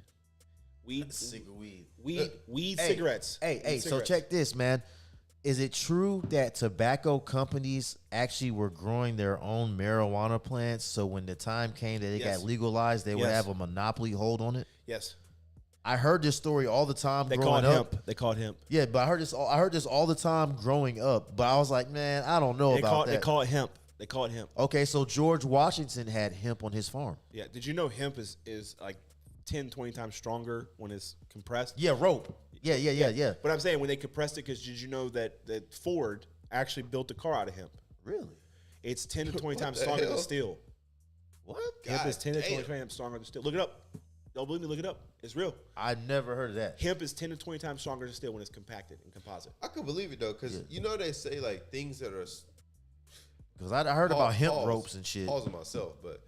Weed Hey, cigarettes. Hey, Weed so cigarettes. check this, man. Is it true that tobacco companies actually were growing their own marijuana plants? So when the time came that it Yes. got legalized, they would Yes. have a monopoly hold on it? Yes. I heard this story all the time They growing called up. hemp. They called hemp. Yeah, but I heard this all the time growing up. But I was like, man, I don't know about that. They call it hemp. They call it hemp. Okay, so George Washington had hemp on his farm. Yeah. Did you know hemp is like 10, 20 times stronger when it's compressed? Yeah, rope. Yeah. But I'm saying when they compressed it, because did you know that Ford actually built a car out of hemp? Really? It's 10 to 20 times the stronger hell? than steel. What? Hemp is 10 to 20 times stronger than steel. Look it up. Don't believe me? Look it up. It's real. I never heard of that. Hemp is 10 to 20 times stronger than steel when it's compacted and composite. I could believe it though, because you know they say like things that are. Because I heard about hemp ropes and shit. Pause myself, but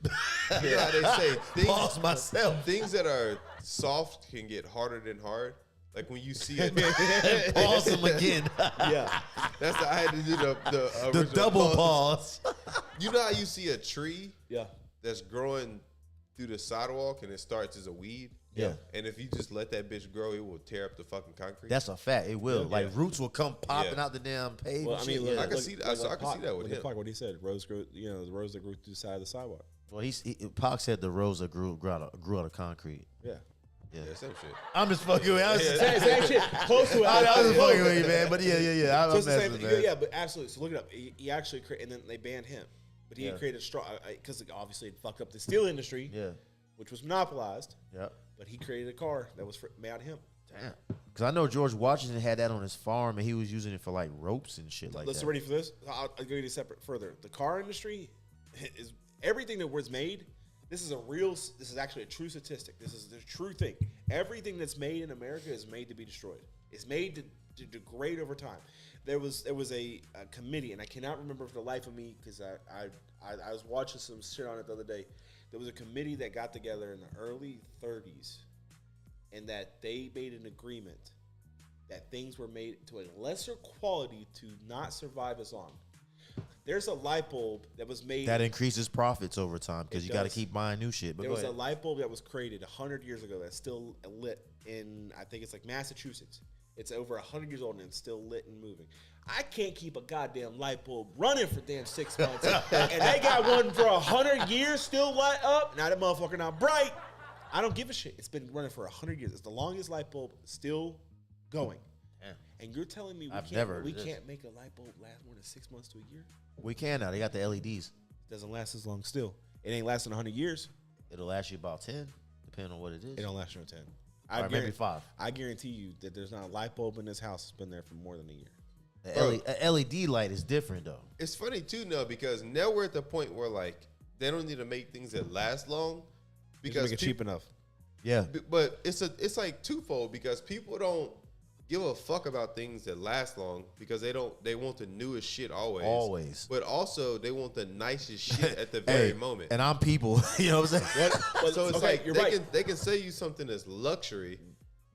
you know how they say Pause myself. Things that are soft can get harder than hard. Like when you see it, Pause them again. yeah, that's I had to do the The original double pause. You know how you see a tree, Yeah. that's growing through the sidewalk and it starts as a weed. Yeah. And if you just let that bitch grow, it will tear up the fucking concrete. That's a fact. It will. Yeah. Like roots will come popping Yeah. out the damn pavement. Well, I mean, I can see that. I can see that with him. What he said, rose grew, the rose that grew through the side of the sidewalk. Well, Pac said the rose that grew out of concrete. Yeah. Yeah, same shit. I'm just fucking with you. I was Same shit. Close to it. I was just fucking with you, man. But yeah. I'm So it's the messing, same, man. yeah, but absolutely. So look it up. He actually created, and then they banned him. But he had created a straw, because obviously it fucked up the steel industry, which was monopolized. Yeah. But he created a car that was made out of hemp. Damn. Because I know George Washington had that on his farm, and he was using it for like ropes and shit like Let's that. ready for this. I'll go you separate further. The car industry is everything that was made. This is actually a true statistic. This is the true thing. Everything that's made in America is made to be destroyed. It's made to degrade over time. There was a committee, and I cannot remember for the life of me because I was watching some shit on it the other day. There was a committee that got together in the early 30s, and that they made an agreement that things were made to a lesser quality to not survive as long. There's a light bulb that was made. That increases profits over time because It you got to does. keep buying new shit. But There go was a ahead. light bulb that was created 100 years ago that's still lit in, I think it's like Massachusetts. It's over 100 years old and it's still lit and moving. I can't keep a goddamn light bulb running for damn 6 months. And they got one for 100 years still light up. Now that motherfucker not bright. I don't give a shit. It's been running for 100 years. It's the longest light bulb still going. Damn. And you're telling me I've never heard we of this. can't make a light bulb last more than 6 months to a year? We can now. They got the LEDs. Doesn't last as long still. It ain't lasting 100 years. It'll last you about 10, depending on what it is. It don't last you 10. Or maybe 5. I guarantee you that there's not a light bulb in this house that's been there for more than a year. The LED light is different though. It's funny too, now because now we're at the point where like they don't need to make things that last long because make it cheap enough. Yeah. But it's like twofold because people don't give a fuck about things that last long because they want the newest shit always. Always. But also they want the nicest shit at the very moment. And I'm people. You know what I'm saying? So it's okay, like you're they right. can sell you something that's luxury,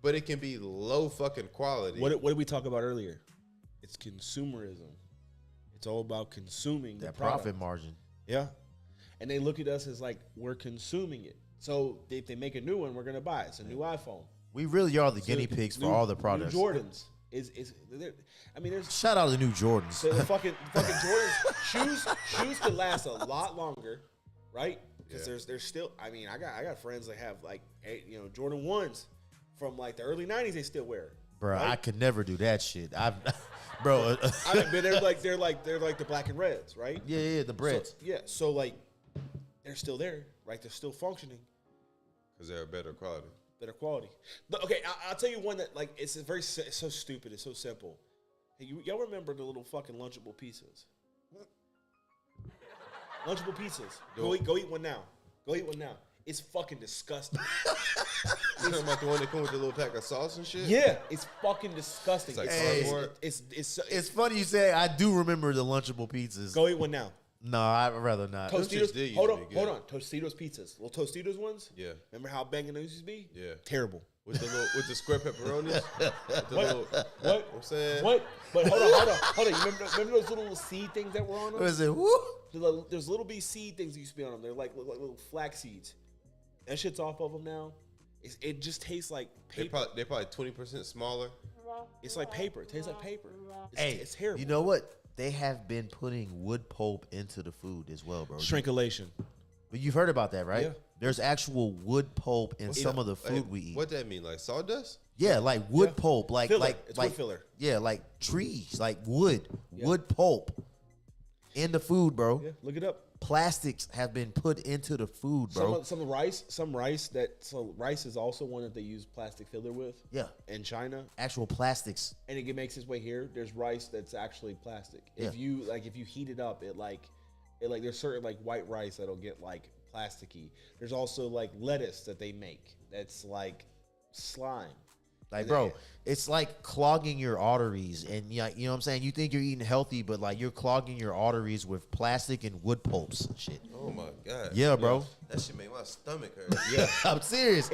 but it can be low fucking quality. What did we talk about earlier? It's consumerism. It's all about consuming the That product. profit margin. Yeah. And they look at us as like we're consuming it. So if they make a new one, we're gonna buy it. It's a new iPhone. We really are the guinea pigs for all the products. New Jordans there's Shout out to the new Jordans. the fucking Jordans shoes could last a lot longer, right? Because there's still I got friends that have like Jordan 1s from like the early 90s they still wear. Bro, right? I could never do that shit. But they're like the black and reds, right? Yeah, the breads. So like they're still there, right? They're still functioning. Because they're better quality. Better quality. But okay, I'll tell you one that like it's so stupid. It's so simple. Hey, y'all remember the little fucking Lunchable pizzas? Lunchable pizzas. Go eat one now. Go eat one now. It's fucking disgusting. You talking about the one that come with the little pack of sauce and shit? Yeah, it's fucking disgusting. It's like cardboard. It's funny you say I do remember the Lunchable pizzas. Go eat one now. No, I'd rather not. Tostitos. Hold on. Tostitos pizzas. Little Tostitos ones. Yeah. Remember how banging those used to be? Yeah. Terrible. With the square pepperonis. What? I'm saying. What? But hold on. You remember those little seed things that were on them? What is it? Woo? There's little bitty seed things that used to be on them. They're like little flax seeds. That shit's off of them now. It just tastes like paper. They're probably 20% smaller. It's like paper. It tastes like paper. It's terrible. You know what? They have been putting wood pulp into the food as well, bro. Shrinkflation. But you've heard about that, right? Yeah. There's actual wood pulp in some of the food we eat. What that mean? Like sawdust? Yeah, like wood pulp, like Filler. like It's like wood filler. Yeah, like trees, like wood pulp in the food, bro. Yeah, look it up. Plastics have been put into the food, bro. Some rice is also one that they use plastic filler with. Yeah. In China. Actual plastics. And it makes its way here. There's rice that's actually plastic. If you heat it up, it there's certain like white rice that'll get like plasticky. There's also like lettuce that they make that's like slime. Like, bro, it's like clogging your arteries, and you know what I'm saying? You think you're eating healthy, but like you're clogging your arteries with plastic and wood pulps and shit. Oh my god. Yeah, bro. That shit made my stomach hurt. Yeah, I'm serious.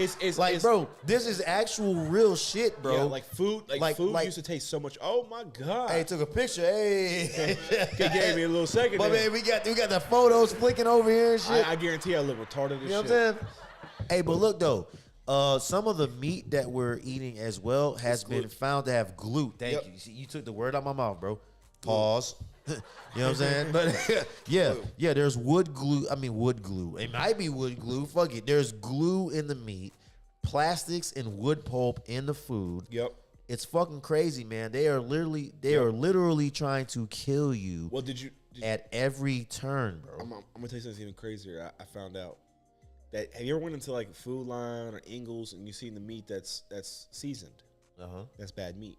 Bro, this is actual real shit, bro. Yeah, like food, food used to taste so much. Oh my god. Hey, took a picture. Hey, gave me a little second. But man, we got the photos flicking over here and shit. I guarantee I look retarded as shit. You know what I'm saying? Hey, but look though. Some of the meat that we're eating as well has been found to have glue. Thank you. See, you took the word out my mouth, bro. Pause. You know what I'm saying? But yeah, there's wood glue. I mean, wood glue. It might be wood glue. Fuck it. There's glue in the meat, plastics and wood pulp in the food. Yep. It's fucking crazy, man. They are literally trying to kill you. Well, did you at every turn, bro? I'm gonna tell you something even crazier. I found out. That, have you ever went into like Food Line or Ingles and you seen the meat that's seasoned? That's bad meat.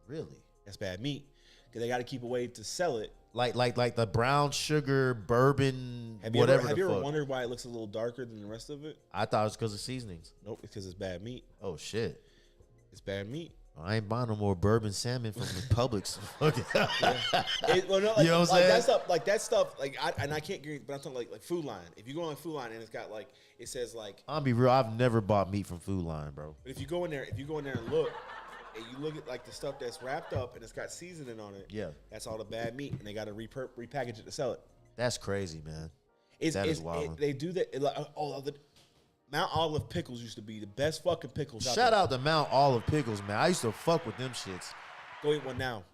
Really? That's bad meat because they got to keep a way to sell it. Like the brown sugar bourbon. Have you ever wondered why it looks a little darker than the rest of it? I thought it was because of seasonings. Nope, it's because it's bad meat. Oh shit, it's bad meat. I ain't buying no more bourbon salmon from Publix. Okay. You know what I'm saying? That stuff, I can't guarantee, but I'm talking like Food Line. If you go on Food Line and it's got like, it says like, I'll be real, I've never bought meat from Food Line, bro. But if you go in there and look, and you look at like the stuff that's wrapped up and it's got seasoning on it, that's all the bad meat, and they got to repackage it to sell it. That's crazy, man. That is wild. They do that. Mount Olive pickles used to be the best fucking pickles. Shout out to Mount Olive pickles, man. I used to fuck with them shits. Go eat one now.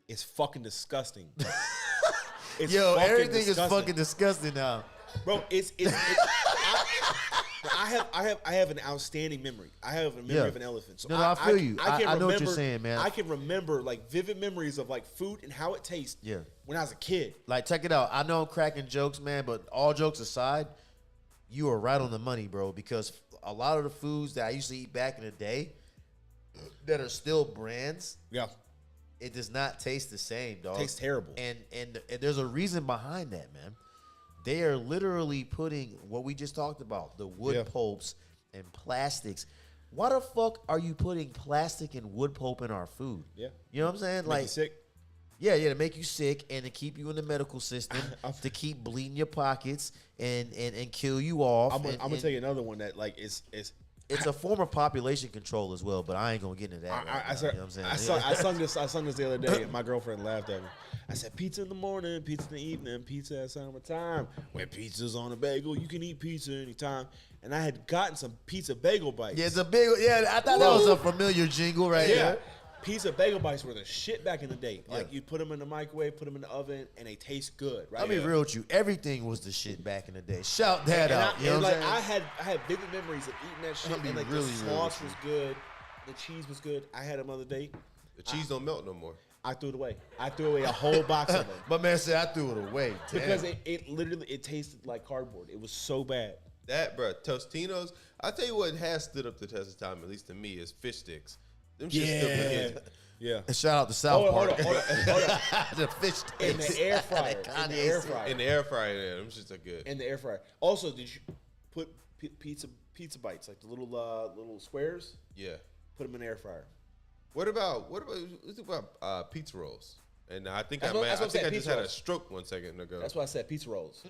It's fucking disgusting. Everything is fucking disgusting now, bro. I have an outstanding memory. I have a memory of an elephant. So I feel you. I know what you're saying, man. I can remember like vivid memories of like food and how it tastes. Yeah. When I was a kid. Like, check it out. I know I'm cracking jokes, man, but all jokes aside, you are right on the money, bro, because a lot of the foods that I used to eat back in the day that are still brands, it does not taste the same, dog. It tastes terrible. And there's a reason behind that, man. They are literally putting what we just talked about, the wood pulps and plastics. Why the fuck are you putting plastic and wood pulp in our food? Yeah. You know what I'm saying? Make you sick. Yeah, to make you sick and to keep you in the medical system, to keep bleeding your pockets and kill you off. I'm gonna tell you another one that like is it's a form of population control as well, but I ain't gonna get into that. You know what I'm saying? I sung this the other day, and my girlfriend laughed at me. I said, "Pizza in the morning, pizza in the evening, pizza at summertime. When pizza's on a bagel, you can eat pizza anytime." And I had gotten some pizza bagel bites. Yeah, it's a bagel. Yeah, I thought that was a familiar jingle right here. Pizza bagel bites were the shit back in the day. Like, you put them in the microwave, put them in the oven, and they taste good, right? I'll be real with you. Everything was the shit back in the day. Shout that out. You know what I'm saying? I had vivid memories of eating that shit. And like, the sauce was good. The cheese was good. I had them the other day. The cheese don't melt no more. I threw it away. I threw away a whole box of them. My man said I threw it away. Because it literally tasted like cardboard. It was so bad. That, bro, Tostinos, I'll tell you what has stood up the test of time, at least to me, is fish sticks. Them shit still good. Yeah. And shout out to South Park. Hold on. The fish sticks. In the air fryer. In the air fryer, yeah, them shits are good. In the air fryer. Also, did you put pizza bites, like the little squares? Yeah. Put them in the air fryer. What about pizza rolls? And I think I just had a stroke 1 second ago. That's why I said pizza rolls.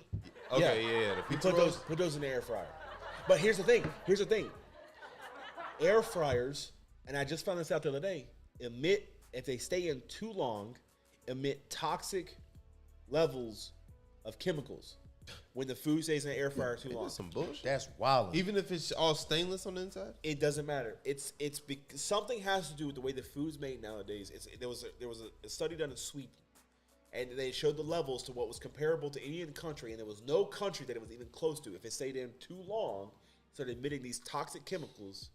Okay, yeah, the pizza rolls. Put those in the air fryer. But here's the thing. Air fryers, and I just found this out the other day, if they stay in too long, emit toxic levels of chemicals when the food stays in the air fryer too long. That's some bullshit. That's wild. Even if it's all stainless on the inside? It doesn't matter. It's because something has to do with the way the food's made nowadays. There was a study done in Sweden, and they showed the levels to what was comparable to any country, and there was no country that it was even close to. If it stayed in too long, it started emitting these toxic chemicals.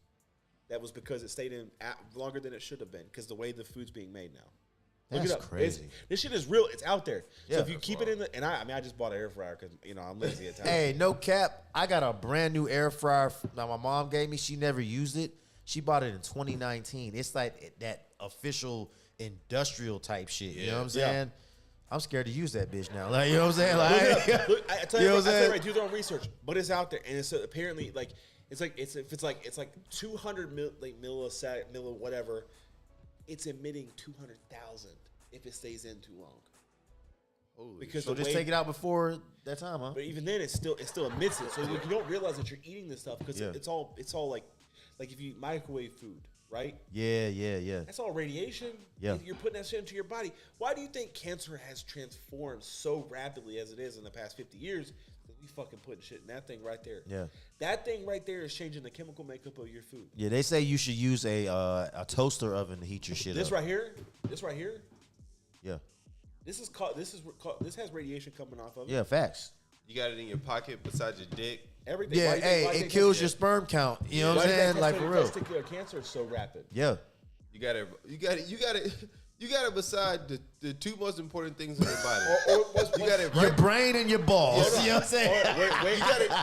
That was because it stayed in longer than it should have been because the way the food's being made now. That's Look it up. crazy. This shit is real. It's out there. Yeah, so if you keep it in the, and I just bought an air fryer because I'm lazy at times. Hey, no cap. I got a brand new air fryer. Now my mom gave me. She never used it. She bought it in 2019. It's like that official industrial type shit. You know what I'm saying? I'm scared to use that bitch now. Like, you know what I'm saying? Like, Look, I tell you you, know what, what I'm I tell you saying? right, do their own research, but it's out there, and it's apparently like it's like 200 milli whatever. It's emitting 200,000 if it stays in too long. Holy Because So the just way- take it out before that time, huh? But even then, it still emits it. So you don't realize that you're eating this stuff because Yeah. it's all like if you microwave food, right? Yeah. That's all radiation. Yeah. You're putting that shit into your body. Why do you think cancer has transformed so rapidly as it is in the past 50 years? We fucking putting shit in that thing right there. Yeah. That thing right there is changing the chemical makeup of your food. Yeah, they say you should use a toaster oven to heat your shit This up. right here, Yeah. this has radiation coming off of it. Yeah, facts. You got it in your pocket beside your dick. Everything. Yeah, Why do you think- why do you it think kills that's- your sperm count. You know what why I'm do you think saying? Like, for real. testicular cancer is so rapid. Yeah. You got it beside the two most important things in your body. You got it Your right. brain and your balls. You know what I'm saying?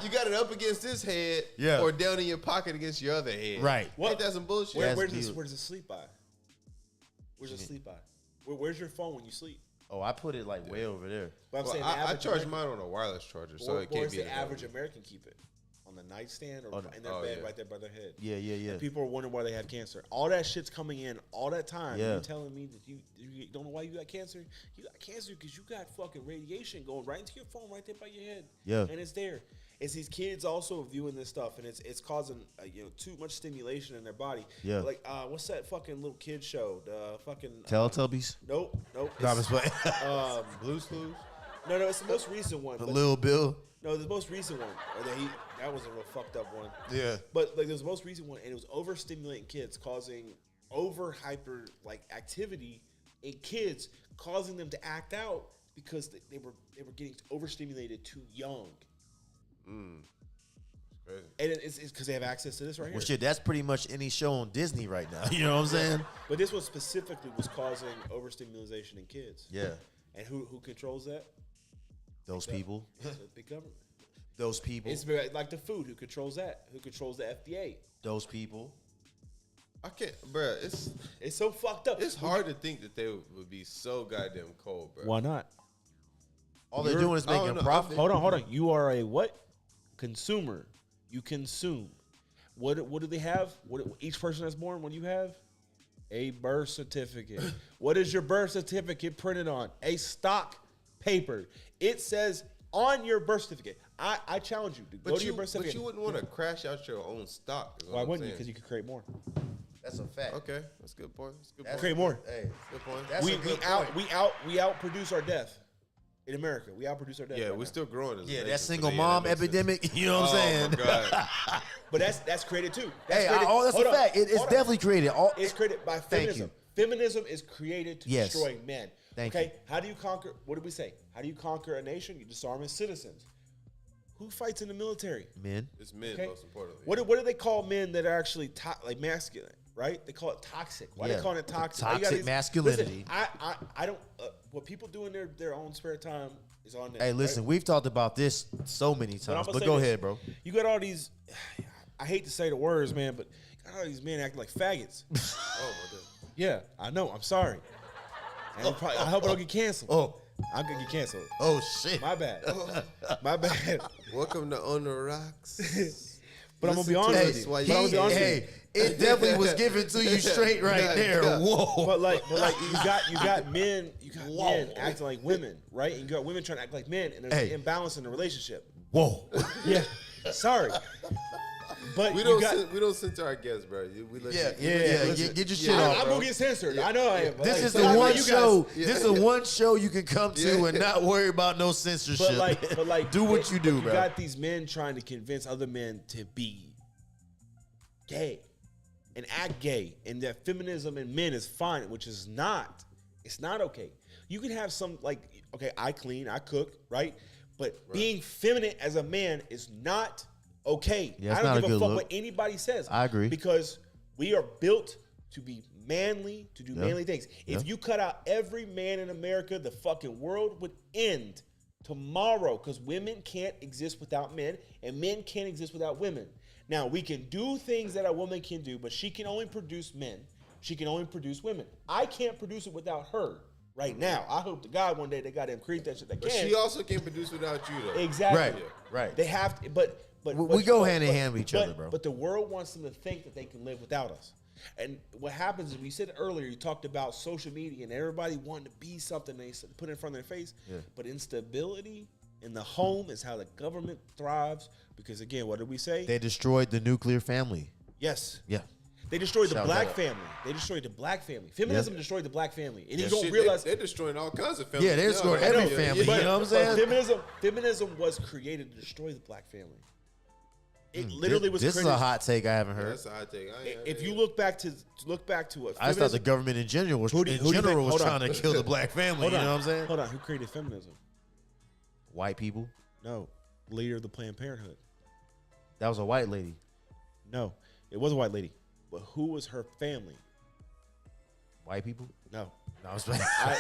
You got it up against this head, Yeah. or down in your pocket against your other head. Right. Ain't that some bullshit? That's Where does beautiful. it sleep by? Where's it sleep by? Where's your phone when you sleep? Oh, I put it like way over there. But I'm Well, saying the I average charge American- mine on a wireless charger, so Or it can't where's be the in average phone. American keep it? On the nightstand or On- in their oh, bed yeah. right there by their head? Yeah. People are wondering why they have cancer. All that shit's coming in all that time. Yeah. You telling me that you don't know why you got cancer? You got cancer because you got fucking radiation going right into your phone right there by your head. Yeah. And it's there. It's these kids also viewing this stuff, and it's causing too much stimulation in their body. Yeah. Like what's that fucking little kid show? The fucking Teletubbies? Nope. No, I'm just playing. Blue's Clues? No, it's the most recent one. but- Lil Bill. No, the most recent one. Or that was a real fucked up one. Yeah. But like, there's the most recent one, and it was overstimulating kids, causing hyper activity in kids, causing them to act out because they were getting overstimulated too young. Crazy. And it's because they have access to this right here. Well, shit, that's pretty much any show on Disney right now. You know what I'm saying? But this one specifically was causing overstimulation in kids. Yeah. And who controls that? Those people. The big government. Those people. It's like the food. Who controls that? Who controls the FDA? Those people. I can't, bro. It's so fucked up. It's hard to think that they would be so goddamn cold, bro. Why not? All they're doing is I don't making know. profit. Hold on. You are a what? Consumer. You consume. What do they have? What each person that's born, what do you have? A birth certificate. What is your birth certificate printed on? A stock paper. It says on your birth certificate. I challenge you to go to your birth certificate. But you wouldn't want to crash out your own stock. Why wouldn't you? Because you could create more. That's a fact. Okay, that's a good point. That's a good That's point. Create more. Hey, Good point. that's We a good outproduce our death in America. We outproduce our death. Yeah, right we're now. still growing as a Yeah, nation, that so single yeah, mom that makes sense. epidemic. You know what I'm Oh saying? my God. But that's created too. That's Hey, created, that's hold a on, fact. It's hold on. definitely created. It's created by Thank feminism. you. Feminism is created to Yes. destroy men. Thank okay? you. How do you conquer? What did we say? How do you conquer a nation? You disarm its citizens. Who fights in the military? Men. It's men, Okay. most importantly. What do they call men that are actually like masculine? Right? They call it toxic. Why Yeah. they calling it toxic? Why you Toxic got masculinity. Listen, I don't. What people do in their own spare time is on them. Hey, listen, right? we've talked about this so many But I'm times, gonna but say go this. ahead, bro. You got all these. I hate to say the words, man, but you got all these men acting like faggots. Oh my God. Yeah, I know. I'm sorry. And I hope I don't get canceled. Oh, I'm gonna get canceled. oh shit. My bad. My bad. Welcome to On the Rocks. But I'm gonna be Listen to honest Hey, with you. why But you- I'm gonna be honest with you. hey, it definitely was given to you straight right Yeah, there. yeah. Whoa. But like you got men acting like women, right? And you got women trying to act like men, and there's Hey. an imbalance in the relationship. Whoa. Yeah. Sorry. But We you don't got. we don't censor our guests, bro. We let Yeah, you, yeah, listen. get your shit Yeah, off, I'm bro. gonna get censored. I know I am. but This like, is so the I know one you guys- show. Yeah. This is the one show you can come to Yeah. and not worry about no censorship. But like, do what you do, You bro. got these men trying to convince other men to be gay and act gay, and that feminism in men is fine, which is not. It's not okay. You can have some okay, I clean, I cook, right? But being feminine as a man is not okay. Yeah, it's I don't not give a a good fuck look. what anybody says. I agree. Because we are built to be manly, to do Yeah. manly things. If you cut out every man in America, the fucking world would end tomorrow, because women can't exist without men and men can't exist without women. Now, we can do things that a woman can do, but she can only produce men. She can only produce women. I can't produce it without her. right now. I hope to God one day they got them create that shit. They But can. she also can't produce without you, though. Exactly. Right. They have to, but We go hand in hand with each other, bro. But the world wants them to think that they can live without us. And what happens is, we said earlier, you talked about social media and everybody wanting to be something they put in front of their face. Yeah. But instability in the home is how the government thrives. Because again, what did we say? They destroyed the nuclear family. Yes. Yeah. They destroyed the Shout black that out. family. They destroyed the black family. Feminism destroyed the black family. And you Yeah, don't shit, realize they're destroying all kinds of families. Yeah, they're now. destroying I every know. family. But- You know what I'm but saying? feminism was created to destroy the black family. It literally was This is created. a hot take I haven't Yeah, heard. that's a hot take. If you look back to what I just thought the government in general was, Who do you think- hold trying on. to kill the black family. Hold You on. know what I'm saying? Hold on, who created feminism? White people. No, leader of the Planned Parenthood. That was a white lady. No, it was a white lady, but who was her family? White people. No, No, I was playing. I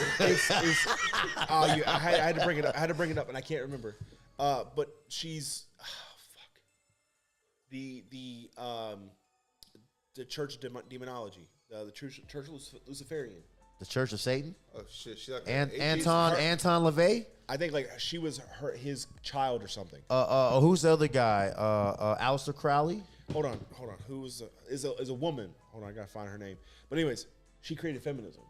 had to bring it up. I had to bring it up, and I can't remember. But she's the Church of Demonology, the Church Luciferian. The Church of Satan. Oh shit, she's like And an atheist. Anton LaVey. I think like she was his child or something. Who's the other guy? Aleister Crowley. Hold on. Who is a woman? Hold on, I gotta find her name. But anyways, she created feminism,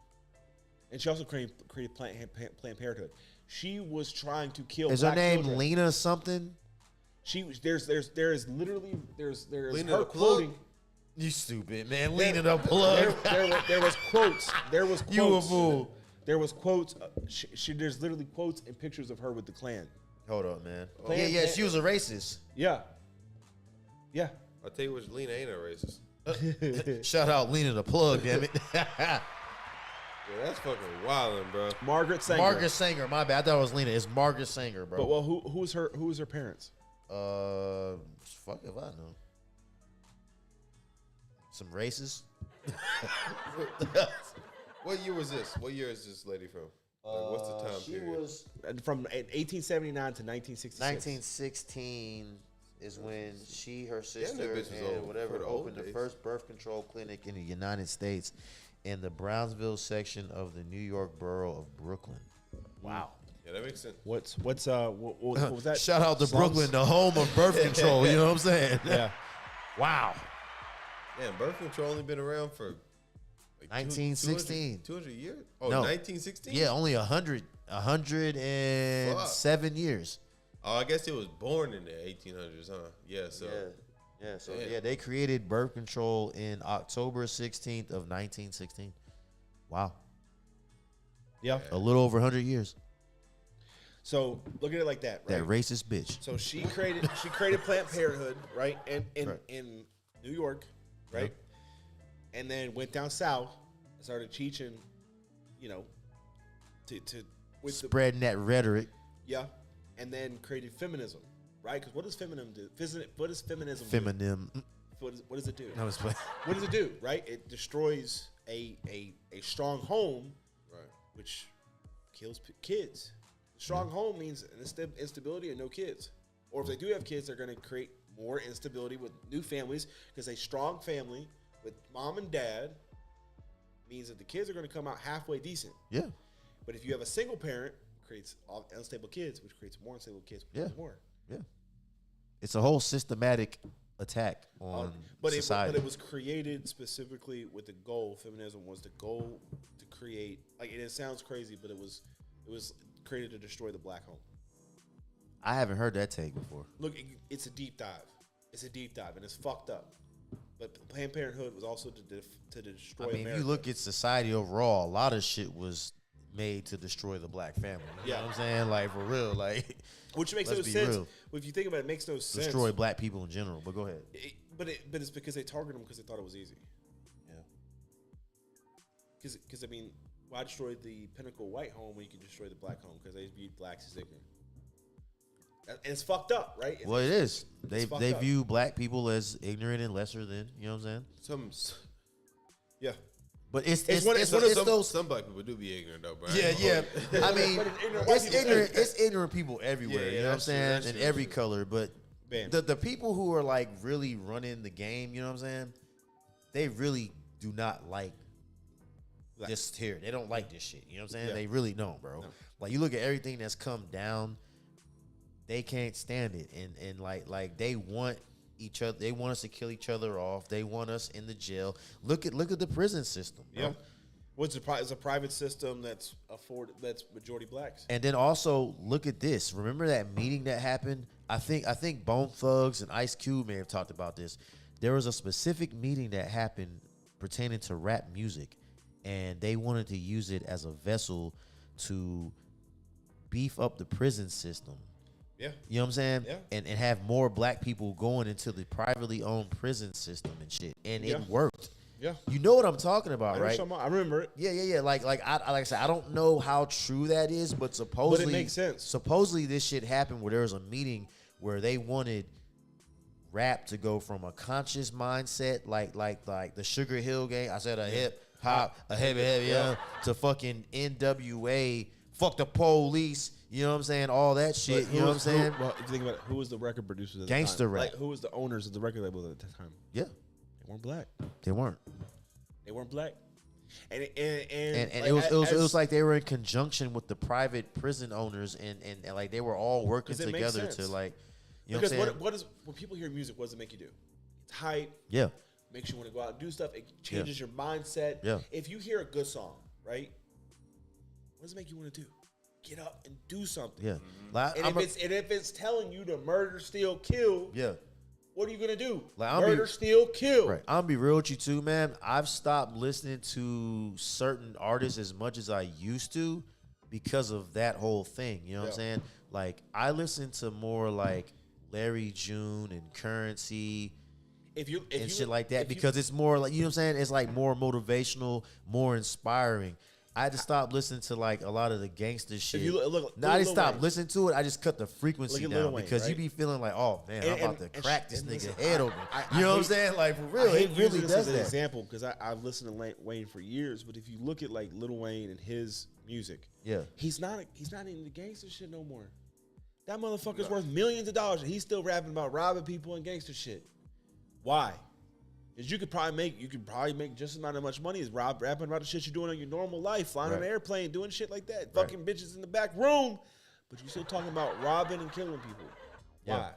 and she also created Planned Parenthood. She was trying to kill. Is her black name children. Lena something? There is literally Lena her the Plug? quoting. You stupid man. Lena the plug. There was quotes. There was quotes. You a fool. There was quotes. There's literally quotes and pictures of her with the Klan. Hold up, man. Planned Yeah, she was a racist. Yeah. I'll tell you what, Lena ain't a racist. Shout out Lena the plug, damn it. Yeah, that's fucking wildin', bro. Margaret Sanger. Margaret Sanger. My bad. I thought it was Lena. It's Margaret Sanger, bro. But well, who's her parents? Fuck if I know. Some racists. What year was this? What year is this lady from? Like, what's the time She period? was From 1879 to 1966. 1916 is when she, her sister, bitch is and old whatever for the old opened the days. first birth control clinic in the United States in the Brownsville section of the New York borough of Brooklyn. Wow. Yeah, that makes sense. What was that? Shout out to Slums? Brooklyn, the home of birth control. You know what I'm saying? Yeah. Wow. Damn, birth control only been around for like 1916. 200 years? Oh, No. 1916? Yeah, only 107 years. Oh, I guess it was born in the 1800s, huh? Yeah, so. Yeah, so Damn. yeah, they created birth control in October 16th of 1916. Wow. Yeah. A little over 100 years. So look at it like that, right? That racist bitch. So she created Planned Parenthood, right? And in New York, right? Yep. And then went down south and started teaching, with Spreading that rhetoric. and then created feminism, right? Because what does feminism do? What does feminism do? Feminism. What does it do? I was playing. What does it do, right? It destroys a strong home, Right. which kills kids. A strong home means instability and no kids. Or if they do have kids, they're going to create more instability with new families, because a strong family with mom and dad means that the kids are going to come out halfway decent. Yeah. But if you have a single parent, it creates unstable kids, which creates more unstable kids, which creates more. Yeah. It's a whole systematic attack on But society. it was created specifically with the goal. Feminism was the goal to create. Like, it sounds crazy, but it was created to destroy the black home. I haven't heard that take before. Look, it's a deep dive. It's a deep dive, and it's fucked up. But Planned Parenthood was also to destroy I mean, America. you look at society overall, a lot of shit was made to destroy the black family. You know what I'm saying? Like, for real. Like, which makes let's no be sense. real. Well, if you think about it, it makes no sense. Destroy black people in general. But go ahead. But it's because they targeted them because they thought it was easy. Yeah. Because I mean, why destroy the pinnacle white home when you can destroy the black home? Because they viewed blacks as ignorant. And it's fucked up, right? Well, it is. They fucked up. view black people as ignorant and lesser than. You know what I'm saying? Yeah. But it's Some those. black people do be ignorant, though, bro. Yeah. I mean, But it's ignorant white it's people. ignorant. It's ignorant people everywhere. Yeah, you know what I'm that's true, saying? that's In true, every that's true. color. But Bam. the people who are like really running the game, you know what I'm saying? They really do not like this here. They don't like this shit. You know what I'm saying? Yeah. They really don't, bro. No. Like, you look at everything that's come down, they can't stand it. And like they want each other. They want us to kill each other off. They want us in the jail. Look at the prison system, bro. Yeah. It's a private system that's majority blacks. And then also look at this. Remember that meeting that happened? I think Bone Thugs and Ice Cube may have talked about this. There was a specific meeting that happened pertaining to rap music, and they wanted to use it as a vessel to beef up the prison system. Yeah. You know what I'm saying? Yeah. And have more black people going into the privately owned prison system and shit. And Yeah. it worked. Yeah. You know what I'm talking about, right? I remember it. Yeah. Like I said, I don't know how true that is, but supposedly, But it makes sense. Supposedly, this shit happened where there was a meeting where they wanted rap to go from a conscious mindset, like the Sugar Hill Gang. I said a hip hop, a heavy, to fucking NWA, fuck the police. You know what I'm saying? All that shit. You know what I'm saying? Well, if you think about it, who was the record producers at Gangsta the time? rap. Like, who was the owners of the record label at the time? Yeah, They weren't black. they weren't. They weren't black. And it was like they were in conjunction with the private prison owners, and like they were all working 'Cause it makes together sense. to like, you know because what I'm saying? when people hear music, what does it make you do? It's hype. Yeah. Makes you want to go out and do stuff. It changes your mindset. Yeah. If you hear a good song, right? What does it make you want to do? Get up and do something. Yeah. Mm-hmm. Like, And if it's telling you to murder, steal, kill, yeah. what are you gonna do? Like, Murder, steal, kill. Right. I'm gonna be real with you too, man. I've stopped listening to certain artists as much as I used to because of that whole thing. You know what I'm saying? Like, I listen to more like Larry June and Currency and shit like that because it's more like, you know what I'm saying? It's like more motivational, more inspiring. I had to stop listening to like a lot of the gangster shit. Look I didn't Lil stop Wayne. listening to it. I just cut the frequency Look at Lil down Wayne, because you right? be feeling like, oh man, I'm about to crack this nigga listen, head open. I You know what I'm hate- saying? Like, for real, I hate it really using this does as an that. example because I've listened to Wayne for years. But if you look at like Lil Wayne and his music, Yeah. he's not in the gangster shit no more. That motherfucker's worth millions of dollars, and he's still rapping about robbing people and gangster shit. Why? Because you could probably make just as much money as rapping about the shit you're doing in your normal life, flying on an airplane, doing shit like that, fucking bitches in the back room, but you're still talking about robbing and killing people. Yeah. Why?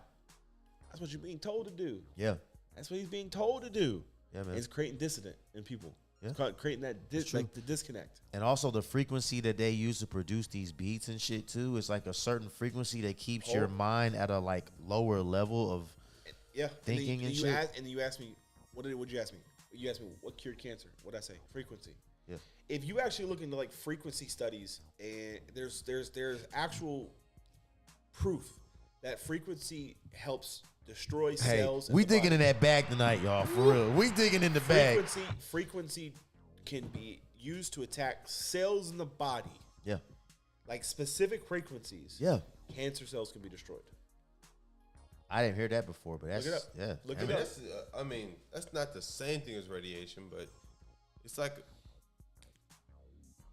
That's what you're being told to do. Yeah. That's what he's being told to do. Yeah, man. It's creating dissident in people. Yeah. It's creating that the disconnect. And also the frequency that they use to produce these beats and shit too is like a certain frequency that keeps your mind at a like lower level of thinking and shit. And you asked me, what did you ask me? You asked me what cured cancer. What'd I say? Frequency. Yeah. If you actually look into like frequency studies, and there's actual proof that frequency helps destroy Hey, cells. we in the digging body. in that bag tonight, y'all. For real. We digging in the bag. Frequency can be used to attack cells in the body. Yeah. Like specific frequencies. Yeah. Cancer cells can be destroyed. I didn't hear that before, but that's Look it up. yeah. Look I it mean, up. that's not the same thing as radiation, but it's like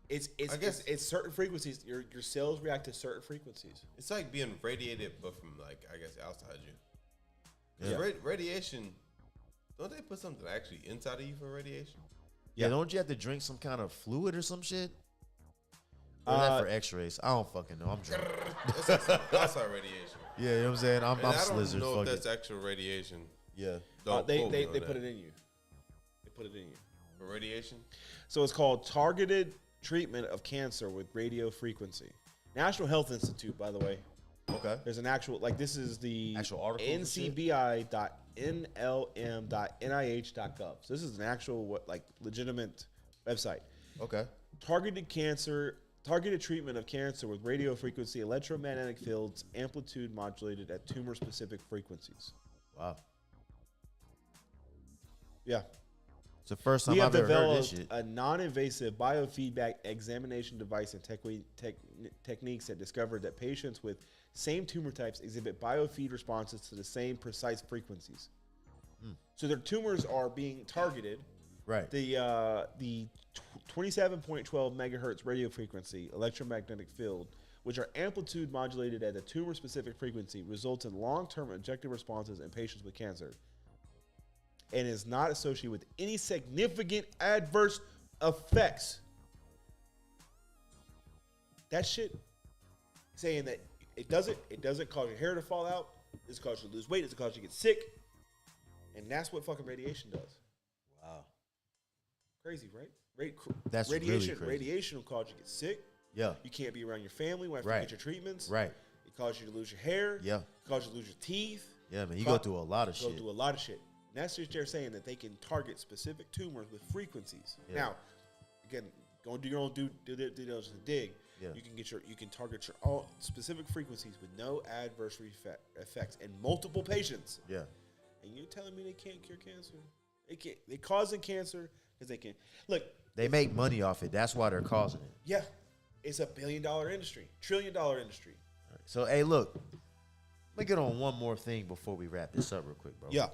It's I guess- it's certain frequencies. Your cells react to certain frequencies. it's like being radiated, but from like I guess outside you. 'Cause Yeah. Radiation, don't they put something actually inside of you for radiation? Yeah, don't you have to drink some kind of fluid or some shit? Or is that for x-rays? I don't fucking know. I'm drunk. That's our radiation. Yeah, you know what I'm saying? I'm And I don't slizzard. know Fuck if that's it. actual radiation. Yeah. Don't They quote me on put that. it in you. They put it in you. For radiation. So it's called targeted treatment of cancer with radio frequency. National Health Institute, by the way. Okay. There's an actual this is the Actual article and shit? ncbi.nlm.nih.gov. So this is an actual legitimate website. Okay. Targeted treatment of cancer with radio frequency electromagnetic fields amplitude modulated at tumor specific frequencies. Wow. Yeah. It's the first time We have I've ever heard this developed shit. a non-invasive biofeedback examination device and techniques that discovered that patients with same tumor types exhibit biofeed responses to the same precise frequencies. So their tumors are being targeted. Right. The 27.12 megahertz radio frequency electromagnetic field, which are amplitude modulated at a tumor-specific frequency, results in long-term objective responses in patients with cancer, and is not associated with any significant adverse effects. that shit saying that it doesn't cause your hair to fall out. It's cause you to lose weight. It's cause you to get sick. And that's what fucking radiation does. Wow. Crazy, right? That's radiation. really crazy. Radiation will cause you to get sick. Yeah. You can't be around your family when you Right. get your treatments. Right. It causes you to lose your hair. Yeah. It causes you to lose your teeth. Yeah, man. You go through a lot of Go shit. through a lot of shit. And that's just they're saying that they can target specific tumors with frequencies. Yeah. Now, again, go and do your own due diligence and dig. Yeah. You can target your own specific frequencies with no adverse effects in multiple patients. Yeah. And you're telling me they can't cure cancer? They're causing cancer because they can. Look, They make money off it. That's why they're causing it. yeah, it's $1 billion industry, $1 trillion industry. So, hey, look. Let me get on one more thing before we wrap this up real quick, bro. Yeah.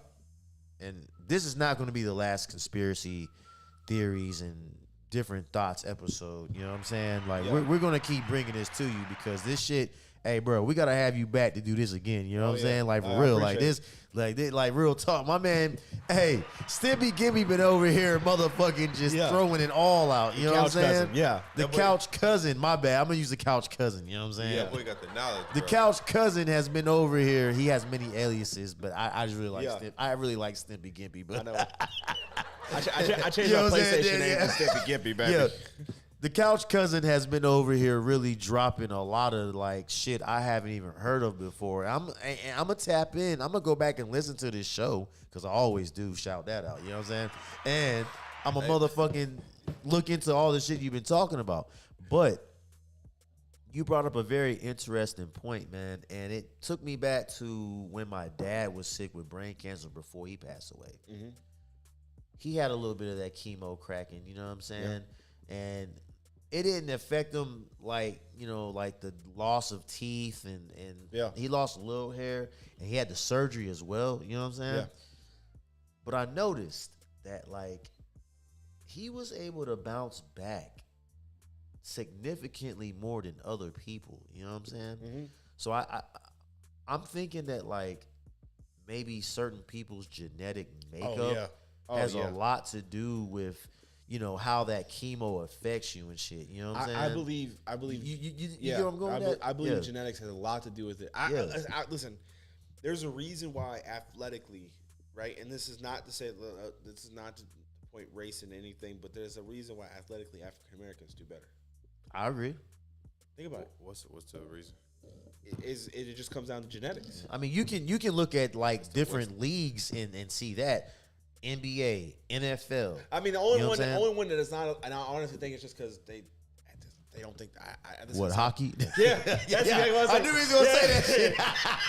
And this is not going to be the last conspiracy theories and different thoughts episode. You know what I'm saying? Like, we're going to keep bringing this to you because this shit, hey, bro, we got to have you back to do this again. You know what I'm saying? Like, for real. Like, this, like real talk. My man, hey, Stimpy Gimpy been over here motherfucking just throwing it all out. You know what I'm saying? Cousin. Yeah. The couch cousin. My bad. I'm going to use the couch cousin. You know what I'm saying? Yeah, boy got the knowledge. The bro. couch cousin has been over here. He has many aliases, but I just really like I really like Stimpy Gimpy. But I know. I changed You know my what I'm saying? PlayStation name Yeah. to Stimpy Gimpy, baby. yeah, the couch cousin has been over here really dropping a lot of like shit I haven't even heard of before. I'm gonna tap in. I'm gonna go back and listen to this show because I always do. Shout that out. You know what I'm saying? And I'm a motherfucking look into all the shit you've been talking about. But you brought up a very interesting point, man, and it took me back to when my dad was sick with brain cancer before he passed away. Mm-hmm. He had a little bit of that chemo cracking, you know what I'm saying? And it didn't affect him like, you know, like the loss of teeth and he lost a little hair and he had the surgery as well, you know what I'm saying? Yeah. But I noticed that like he was able to bounce back significantly more than other people, you know what I'm saying? Mm-hmm. So I'm thinking that like maybe certain people's genetic makeup has a lot to do with, you know, how that chemo affects you and shit. You know what I'm saying? I believe. You get what I'm going with that? I believe genetics has a lot to do with it. Listen, there's a reason why athletically, right? And this is not to say this is not to point race in anything, but there's a reason why athletically African Americans do better. I agree. Think about it. What's the reason? It just comes down to genetics. I mean, you can look at like different leagues and see that. NBA, NFL. I mean, the only one that is not, and I honestly think it's just because they don't think. What, hockey? Yeah, that's exactly what I knew he was gonna say that shit.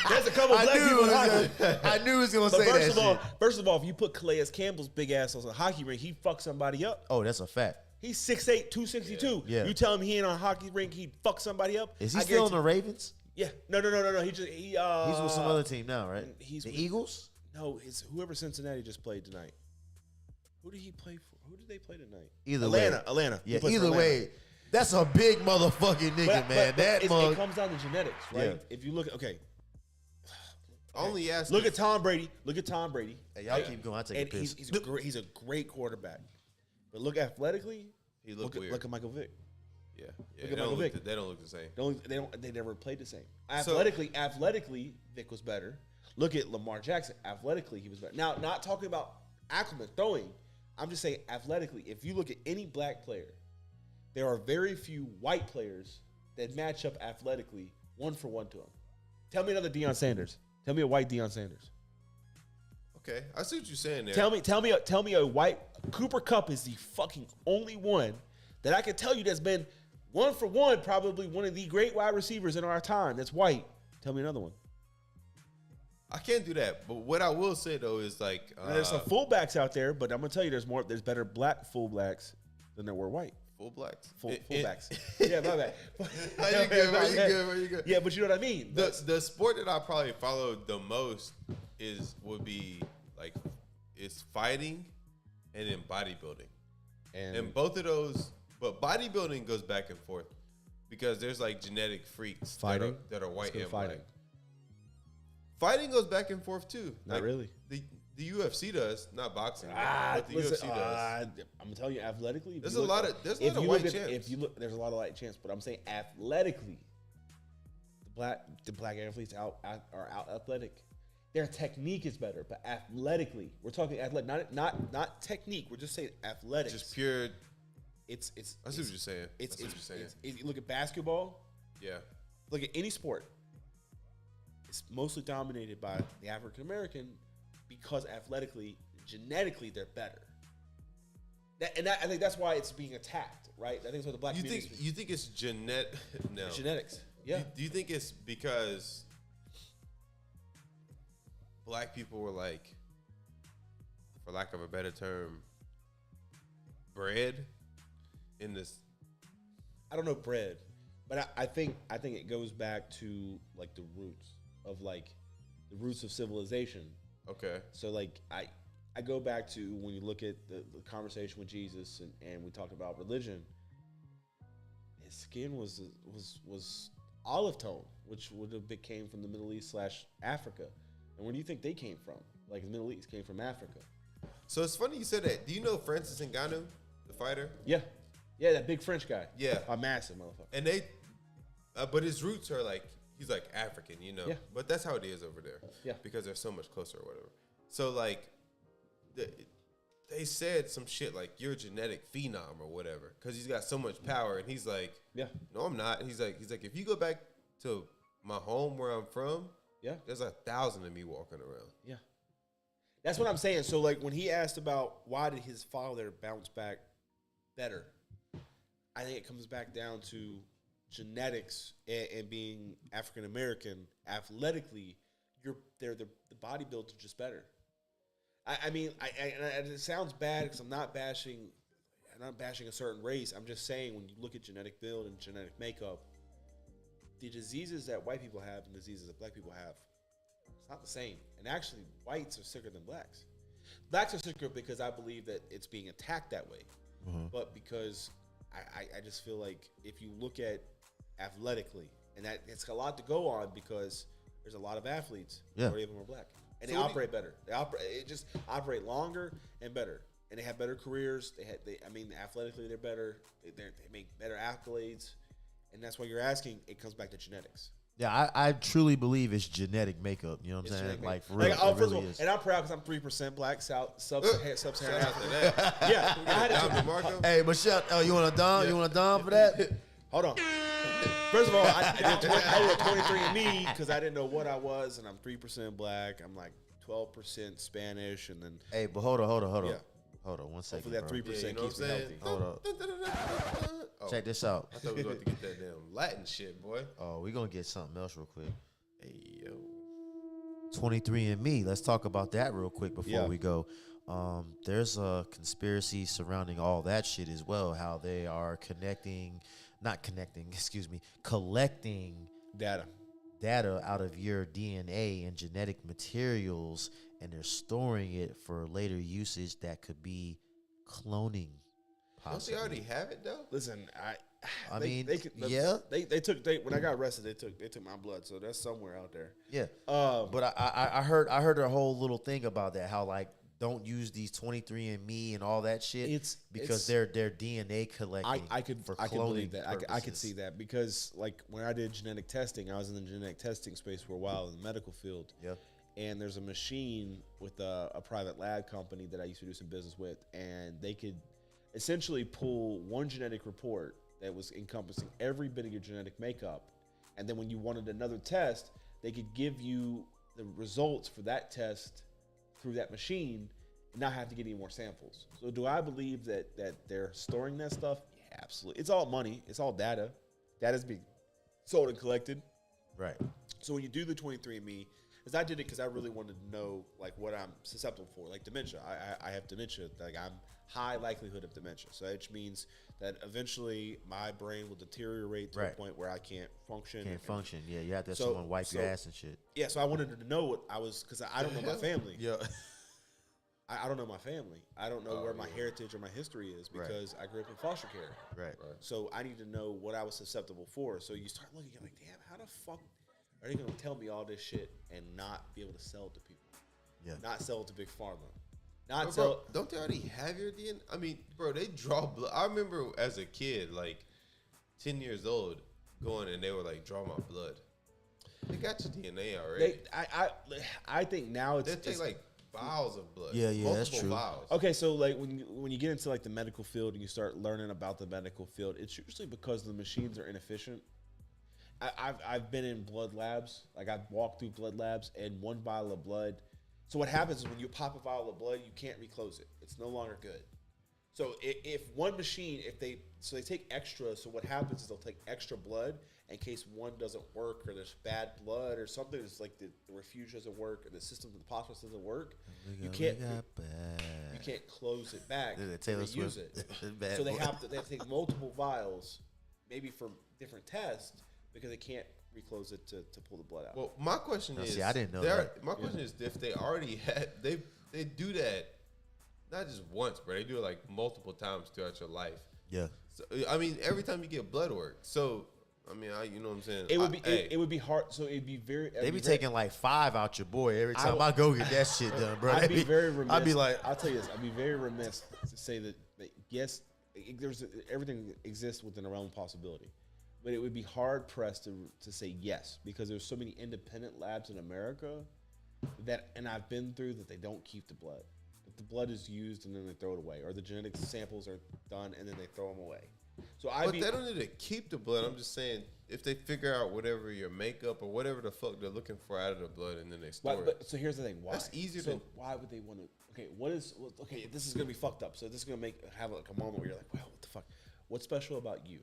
There's a couple black people in hockey. I knew he was gonna say that shit. First of all, if you put Calais Campbell's big ass on a hockey ring, he'd fuck somebody up. Oh, that's a fact. He's 6'8", 262. Yeah. You tell him he ain't on a hockey rink, he'd fuck somebody up. Is he still on the Ravens? Yeah. No. He's with some other team now, right? He's the Eagles? No, it's whoever Cincinnati just played tonight. Who did he play for? Who did they play tonight? Atlanta. Yeah, either way, that's a big motherfucking nigga, man. It comes down to genetics, right? Yeah. If you look, okay. Only ask. Look at Tom Brady. Hey, y'all keep going. I take a piss. He's a great quarterback. But look athletically, he look weird. Look at Michael Vick. Yeah. Look at Michael Vick. They don't look the same. They never played the same. Athletically, Vick was better. Look at Lamar Jackson. Athletically, he was better. Now, not talking about acumen throwing. I'm just saying athletically. If you look at any black player, there are very few white players that match up athletically 1-for-1 to him. Tell me another Deion Sanders. Tell me a white Deion Sanders. Okay, I see what you're saying there. Tell me a white Cooper Kupp is the fucking only one that I can tell you that's been 1-for-1, probably one of the great wide receivers in our time. That's white. Tell me another one. I can't do that, but what I will say though is like there's some fullbacks out there, but I'm gonna tell you there's better black fullbacks than there were white. Fullbacks. Fullbacks. Yeah, my bad. Are you good? Yeah, but you know what I mean. The sport that I probably follow the most would be like it's fighting and then bodybuilding, and both of those. But bodybuilding goes back and forth because there's like genetic freaks fighting that are white and fighting. black. Fighting goes back and forth too. Not really. The UFC does, not boxing. But the UFC does. I'm telling you, athletically, There's a lot of white champs. If you look, there's a lot of white champs. But I'm saying athletically, the black athletes are out athletic. Their technique is better, but athletically, we're talking athletic, not technique. We're just saying athletics. Just pure. It's. I see what you're saying. You look at basketball. Yeah. Look at any sport. It's mostly dominated by the African American because athletically, genetically, they're better. I think that's why it's being attacked, right? I think that's what the black community. You think it's No. Genetics? Yeah. Do you think it's because black people were like, for lack of a better term, bred in this? I don't know bred, but I think it goes back to like the roots of civilization. Okay. So like I go back to when you look at the conversation with Jesus and we talked about religion. His skin was olive tone, which would have came from the Middle East / Africa. And where do you think they came from? Like the Middle East came from Africa. So it's funny you said that. Do you know Francis Ngannou, the fighter? Yeah, that big French guy. Yeah, a massive motherfucker. And they, but his roots are like he's like African, you know. Yeah. But that's how it is over there. Yeah. Because they're so much closer or whatever. So like, they said some shit like you're a genetic phenom or whatever because he's got so much power, and he's like, yeah, no, I'm not. He's like, if you go back to my home where I'm from, yeah, there's 1,000 of me walking around. Yeah. That's what I'm saying. So like when he asked about why did his father bounce back better, I think it comes back down to genetics and being African American. Athletically, the bodybuilders are just better. I mean, it sounds bad because I'm not bashing a certain race. I'm just saying when you look at genetic build and genetic makeup, the diseases that white people have and diseases that black people have, it's not the same. And actually, whites are sicker than blacks. Blacks are sicker because I believe that it's being attacked that way. Mm-hmm. But because I just feel like if you look at athletically, and that it's a lot to go on because there's a lot of athletes, majority of them are black. And so they operate better. They just operate longer and better, and they have better careers. Athletically they're better. They make better accolades, and that's why you're asking. It comes back to genetics. Yeah, I truly believe it's genetic makeup. You know what I'm saying? Like for real, it really is. And I'm proud because I'm 3% black, Sub-Saharan Africa. Yeah, I had DeMarco. Hey, Michelle, you want a Dom? Yeah. You want a Dom for that? Hold on. First of all, I wrote 23andMe because I didn't know what I was, and I'm 3% black. I'm like 12% Spanish, and then. Hey, but hold on. Yeah. Hold on 1 second. Hopefully that 3% keeps me healthy. Hold up. Check this out. I thought we were about to get that damn Latin shit, boy. Oh, we're going to get something else real quick. Hey, yo. 23andMe. Let's talk about that real quick before we go. There's a conspiracy surrounding all that shit as well, how they are collecting data out of your DNA and genetic materials, and they're storing it for later usage that could be cloning. Possibly. Don't they already have it though? Listen, they took when I got arrested, they took my blood, so that's somewhere out there. Yeah. But I heard a whole little thing about that, how like don't use these 23andMe and all that shit because they're DNA collecting. I could believe that. I could see that because like when I did genetic testing, I was in the genetic testing space for a while in the medical field. Yeah. And there's a machine with a private lab company that I used to do some business with, and they could essentially pull one genetic report that was encompassing every bit of your genetic makeup, and then when you wanted another test, they could give you the results for that test through that machine and not have to get any more samples. So do I believe that they're storing that stuff? Yeah, absolutely. It's all money. It's all data. Data's being sold and collected. Right. So when you do the 23andMe, because I did it because I really wanted to know like what I'm susceptible for, like dementia. I have dementia. Like I'm high likelihood of dementia. So which means that eventually my brain will deteriorate to a point where I can't function. Yeah, you have to have someone wipe your ass and shit. Yeah, so I wanted to know what I was, because I don't know my family. Yeah. I don't know my family. I don't know where my heritage or my history is because I grew up in foster care. Right. So I need to know what I was susceptible for. So you start looking, you're like, damn, how the fuck are they going to tell me all this shit and not be able to sell it to people? not sell it to big pharma. Not Bro, sell. don't they already have your DNA? I mean, bro, they draw blood. I remember as a kid, like 10 years old, going and they were like, draw my blood. They got your DNA already. I think now they take like vials of blood. Yeah, that's multiple true. vials. Okay, so like when you get into like the medical field and you start learning about the medical field, it's usually because the machines are inefficient. I've been in blood labs, like I've walked through blood labs, and one vial of blood. So what happens is when you pop a vial of blood, you can't reclose it. It's no longer good. So if one machine, they take extra. So what happens is they'll take extra blood in case one doesn't work or there's bad blood or something. It's like the refuge doesn't work or the system, the phosphorus doesn't work. You can't close it back. And use it. So they have to take multiple vials, maybe for different tests, because they can't reclose it to pull the blood out. Well, my question is, see, I didn't know that. My question is, if they already had, they do that. Not just once, but they do it like multiple times throughout your life. Yeah. So, I mean, every time you get blood work. So, I mean, you know what I'm saying? It would be it would be hard. So it'd be very. They be taking like 5 out your boy every time I go get that shit done, bro. I'd be very remiss. I'd be like, I'll tell you this. I'd be very remiss to say that yes, everything exists within a realm of possibility, but it would be hard pressed to say yes, because there's so many independent labs in America and I've been through that they don't keep the blood. The blood is used and then they throw it away, or the genetic samples are done and then they throw them away. So they don't need to keep the blood. I'm just saying, if they figure out whatever your makeup or whatever the fuck they're looking for out of the blood and then they store it. But so here's the thing. Why? That's easier so than. Why would they want to? Okay, this is gonna be fucked up. So this is gonna have like a moment where you're like, wow, what the fuck? What's special about you?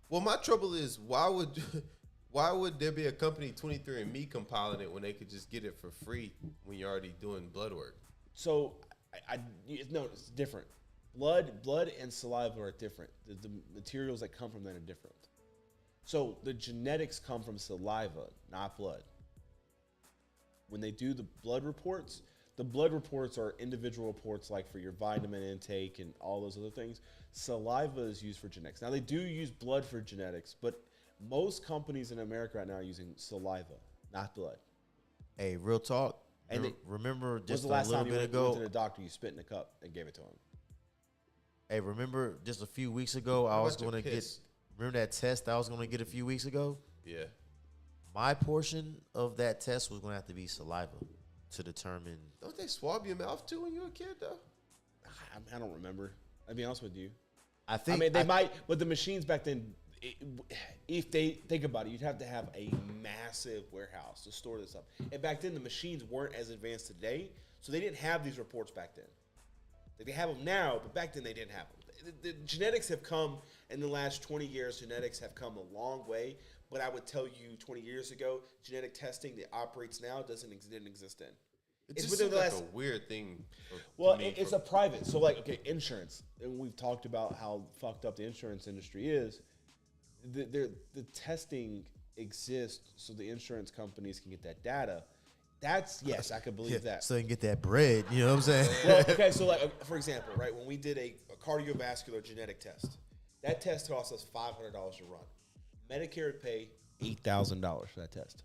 Well, my trouble is, why would there be a company 23andMe compiling it when they could just get it for free when you're already doing blood work? So, no, it's different. Blood and saliva are different. The materials that come from that are different. So the genetics come from saliva, not blood. When they do the blood reports are individual reports, like for your vitamin intake and all those other things. Saliva is used for genetics. Now they do use blood for genetics, but most companies in America right now are using saliva, not blood. hey, real talk. And remember just the last a little time bit you ago. went to the doctor, you spit in a cup and gave it to him. Hey, remember just a few weeks ago, I was going to get. Remember that test I was going to get a few weeks ago? Yeah. My portion of that test was going to have to be saliva to determine. Don't they swab your mouth too when you're a kid, though? I don't remember. I'll be honest with you. I think. I mean, they might, but the machines back then, if they think about it, you'd have to have a massive warehouse to store this up. And back then, the machines weren't as advanced today, so they didn't have these reports back then. Like, they have them now, but back then they didn't have them. The genetics have come in the last 20 years. Genetics have come a long way, but I would tell you 20 years ago, genetic testing that operates now didn't exist then. It just seems like a weird thing. It's a private. So, like, okay, insurance. And we've talked about how fucked up the insurance industry is. The testing exists so the insurance companies can get that data. That's, yes, I could believe that. So you can get that bread, you know what I'm saying? Well, okay, so like, for example, right, when we did a cardiovascular genetic test, that test cost us $500 to run. Medicare would pay $8,000 for that test.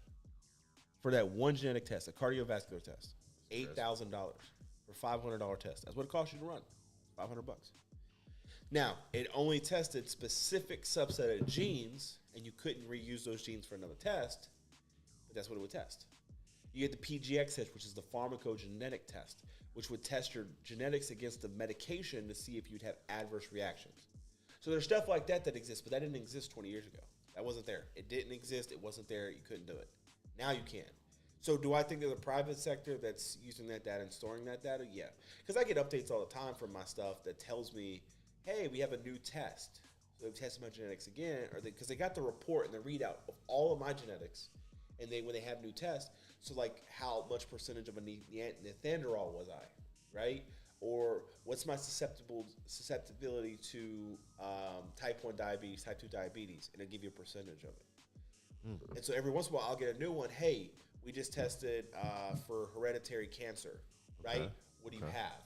For that one genetic test, a cardiovascular test, $8,000 for $500 test. That's what it costs you to run, $500. Now, it only tested specific subset of genes, and you couldn't reuse those genes for another test, but that's what it would test. You get the PGX test, which is the pharmacogenetic test, which would test your genetics against the medication to see if you'd have adverse reactions. So there's stuff like that exists, but that didn't exist 20 years ago. That wasn't there. It didn't exist. It wasn't there. You couldn't do it. Now you can. So do I think there's a private sector that's using that data and storing that data? Yeah. Because I get updates all the time from my stuff that tells me, hey, we have a new test. So they've tested my genetics again, or because they got the report and the readout of all of my genetics, and when they have new tests, so like how much percentage of a Neanderthal was I, right? Or what's my susceptibility to type 1 diabetes, type 2 diabetes, and it'll give you a percentage of it. And so every once in a while, I'll get a new one. Hey, we just tested for hereditary cancer, right? Okay. What do you have?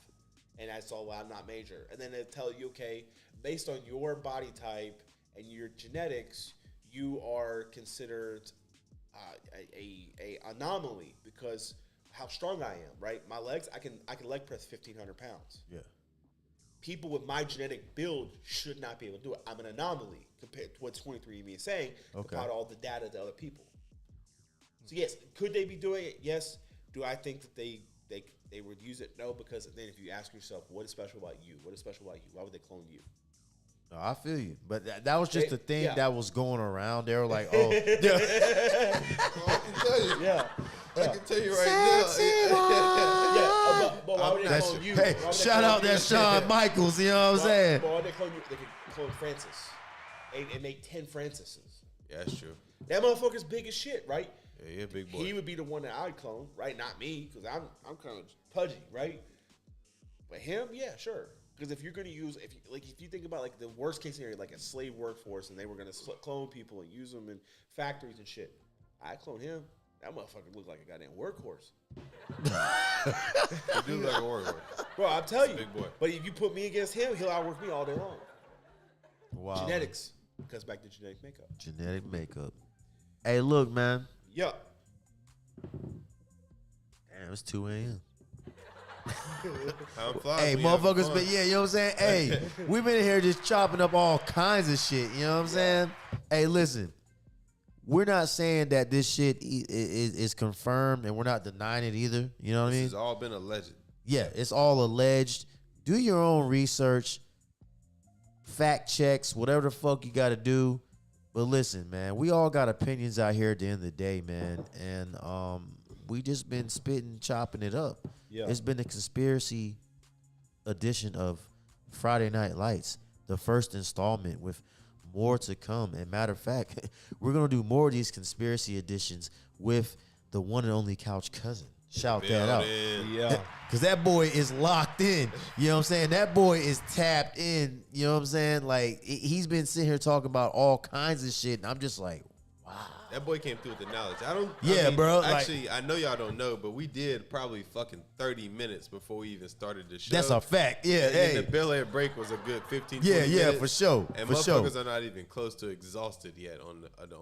And that's all, well, I'm not major. And then they'll tell you, okay, based on your body type and your genetics, you are considered a anomaly because how strong I am, right? My legs, I can leg press 1,500 pounds. Yeah. People with my genetic build should not be able to do it. I'm an anomaly compared to what 23andMe is saying about all the data to other people. So yes, could they be doing it? Yes. Do I think that they would use it? No, because then if you ask yourself, what is special about you? What is special about you? Why would they clone you? No, I feel you, but that was just the thing that was going around. They were like, "Oh, I can tell you. Yeah. I can tell you right But why would they clone you? Hey, shout out that Shawn Michaels. You know what I'm saying? Why would they clone you? They could clone Francis and make 10 Francises. Yeah, that's true. That motherfucker's big as shit, right? Yeah, big boy. He would be the one that I'd clone, right? Not me, because I'm kind of pudgy, right? But him, yeah, sure. Because if you're going to use, if you think about like the worst case scenario, like a slave workforce, and they were going to clone people and use them in factories and shit, I'd clone him. That motherfucker looked like a goddamn workhorse. He do like a workhorse. Bro, I'll tell you. Big boy. But if you put me against him, he'll outwork me all day long. Wow. Genetics. Comes back to genetic makeup. Genetic makeup. Hey, look, man. Yeah. Damn, it's 2 a.m. Hey, motherfuckers, but yeah, you know what I'm saying? Hey, we've been here just chopping up all kinds of shit. You know what I'm saying? Hey, listen. We're not saying that this shit is confirmed, and we're not denying it either. You know what I mean? It's all been alleged. Yeah, it's all alleged. Do your own research, fact checks, whatever the fuck you got to do. But listen, man, we all got opinions out here at the end of the day, man. And we just been spitting, chopping it up. Yeah. It's been a conspiracy edition of Friday Night Lights, the first installment with more to come. And matter of fact, we're going to do more of these conspiracy editions with the one and only Couch Cousin. Shout that out. Yeah. Because that boy is locked in. You know what I'm saying? That boy is tapped in. You know what I'm saying? Like, he's been sitting here talking about all kinds of shit. And I'm just like, wow. That boy came through with the knowledge. Bro. Actually, I know y'all don't know, but we did probably fucking 30 minutes before we even started the show. That's a fact. Yeah, and the Bel Air break was a good 15, 20 minutes. Yeah, for sure. And for motherfuckers sure. are not even close to exhausted yet on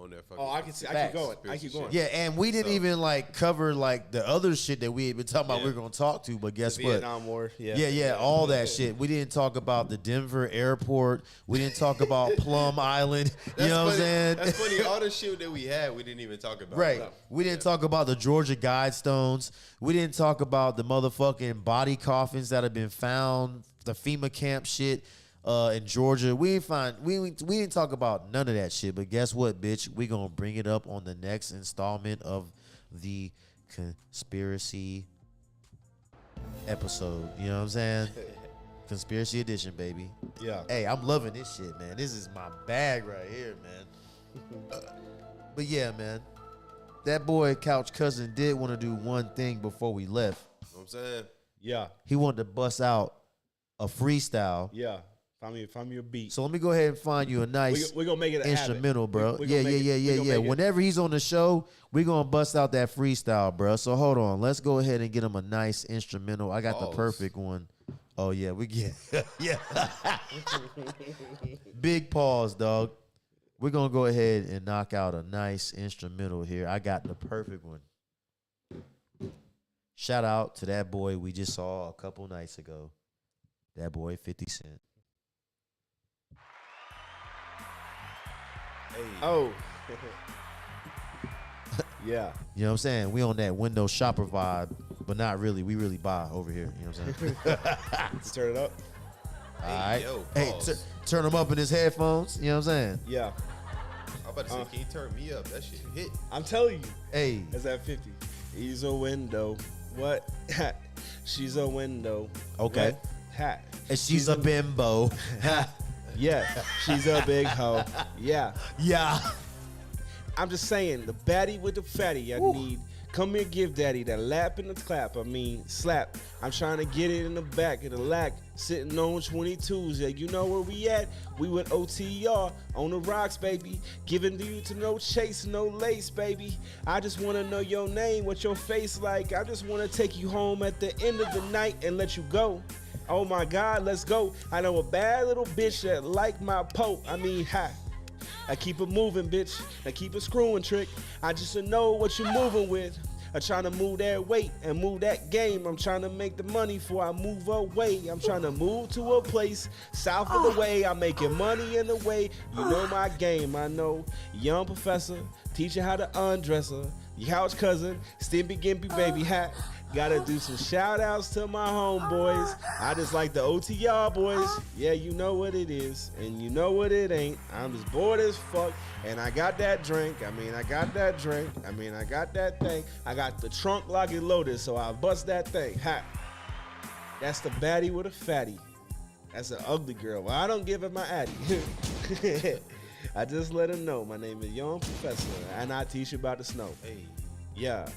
their fucking. Oh, I can see. I keep going. I keep going. Yeah, and we didn't even like cover like the other shit that we had been talking about. We are gonna talk to, but guess what? Vietnam War. Yeah, all that shit. We didn't talk about the Denver airport. We didn't talk about Plum Island. You know what I'm saying? That's funny. All the shit that we had, we didn't even talk about. Right. No. We didn't talk about the Georgia Guidestones. We didn't talk about the motherfucking body coffins that have been found, the FEMA camp shit in Georgia. We didn't talk about none of that shit. But guess what, bitch? We gonna bring it up on the next installment of the conspiracy episode. You know what I'm saying? Conspiracy edition, baby. Yeah. Hey, I'm loving this shit, man. This is my bag right here, man. But yeah, man. That boy, Couch Cousin, did want to do one thing before we left. You know what I'm saying? Yeah. He wanted to bust out a freestyle. Yeah. Find me a beat. So let me go ahead and find you a nice We're gonna make it an instrumental, bro. We Yeah. Whenever he's on the show, we're gonna bust out that freestyle, bro. So hold on. Let's go ahead and get him a nice instrumental. I got the perfect one. Oh yeah, we get yeah. Big pause, dog. We're going to go ahead and knock out a nice instrumental here. I got the perfect one. Shout out to that boy we just saw a couple nights ago. That boy, 50 Cent. Hey. Oh. Yeah. You know what I'm saying? We on that window shopper vibe, but not really. We really buy over here. You know what I'm saying? Let's turn it up. All right. Yo, hey, turn him up in his headphones. You know what I'm saying? Yeah. I'm about to say, can you turn me up? That shit hit. I'm telling you. Hey. That's at 50. He's a window. What? She's a window. Okay. What? Hat. And she's a bimbo. Yeah. She's a big hoe. Yeah. Yeah. I'm just saying, the baddie with the fatty I need. Come here, give daddy that lap and the clap. I mean, slap. I'm trying to get it in the back of the lack. Sitting on 22s. Yeah, you know where we at? We with OTR on the rocks, baby. Giving you to no chase, no lace, baby. I just want to know your name, what your face like. I just want to take you home at the end of the night and let you go. Oh my God, let's go. I know a bad little bitch that like my poke. I mean, ha. I keep it moving, bitch. I keep it screwing, trick. I just know what you're moving with. I'm trying to move that weight and move that game. I'm trying to make the money before I move away. I'm trying to move to a place south of the way. I'm making money in the way. You know my game, I know. Young professor, teach you how to undress her. Your couch cousin, Stimpy Gimpy baby hat. Gotta do some shout outs to my homeboys. I just like the OTR boys. Yeah, you know what it is, and you know what it ain't. I'm just bored as fuck, and I got that drink. I got that drink. I got that thing. I got the trunk lock and loaded, so I bust that thing. Ha. That's the baddie with a fatty. That's an ugly girl. Well, I don't give her my addy. I just let her know my name is Young Professor, and I teach you about the snow. Hey. Yeah.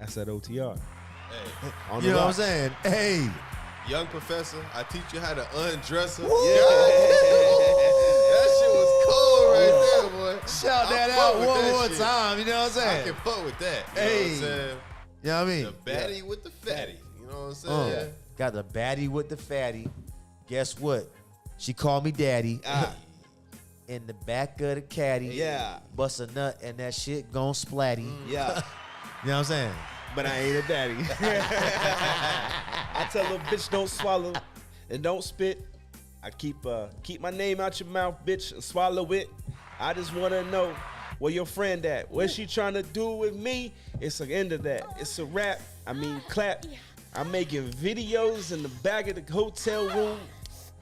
That's that OTR. Hey. You know what I'm saying? Hey. Young Professor, I teach you how to undress her. Woo! That shit was cold right there, boy. Shout that out one more time. You know what I'm saying? I can fuck with that. You know Hey. what I'm saying? You know what I mean? The baddie with the fatty. You know what I'm saying? Got the baddie with the fatty. Guess what? She called me daddy. In the back of the caddy. Yeah. Bust a nut and that shit gon' splatty. Yeah. You know what I'm saying? But I ain't a daddy. I tell a bitch don't swallow and don't spit. I keep my name out your mouth, bitch, and swallow it. I just wanna know where your friend at. What she trying to do with me? It's the end of that. It's a rap. Clap. I'm making videos in the back of the hotel room.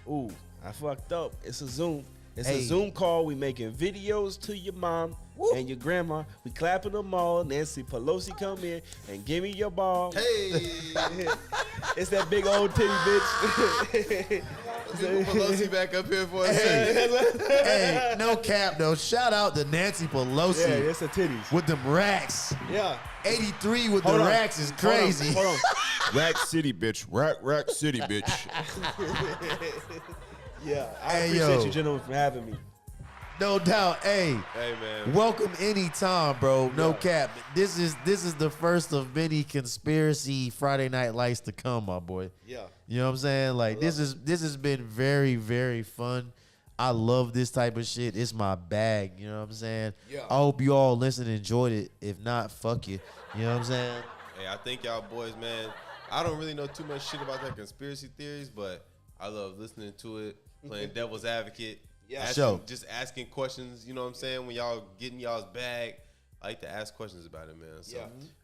Ooh, I fucked up. It's a Zoom. It's a Zoom call. We making videos to your mom and your grandma. We clapping them all. Nancy Pelosi come in and give me your ball. Hey. It's that big old titty bitch. Pelosi back up here for a second. Hey, no cap though. Shout out to Nancy Pelosi. Yeah, it's the titties. With them racks. Yeah. 83 with the racks is crazy. Hold on. Rack City, bitch. Rack City, bitch. Yeah, I appreciate you gentlemen for having me. No doubt. Hey, man. Welcome anytime, bro. No cap. This is the first of many conspiracy Friday Night Lights to come, my boy. Yeah. You know what I'm saying? Like this has been very, very fun. I love this type of shit. It's my bag. You know what I'm saying? Yeah. I hope you all listened and enjoyed it. If not, fuck you. You know what I'm saying? Hey, I think y'all boys, man. I don't really know too much shit about that conspiracy theories, but I love listening to it, playing devil's advocate. Yeah, just asking questions, you know what I'm saying? When y'all getting y'all's bag, I like to ask questions about it, man. So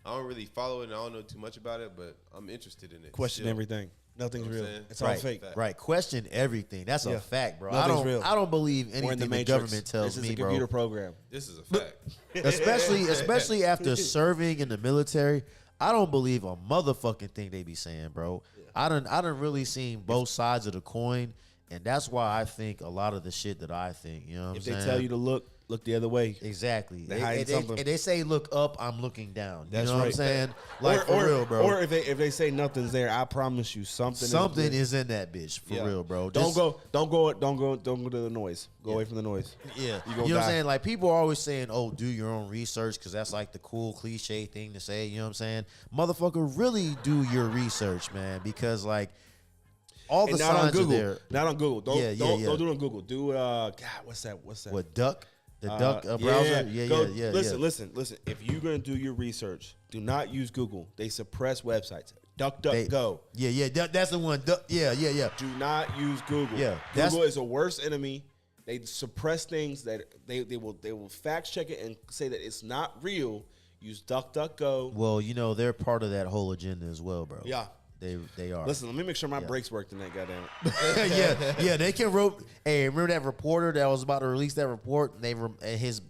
I don't really follow it and I don't know too much about it, but I'm interested in it. Question still. everything. Nothing's You know real. what I'm saying? It's all fake. Right. Question everything. That's a fact, bro. Nothing's real. I don't believe We're in anything the Matrix. government tells this is me, a bro. computer program. This is a fact. especially after serving in the military, I don't believe a motherfucking thing they be saying, bro. I done really seen both sides of the coin, and that's why I think a lot of the shit that I think, you know what I'm saying? If they tell you to look the other way. Exactly. They hide something. And they say look up, I'm looking down. You That's know what I'm right. saying? Like for real, bro. Or if they say nothing's there, I promise you something is in that bitch for real, bro. Don't go to the noise. Go away from the noise. Yeah. You know what I'm saying? Like people are always saying, oh, do your own research because that's like the cool cliche thing to say. You know what I'm saying? Motherfucker, really do your research, man, because like all the signs are there. Not on Google. Don't do it on Google. Do God, what's that? What, Duck? The Duck browser? Yeah. Listen. If you're gonna do your research, do not use Google. They suppress websites. DuckDuckGo. Yeah. That's the one. Yeah. Do not use Google. Yeah, Google is a worst enemy. They suppress things that they will fact check it and say that it's not real. Use DuckDuckGo. Well, you know they're part of that whole agenda as well, bro. Yeah. They are. Listen, let me make sure my brakes work tonight, goddamn it. yeah, they can rope. Hey, remember that reporter that was about to release that report, and his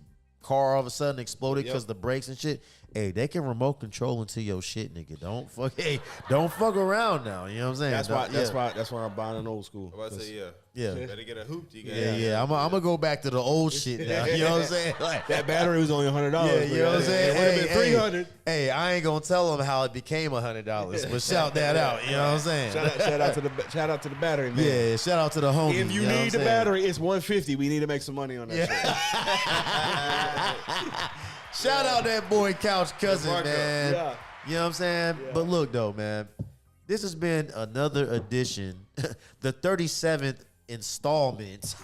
car all of a sudden exploded because the brakes and shit. Hey, they can remote control into your shit, nigga. Don't fuck around now. You know what I'm saying? That's why I'm buying an old school. I'm about to say, Yeah. Better get a hoop. Yeah. I'm gonna go back to the old shit now. You know what I'm saying? Like, that battery was only $100. Yeah, you know what I'm saying? It would have been $300. Hey, I ain't gonna tell them how it became $100, but shout that out. You know what I'm saying? Shout out to the battery, man. Yeah, shout out to the homie. If you know need the battery, it's $150. We need to make some money on that shit. Shout out that boy Couch Cousin, Marco. man. Yeah. You know what I'm saying? Yeah. But look, though, man, this has been another edition, the 37th installment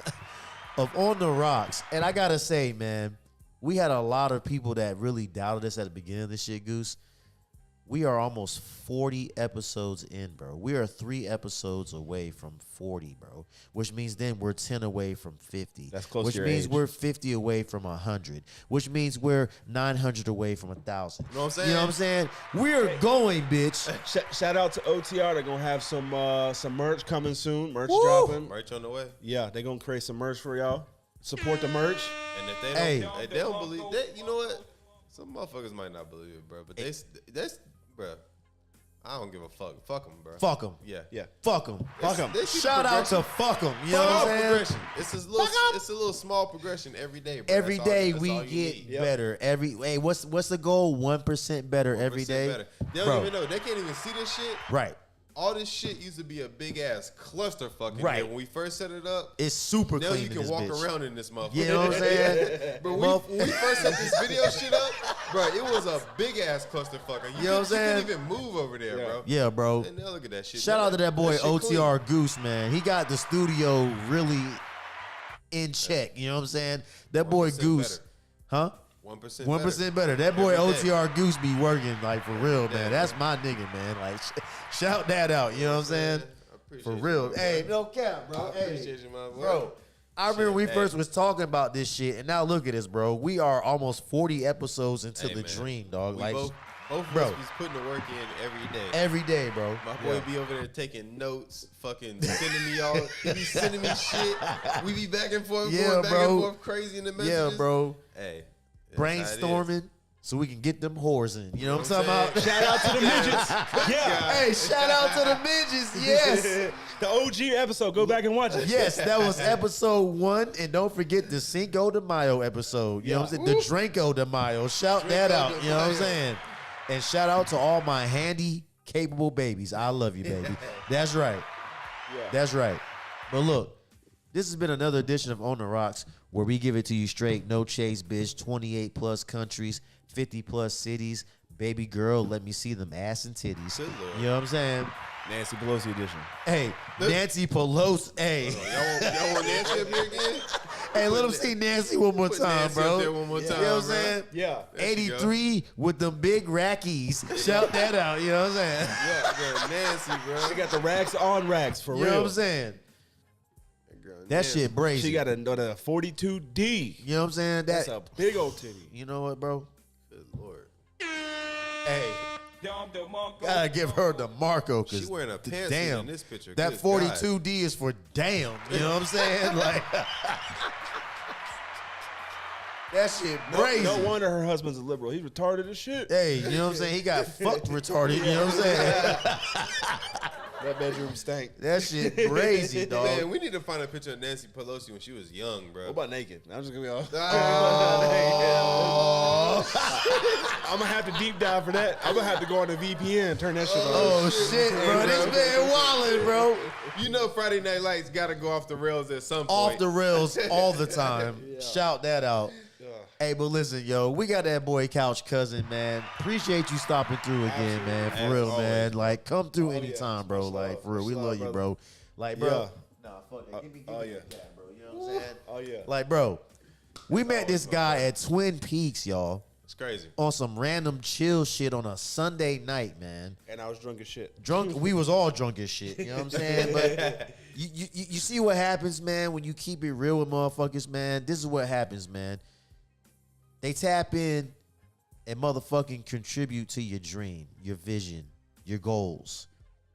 of On the Rocks. And I got to say, man, we had a lot of people that really doubted us at the beginning of this shit, Goose. We are almost 40 episodes in, bro. We are 3 episodes away from 40, bro. Which means then we're 10 away from 50. That's close Which to your means age. we're 50 away from 100. Which means we're 900 away from 1,000. You know what I'm saying? You know what I'm saying? We're going, bitch. Shout out to OTR. They're gonna have some merch coming soon. Merch Woo! dropping. Merch on the way. Yeah, they're gonna create some merch for y'all. Support the merch. And if they don't believe that, you know what? Some motherfuckers might not believe it, bro. But that's, bro. I don't give a fuck. Fuck them, bro. Fuck them. Yeah. Fuck them. Fuck 'em. Shout out to fuck them. You know what I'm saying? Progression. It's a little small progression every day, bro. Every That's all- day that's we all you get need. better. Hey, what's the goal? 1% better every 1% day. better. They don't Bro. even know. They can't even see this shit. Right. All this shit used to be a big ass clusterfuck. Right. When we first set it up, It's super now clean. you in can this walk bitch. around in this motherfucker. You know what I'm saying? But when we first set this video shit up, bro, it was a big ass clusterfucker. You know what I'm saying? You couldn't even move over there, bro. Yeah, bro. And now look at that shit. Shout man. out to that boy shit clean. OTR Goose, man. He got the studio really in check. You know what I'm saying? That boy 1% Goose, better. huh? 1% 1% better. That boy Every day. OTR Goose be working like for real, Yeah, man. That's my nigga, man. Like, shout that out. You know what I'm saying? I appreciate For you, real. man. Hey, no cap, bro. I Hey, appreciate you, my boy. bro. I remember we Hey. first was talking about this shit, and now look at us, bro. We are almost 40 episodes into Hey, the man. dream, dog. We Like, both of bro. us was putting the work in every day. every day, bro. My boy be over there taking notes, fucking sending me all. He be sending me shit. We be back and forth, Yeah, going back bro. and forth, crazy in the messages. Yeah, bro. Hey, that's how it is. Brainstorming so we can get them whores in. You know what I'm talking about? Shout out to the midgets. Yeah. Hey, shout out to the midgets. Yes. The OG episode. Go back and watch it. Yes, that was episode 1. And don't forget the Cinco de Mayo episode. You know what I'm saying? The Dranko de Mayo. Shout that Dranko out. de You know what I'm Mayo. saying? And shout out to all my handy, capable babies. I love you, baby. That's right. That's right. But look, this has been another edition of On the Rocks where we give it to you straight, no chase, bitch. 28 plus countries, 50 plus cities. Baby girl, let me see them ass and titties. Good Lord. You know what I'm saying? Nancy Pelosi edition. Hey, Nancy Pelosi. Hey, Y'all want Nancy up here again? hey, let them see Nancy one more Put time, Nancy bro. up there one more You time, know what I'm bro. saying? Yeah. There she go. 83 with them big rackies. Shout that out. You know what I'm saying? Yeah, Nancy, bro. She got the racks on racks for You real. know what I'm saying? Girl, That Nancy. shit brazy. She got a 42D. You know what I'm saying? That's That. a big old titty. You know what, bro? Good Lord. Hey, gotta give her the Marco. She wearing a pantsuit damn, in this picture. that Good 42D is for damn. You know what I'm saying? Like that shit brazy. No wonder her husband's a liberal. He's retarded as shit. Hey, you know what I'm saying? He got fucked retarded. You know what I'm saying? That bedroom stank. That shit crazy, dog. Man, we need to find a picture of Nancy Pelosi when she was young, bro. What about naked? I'm just gonna be all. I'm gonna have to deep dive for that. I'm gonna have to go on the VPN and turn that shit on. Oh shit, bro. This man wildin', bro. You know Friday Night Lights got to go off the rails at some point. Off the rails all the time. Shout that out. Hey, but listen, yo, we got that boy Couch Cousin, man. Appreciate you stopping through again, man. For As real, always. man. Like, come through yeah. anytime, bro. Much Like, love. for real, we Much love love, you, brother. bro. Like, bro. Yeah. Nah, fuck that. Give me Oh, yeah. that, bro. You know what I'm saying? Oh yeah. Like, bro, we met this guy at Twin Peaks, y'all, It's crazy. on some random chill shit on a Sunday night, man. And I was drunk as shit. Drunk, we was all drunk as shit. You know what I'm saying? But you see what happens, man, when you keep it real with motherfuckers, man. This is what happens, man. They tap in and motherfucking contribute to your dream, your vision, your goals.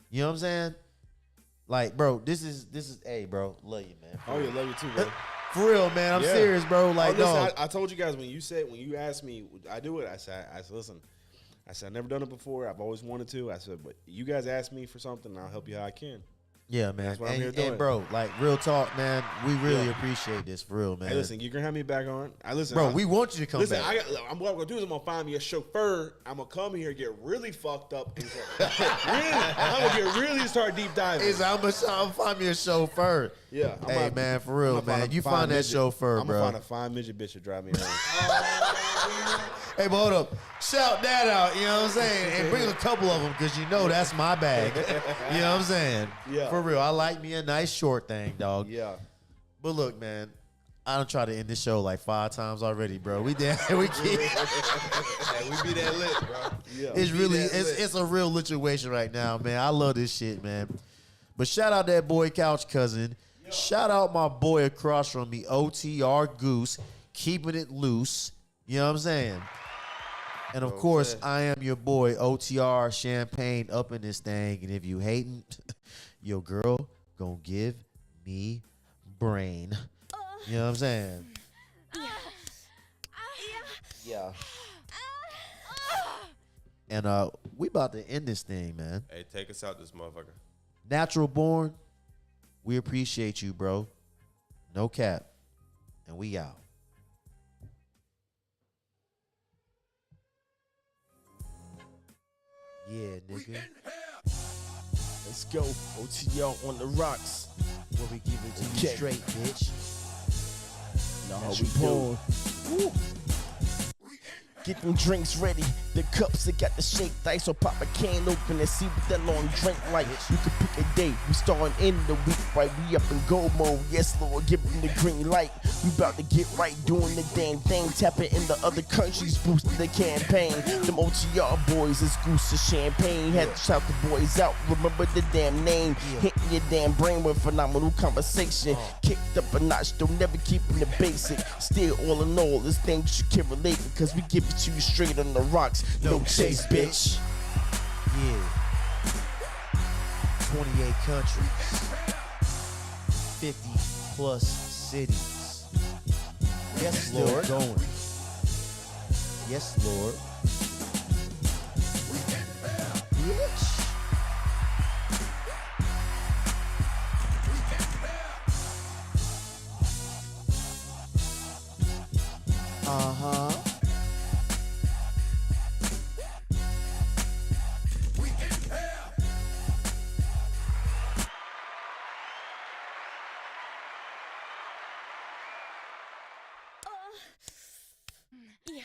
You know what I'm saying? Like, bro, this is hey, bro, love you, man. Oh yeah, love you too, bro. For real, man. I'm Yeah. serious, bro. Like, listen, no. I told you guys when you asked me, I do it. I said, listen. I said I've never done it before. I've always wanted to. I said, but you guys ask me for something, and I'll help you how I can. Yeah, man. That's what I'm and, here doing. and bro, like real talk, man. We really appreciate this for real, man. Hey, listen, you can have me back on. Bro, we want you to come listen, back. what I'm gonna do is I'm gonna find me a chauffeur. I'm gonna come here, get really fucked up, and I'm gonna get really start deep diving. I'm gonna find me a chauffeur. Yeah, Hey, man, for real, man. You find that chauffeur, I'm bro. gonna find a fine midget bitch to drive me around. Hey, but hold up. Shout that out, you know what I'm saying? And bring a couple of them because you know that's my bag. You know what I'm saying? Yeah. For real. I like me a nice short thing, dog. Yeah. But look, man, I done tried to end this show like 5 times already, bro. We keep. Yeah, we be that lit, bro. Yeah. It's really it's a real situation right now, man. I love this shit, man. But shout out that boy Couch Cousin. Shout out my boy across from me, OTR Goose, keeping it loose. You know what I'm saying? And of course, I am your boy OTR Champagne up in this thing. And if you hating, your girl gonna give me brain. You know what I'm saying? Yeah. And we about to end this thing, man. Hey, take us out this motherfucker. Natural Born, we appreciate you, bro. No cap. And we out. Yeah, nigga. Let's go. OTR on the rocks. Where we give it to you straight, bitch. Know how we do. Woo. Get them drinks ready. The cups that got the shake dice, so pop a can open and see what that long drink like. You can pick a date. We starting in the week, right? We up in go mode. Yes, Lord, give them the green light. We about to get right, doing the damn thing. Tapping in the other countries, boosting the campaign. Them OTR boys, it's Goose of Champagne. Had to shout the boys out. Remember the damn name. Hitting your damn brain with phenomenal conversation. Kicked up a notch, though never keeping the basic. Still, all in all, this things you can relate because we give it to you straight on the rocks. No chase, bitch. Yeah. 28 countries. 50 plus cities. Yes, Lord. Going. Yes, Lord. Bitch. Uh-huh. Yeah.